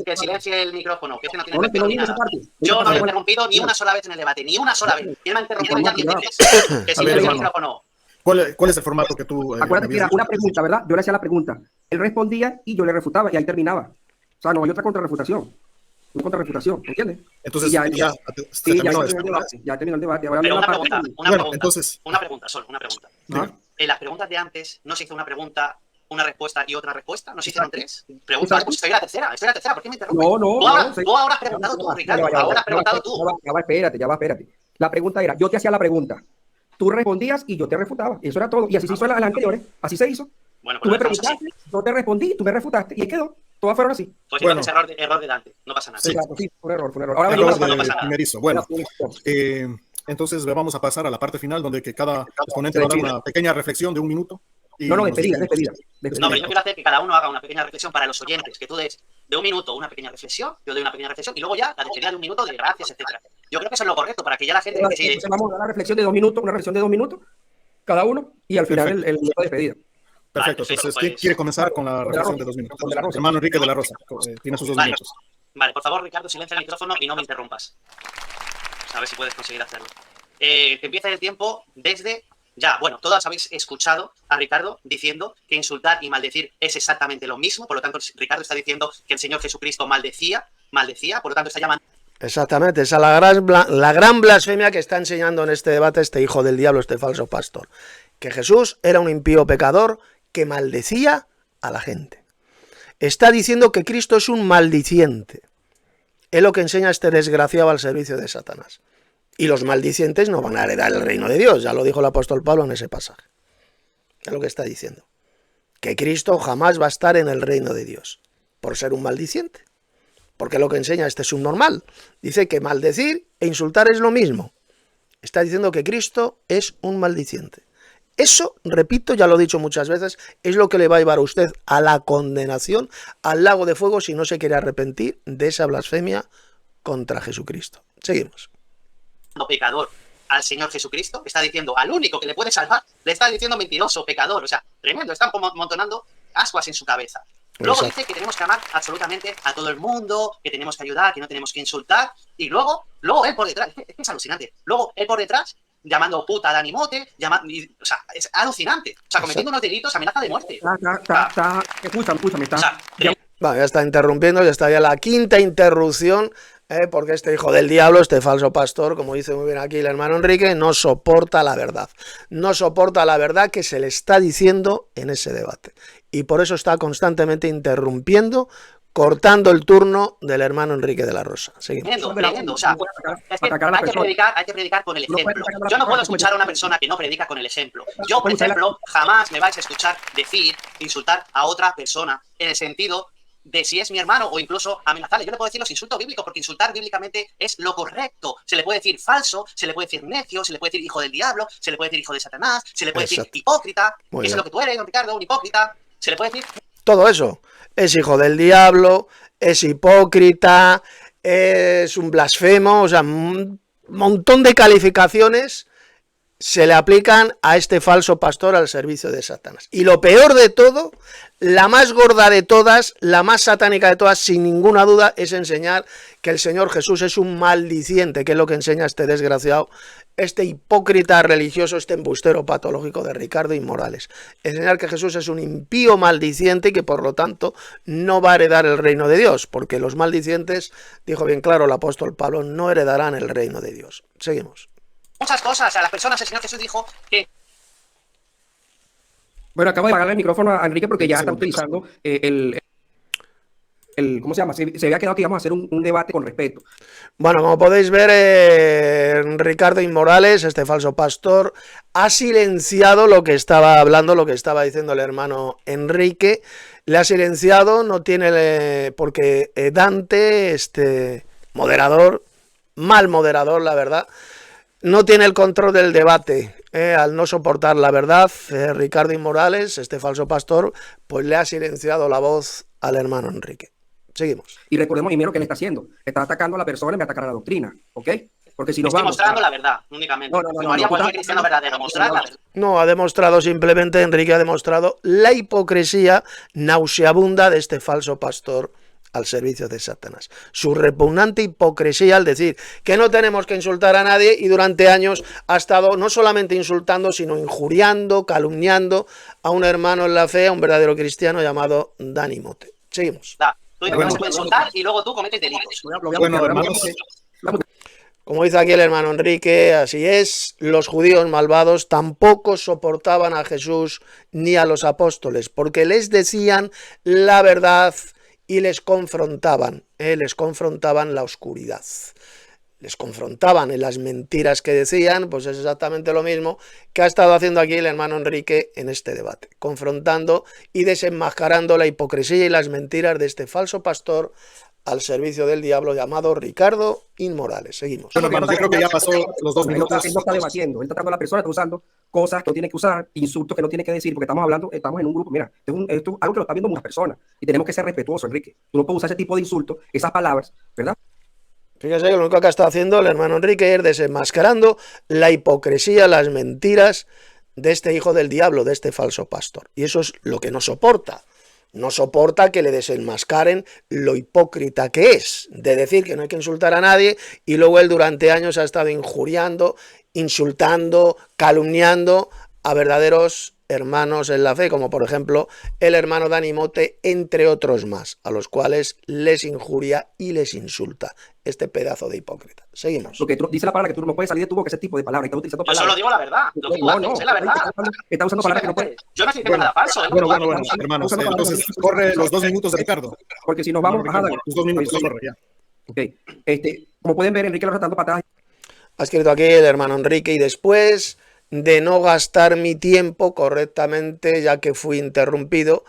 que silencie el micrófono, que no tiene que ver nada. Yo no lo he interrumpido ni una sola vez en el debate, ni una sola vez. ¿Quién me ha interrumpido ya 10 veces? Que silencie el micrófono. ¿Cuál es el formato que tú... Acuérdate que era una pregunta, ¿verdad? Yo le hacía la pregunta. Él respondía y yo le refutaba y ahí terminaba. O sea, no hay otra contrarrefutación. Una contrarrefutación, ¿entiendes? Entonces, ya terminó el debate. Ahora pero una pregunta. ¿Ah? En las preguntas de antes, ¿no se hizo una pregunta, una respuesta y otra respuesta? ¿No se hicieron tres? Preguntas, pues estoy la tercera. ¿Por qué me interrumpes? Tú ahora has preguntado tú, Ricardo. Ahora has preguntado tú. Ya va, espérate. La pregunta era, yo te hacía la pregunta. tú respondías y yo te refutaba. Y eso era todo. Y así se hizo en las anteriores. Así se hizo. Bueno, Tú pues me lo dejamos así. preguntaste, yo te respondí, tú me refutaste y ahí quedó. Todas fueron así. Pues Bueno. entonces error de Dante, no pasa nada. Sí. Claro, sí, fue un error, fue un error. Ahora Error venimos no de pasa nada. primerizo. Bueno, a entonces vamos a pasar a la parte final donde que cada exponente va a dar una pequeña reflexión de 1 minuto. Y No, nos despedida. No, pero yo quiero hacer que cada uno haga una pequeña reflexión para los oyentes, que tú des de 1 minuto una pequeña reflexión, yo doy una pequeña reflexión y luego ya la despedida de 1 minuto de gracias, etcétera. Yo creo que eso es lo correcto para que ya la gente que sigue. Entonces vamos a dar la reflexión de 2 minutos, una reflexión de 2 minutos cada uno y al final Perfecto. el minuto de despedida. Perfecto. Vale, Entonces, pues- ¿quién quiere comenzar con la reflexión de 2 minutos? De la Rosa. Hermano Enrique de la Rosa, tiene sus 2 Vale. minutos. Vale, por favor, Ricardo, silencia el micrófono y no me interrumpas. A ver si puedes conseguir hacerlo. Que empiece el tiempo desde ya. Bueno, todos habéis escuchado a Ricardo diciendo que insultar y maldecir es exactamente lo mismo. Por lo tanto, Ricardo está diciendo que el Señor Jesucristo maldecía, por lo tanto está llamando. Exactamente, esa es la gran blasfemia que está enseñando en este debate este hijo del diablo, este falso pastor. Que Jesús era un impío pecador que maldecía a la gente. Está diciendo que Cristo es un maldiciente. Es lo que enseña este desgraciado al servicio de Satanás. Y los maldicientes no van a heredar el reino de Dios, ya lo dijo el apóstol Pablo en ese pasaje. Es lo que está diciendo. Que Cristo jamás va a estar en el reino de Dios, por ser un maldiciente. Porque lo que enseña este subnormal. Dice que maldecir e insultar es lo mismo. Está diciendo que Cristo es un maldiciente. Eso, repito, ya lo he dicho muchas veces, es lo que le va a llevar a usted a la condenación, al lago de fuego, si no se quiere arrepentir de esa blasfemia contra Jesucristo. Seguimos. Pecador al Señor Jesucristo, está diciendo al único que le puede salvar, le está diciendo mentiroso, pecador, o sea, tremendo, están como montonando ascuas en su cabeza. Luego Exacto. dice que tenemos que amar absolutamente a todo el mundo, que tenemos que ayudar, que no tenemos que insultar, y luego él por detrás, es que es alucinante, luego él por detrás, llamando puta a Dani Mote, o sea, es alucinante, o sea, cometiendo unos delitos, amenaza de muerte. Escúchame, O sea, Bueno, ya está interrumpiendo, ya está ya la quinta interrupción, porque este hijo del diablo, este falso pastor, como dice muy bien aquí el hermano Enrique, no soporta la verdad. No soporta la verdad que se le está diciendo en ese debate. Y por eso está constantemente interrumpiendo, cortando el turno del hermano Enrique de la Rosa. Seguimos. tremendo, o sea, es que hay que predicar con el ejemplo. Yo no puedo escuchar a una persona que no predica con el ejemplo. Yo, por ejemplo, jamás me vais a escuchar decir, insultar a otra persona en el sentido de si es mi hermano o incluso amenazarle. Yo le puedo decir los insultos bíblicos porque insultar bíblicamente es lo correcto. Se le puede decir falso, se le puede decir necio, se le puede decir hijo del diablo, se le puede decir hijo de Satanás, se le puede decir hipócrita. Eso es lo que tú eres, don Ricardo, un hipócrita. Se le puede decir todo eso. Es hijo del diablo, es hipócrita, es un blasfemo, o sea, un montón de calificaciones se le aplican a este falso pastor al servicio de Satanás. Y lo peor de todo, la más gorda de todas, la más satánica de todas, sin ninguna duda, es enseñar que el Señor Jesús es un maldiciente, que es lo que enseña este desgraciado, este hipócrita religioso, este embustero patológico de Ricardo y Morales. Enseñar que Jesús es un impío maldiciente y que por lo tanto no va a heredar el reino de Dios, porque los maldicientes, dijo bien claro el apóstol Pablo, no heredarán el reino de Dios. Seguimos. muchas cosas a las personas. El Señor Jesús dijo que Bueno, acabo de apagarle el micrófono a Enrique porque ya está utilizando ¿cómo se llama? Se había quedado que íbamos a hacer un debate con respeto. Bueno, como podéis ver, Ricardo y Morales, este falso pastor, ha silenciado lo que estaba hablando, lo que estaba diciendo el hermano Enrique. Le ha silenciado, no tiene, porque Dante, este moderador, mal moderador, la verdad, no tiene el control del debate. Al no soportar la verdad, Ricardo y Morales, este falso pastor, pues le ha silenciado la voz al hermano Enrique. Seguimos. Y recordemos, y mira lo que le está haciendo. Está atacando a la persona en vez de atacar a la doctrina, ¿ok? Porque si nos estoy vamos... mostrando la verdad, únicamente. Como haría cualquier cristiano verdadero, mostrar la verdad. No, ha demostrado simplemente, Enrique ha demostrado la hipocresía nauseabunda de este falso pastor al servicio de Satanás. Su repugnante hipocresía al decir que no tenemos que insultar a nadie y durante años ha estado no solamente insultando, sino injuriando, calumniando a un hermano en la fe, a un verdadero cristiano llamado Dani Mote. Seguimos. Tú no se puede insultar y luego tú cometes delitos. Bueno, hermanos, como dice aquí el hermano Enrique, así es, los judíos malvados tampoco soportaban a Jesús ni a los apóstoles, porque les decían la verdad y les confrontaban la oscuridad. les confrontaban en las mentiras que decían, pues es exactamente lo mismo que ha estado haciendo aquí el hermano Enrique en este debate, confrontando y desenmascarando la hipocresía y las mentiras de este falso pastor al servicio del diablo llamado Ricardo Inmorales. Seguimos. Bueno, hermanos, yo creo que ya pasó los 2 minutos. Él no está debatiendo, él está tratando a la persona, está usando cosas que no tiene que usar, insultos que no tiene que decir, porque estamos hablando, estamos en un grupo, mira, esto es algo que lo están viendo muchas personas y tenemos que ser respetuosos, Enrique. Tú no puedes usar ese tipo de insultos, esas palabras, ¿verdad? Fíjese que lo único que está haciendo el hermano Enrique es desenmascarando la hipocresía, las mentiras de este hijo del diablo, de este falso pastor. Y eso es lo que no soporta. No soporta que le desenmascaren lo hipócrita que es, de decir que no hay que insultar a nadie y luego él durante años ha estado injuriando, insultando, calumniando a verdaderos hermanos en la fe, como por ejemplo el hermano Dani Mote, entre otros más, a los cuales les injuria y les insulta este pedazo de hipócrita. Seguimos. Lo que dice la palabra que tú no puedes salir de tu boca ese tipo de palabras, está utilizando Yo palabras. solo digo la verdad. Lo que No, es la verdad. está usando palabras que no puede. Yo no estoy diciendo nada falso. Bueno, hermanos, entonces corre los 2 minutos de Ricardo. Porque si nos vamos, Tus 2 minutos, corre ya. Ok, como pueden ver, Enrique lo está dando patadas. Ha escrito aquí el hermano Enrique, y después de no gastar mi tiempo correctamente, ya que fui interrumpido,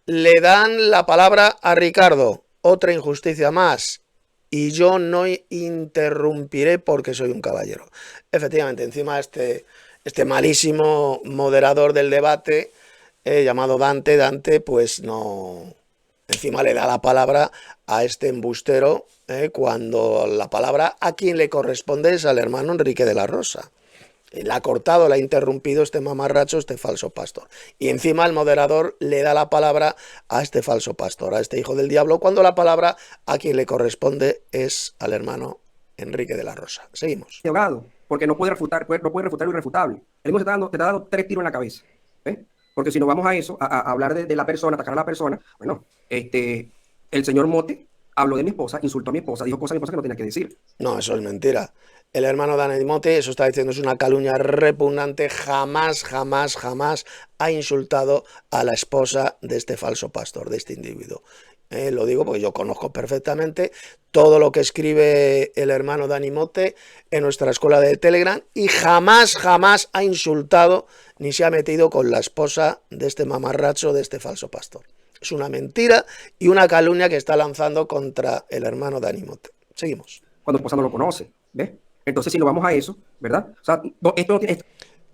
le dan la palabra a Ricardo. Otra injusticia más. Y yo no interrumpiré porque soy un caballero. Efectivamente, encima este malísimo moderador del debate, llamado Dante, pues no... Encima le da la palabra a este embustero, cuando la palabra a quien le corresponde es al hermano Enrique de la Rosa. Le ha cortado, le ha interrumpido este mamarracho, este falso pastor. Y encima el moderador le da la palabra a este falso pastor, a este hijo del diablo, cuando la palabra a quien le corresponde es al hermano Enrique de la Rosa. Seguimos. Ahogado, porque no puede refutar lo irrefutable. Él te está dando 3 tiros en la cabeza. Porque si nos vamos a eso, a hablar de la persona, atacar a la persona, bueno, el señor Mote habló de mi esposa, insultó a mi esposa, dijo cosas a mi esposa que no tenía que decir. No, eso es mentira. El hermano Dani Mote, eso está diciendo, es una calumnia repugnante. Jamás ha insultado a la esposa de este falso pastor, de este individuo. Lo digo porque yo conozco perfectamente todo lo que escribe el hermano Dani Mote en nuestra escuela de Telegram, y jamás ha insultado ni se ha metido con la esposa de este mamarracho, de este falso pastor. Es una mentira y una calumnia que está lanzando contra el hermano Dani Mote. Seguimos. Cuando tu esposa no lo conoce, ¿ves? Entonces, si nos vamos a eso, ¿verdad? O sea, esto no tiene...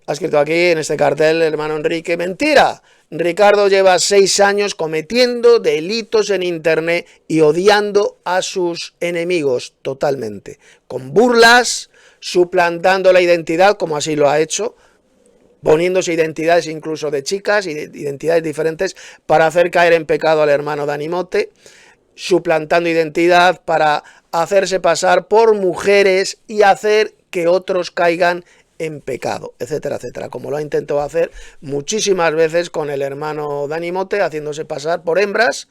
Ha escrito aquí en este cartel el hermano Enrique: mentira. Ricardo lleva 6 años cometiendo delitos en internet y odiando a sus enemigos totalmente, con burlas, suplantando la identidad, como así lo ha hecho, poniéndose identidades incluso de chicas, identidades diferentes, para hacer caer en pecado al hermano Dani Mote, suplantando identidad para hacerse pasar por mujeres y hacer que otros caigan en pecado, etcétera, etcétera, como lo ha intentado hacer muchísimas veces con el hermano Dani Mote, haciéndose pasar por hembras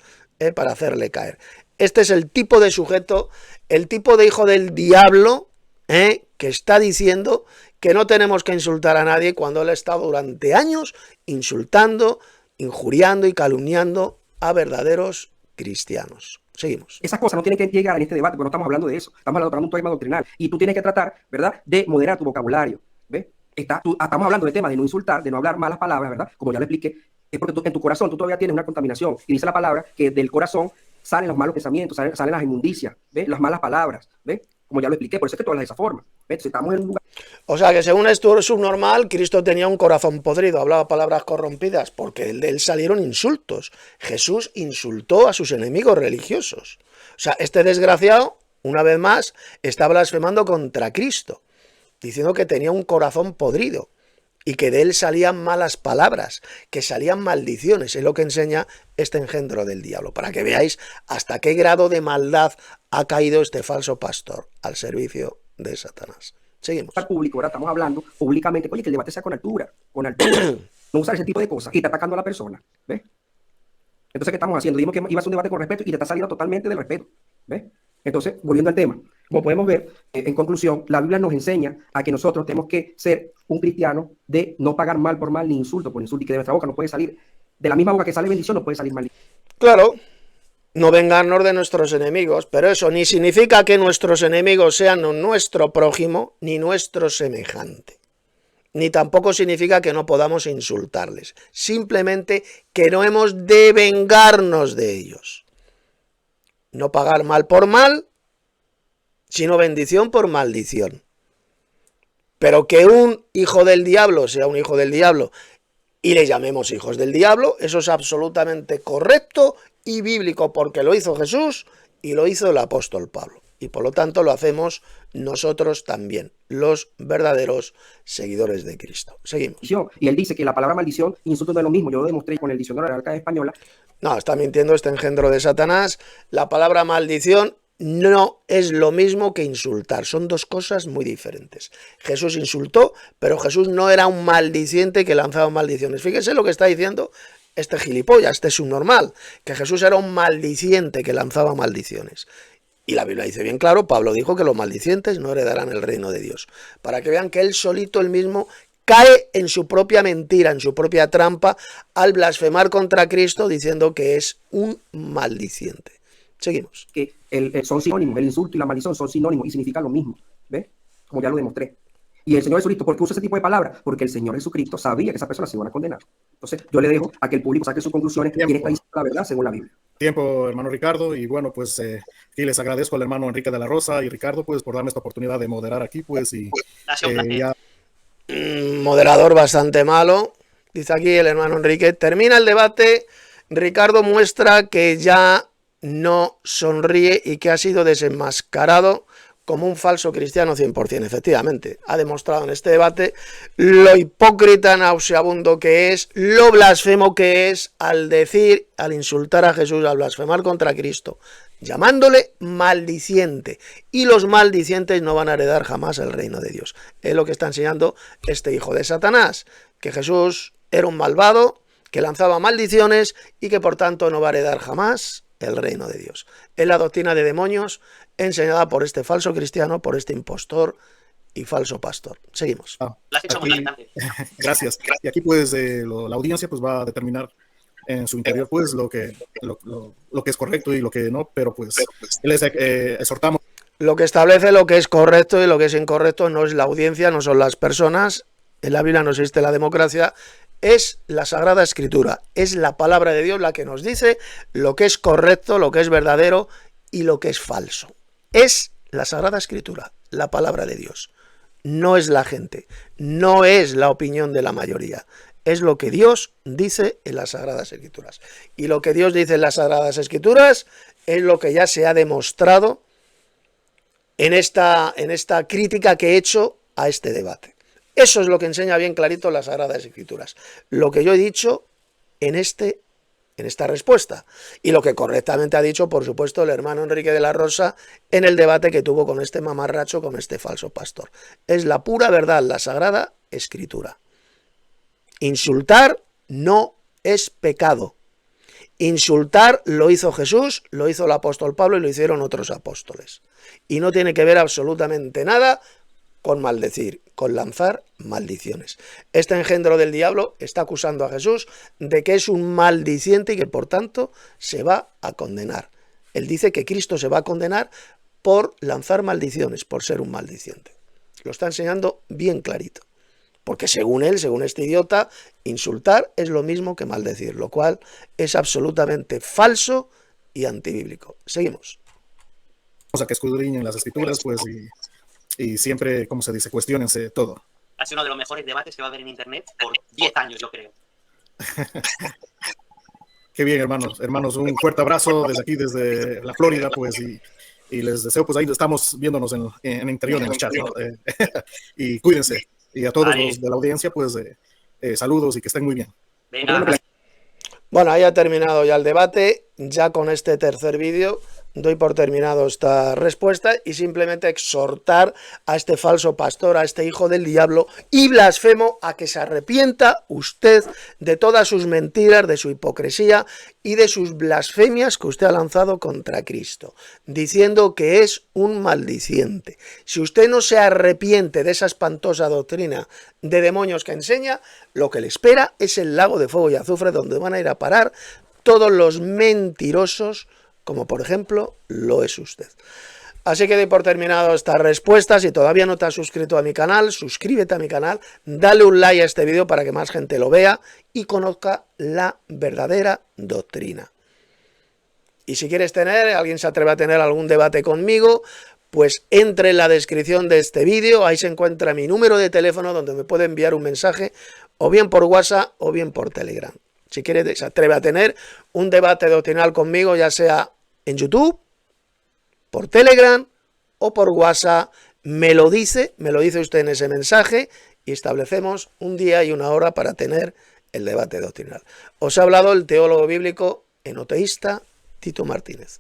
para hacerle caer. Este es el tipo de sujeto, el tipo de hijo del diablo, que está diciendo que no tenemos que insultar a nadie, cuando él ha estado durante años insultando, injuriando y calumniando a verdaderos cristianos. Seguimos. Esas cosas no tienen que llegar en este debate, porque no estamos hablando de eso, estamos hablando de un tema doctrinal, y tú tienes que tratar, ¿verdad?, de moderar tu vocabulario, ¿ves? Estamos hablando del tema de no insultar, de no hablar malas palabras, ¿verdad? Como ya lo expliqué, es porque en tu corazón tú todavía tienes una contaminación, y dice la palabra que del corazón salen los malos pensamientos, salen las inmundicias, ¿ves? Las malas palabras, ¿ves? Como ya lo expliqué, por eso es que tú hablas de esa forma, ¿ves? Si estamos en un lugar... O sea que según esto subnormal, Cristo tenía un corazón podrido, hablaba palabras corrompidas, porque de él salieron insultos. Jesús insultó a sus enemigos religiosos. O sea, este desgraciado, una vez más, está blasfemando contra Cristo, diciendo que tenía un corazón podrido y que de él salían malas palabras, que salían maldiciones. Es lo que enseña este engendro del diablo, para que veáis hasta qué grado de maldad ha caído este falso pastor al servicio de Satanás. Seguimos. Público, ahora estamos hablando públicamente, oye, que el debate sea con altura, no usar ese tipo de cosas y está atacando a la persona, ¿ves? Entonces, ¿qué estamos haciendo? Dijimos que iba a ser un debate con respeto y te está saliendo totalmente del respeto, ¿ves? Entonces, volviendo al tema, como podemos ver, en conclusión, la Biblia nos enseña a que nosotros tenemos que ser un cristiano de no pagar mal por mal ni insulto por insulto, y que de nuestra boca no puede salir, de la misma boca que sale bendición no puede salir mal. Claro, no vengarnos de nuestros enemigos, pero eso ni significa que nuestros enemigos sean nuestro prójimo ni nuestro semejante. Ni tampoco significa que no podamos insultarles, simplemente que no hemos de vengarnos de ellos. No pagar mal por mal, sino bendición por maldición. Pero que un hijo del diablo sea un hijo del diablo y le llamemos hijos del diablo, eso es absolutamente correcto y bíblico, porque lo hizo Jesús y lo hizo el apóstol Pablo. Y por lo tanto lo hacemos nosotros también, los verdaderos seguidores de Cristo. Seguimos. Y él dice que la palabra maldición y insulto no es lo mismo. Yo lo demostré con el diccionario de la Real Academia Española. No, está mintiendo este engendro de Satanás. La palabra maldición no es lo mismo que insultar. Son dos cosas muy diferentes. Jesús insultó, pero Jesús no era un maldiciente que lanzaba maldiciones. Fíjense lo que está diciendo este gilipollas, este subnormal, que Jesús era un maldiciente que lanzaba maldiciones. Y la Biblia dice bien claro, Pablo dijo que los maldicientes no heredarán el reino de Dios. Para que vean que él solito, él mismo, cae en su propia mentira, en su propia trampa, al blasfemar contra Cristo diciendo que es un maldiciente. Seguimos. Que son sinónimos, el insulto y la maldición son sinónimos y significan lo mismo. ¿Ves? Como ya lo demostré. Y el Señor Jesucristo, ¿por qué usa ese tipo de palabras? Porque el Señor Jesucristo sabía que esas personas se iban a condenar. Entonces, yo le dejo a que el público saque sus conclusiones y él está diciendo la verdad según la Biblia. Tiempo, hermano Ricardo, y bueno, pues aquí les agradezco al hermano Enrique de la Rosa y Ricardo, pues por darme esta oportunidad de moderar aquí, pues, y ya... Moderador bastante malo, dice aquí el hermano Enrique. Termina el debate, Ricardo muestra que ya no sonríe y que ha sido desenmascarado como un falso cristiano 100%, efectivamente. Ha demostrado en este debate lo hipócrita nauseabundo que es, lo blasfemo que es al decir, al insultar a Jesús, al blasfemar contra Cristo, llamándole maldiciente. Y los maldicientes no van a heredar jamás el reino de Dios. Es lo que está enseñando este hijo de Satanás, que Jesús era un malvado, que lanzaba maldiciones y que por tanto no va a heredar jamás el reino de Dios. Es la doctrina de demonios enseñada por este falso cristiano, por este impostor y falso pastor. Seguimos. Aquí, gracias. Y aquí pues la audiencia pues va a determinar en su interior pues lo que es correcto y lo que no, pero pues les exhortamos. Lo que establece lo que es correcto y lo que es incorrecto no es la audiencia, no son las personas. En la Biblia no existe la democracia. Es la Sagrada Escritura, es la palabra de Dios la que nos dice lo que es correcto, lo que es verdadero y lo que es falso. Es la Sagrada Escritura, la palabra de Dios. No es la gente, no es la opinión de la mayoría. Es lo que Dios dice en las Sagradas Escrituras. Y lo que Dios dice en las Sagradas Escrituras es lo que ya se ha demostrado en esta crítica que he hecho a este debate. Eso es lo que enseña bien clarito las Sagradas Escrituras. Lo que yo he dicho en esta respuesta. Y lo que correctamente ha dicho, por supuesto, el hermano Enrique de la Rosa en el debate que tuvo con este mamarracho, con este falso pastor. Es la pura verdad, la Sagrada Escritura. Insultar no es pecado. Insultar lo hizo Jesús, lo hizo el apóstol Pablo y lo hicieron otros apóstoles. Y no tiene que ver absolutamente nada con maldecir, con lanzar maldiciones. Este engendro del diablo está acusando a Jesús de que es un maldiciente y que por tanto se va a condenar. Él dice que Cristo se va a condenar por lanzar maldiciones, por ser un maldiciente. Lo está enseñando bien clarito. Porque según él, según este idiota, insultar es lo mismo que maldecir, lo cual es absolutamente falso y antibíblico. Seguimos. O sea, que escudriñen las escrituras, pues, y siempre, como se dice, cuestionense todo. Ha sido uno de los mejores debates que va a haber en internet por 10 años, yo creo. Qué bien, hermanos. Hermanos, un fuerte abrazo desde aquí, desde la Florida, pues, y les deseo, pues, ahí estamos viéndonos en interior, en el chat, ¿no? Y cuídense. Y a todos los de la audiencia, pues, saludos y que estén muy bien. Venga. Bueno, ahí ha terminado ya el debate. Ya con este tercer vídeo doy por terminado esta respuesta y simplemente exhortar a este falso pastor, a este hijo del diablo y blasfemo a que se arrepienta usted de todas sus mentiras, de su hipocresía y de sus blasfemias que usted ha lanzado contra Cristo, diciendo que es un maldiciente. Si usted no se arrepiente de esa espantosa doctrina de demonios que enseña, lo que le espera es el lago de fuego y azufre donde van a ir a parar todos los mentirosos como por ejemplo lo es usted. Así que doy por terminado estas respuestas. Si todavía no te has suscrito a mi canal, suscríbete a mi canal, dale un like a este vídeo para que más gente lo vea y conozca la verdadera doctrina. Y si quieres alguien se atreve a tener algún debate conmigo, pues entre en la descripción de este vídeo, ahí se encuentra mi número de teléfono donde me puede enviar un mensaje o bien por WhatsApp o bien por Telegram. Si quieres se atreve a tener un debate doctrinal conmigo, ya sea en YouTube, por Telegram o por WhatsApp, me lo dice usted en ese mensaje y establecemos un día y una hora para tener el debate doctrinal. Os ha hablado el teólogo bíblico enoteísta Tito Martínez.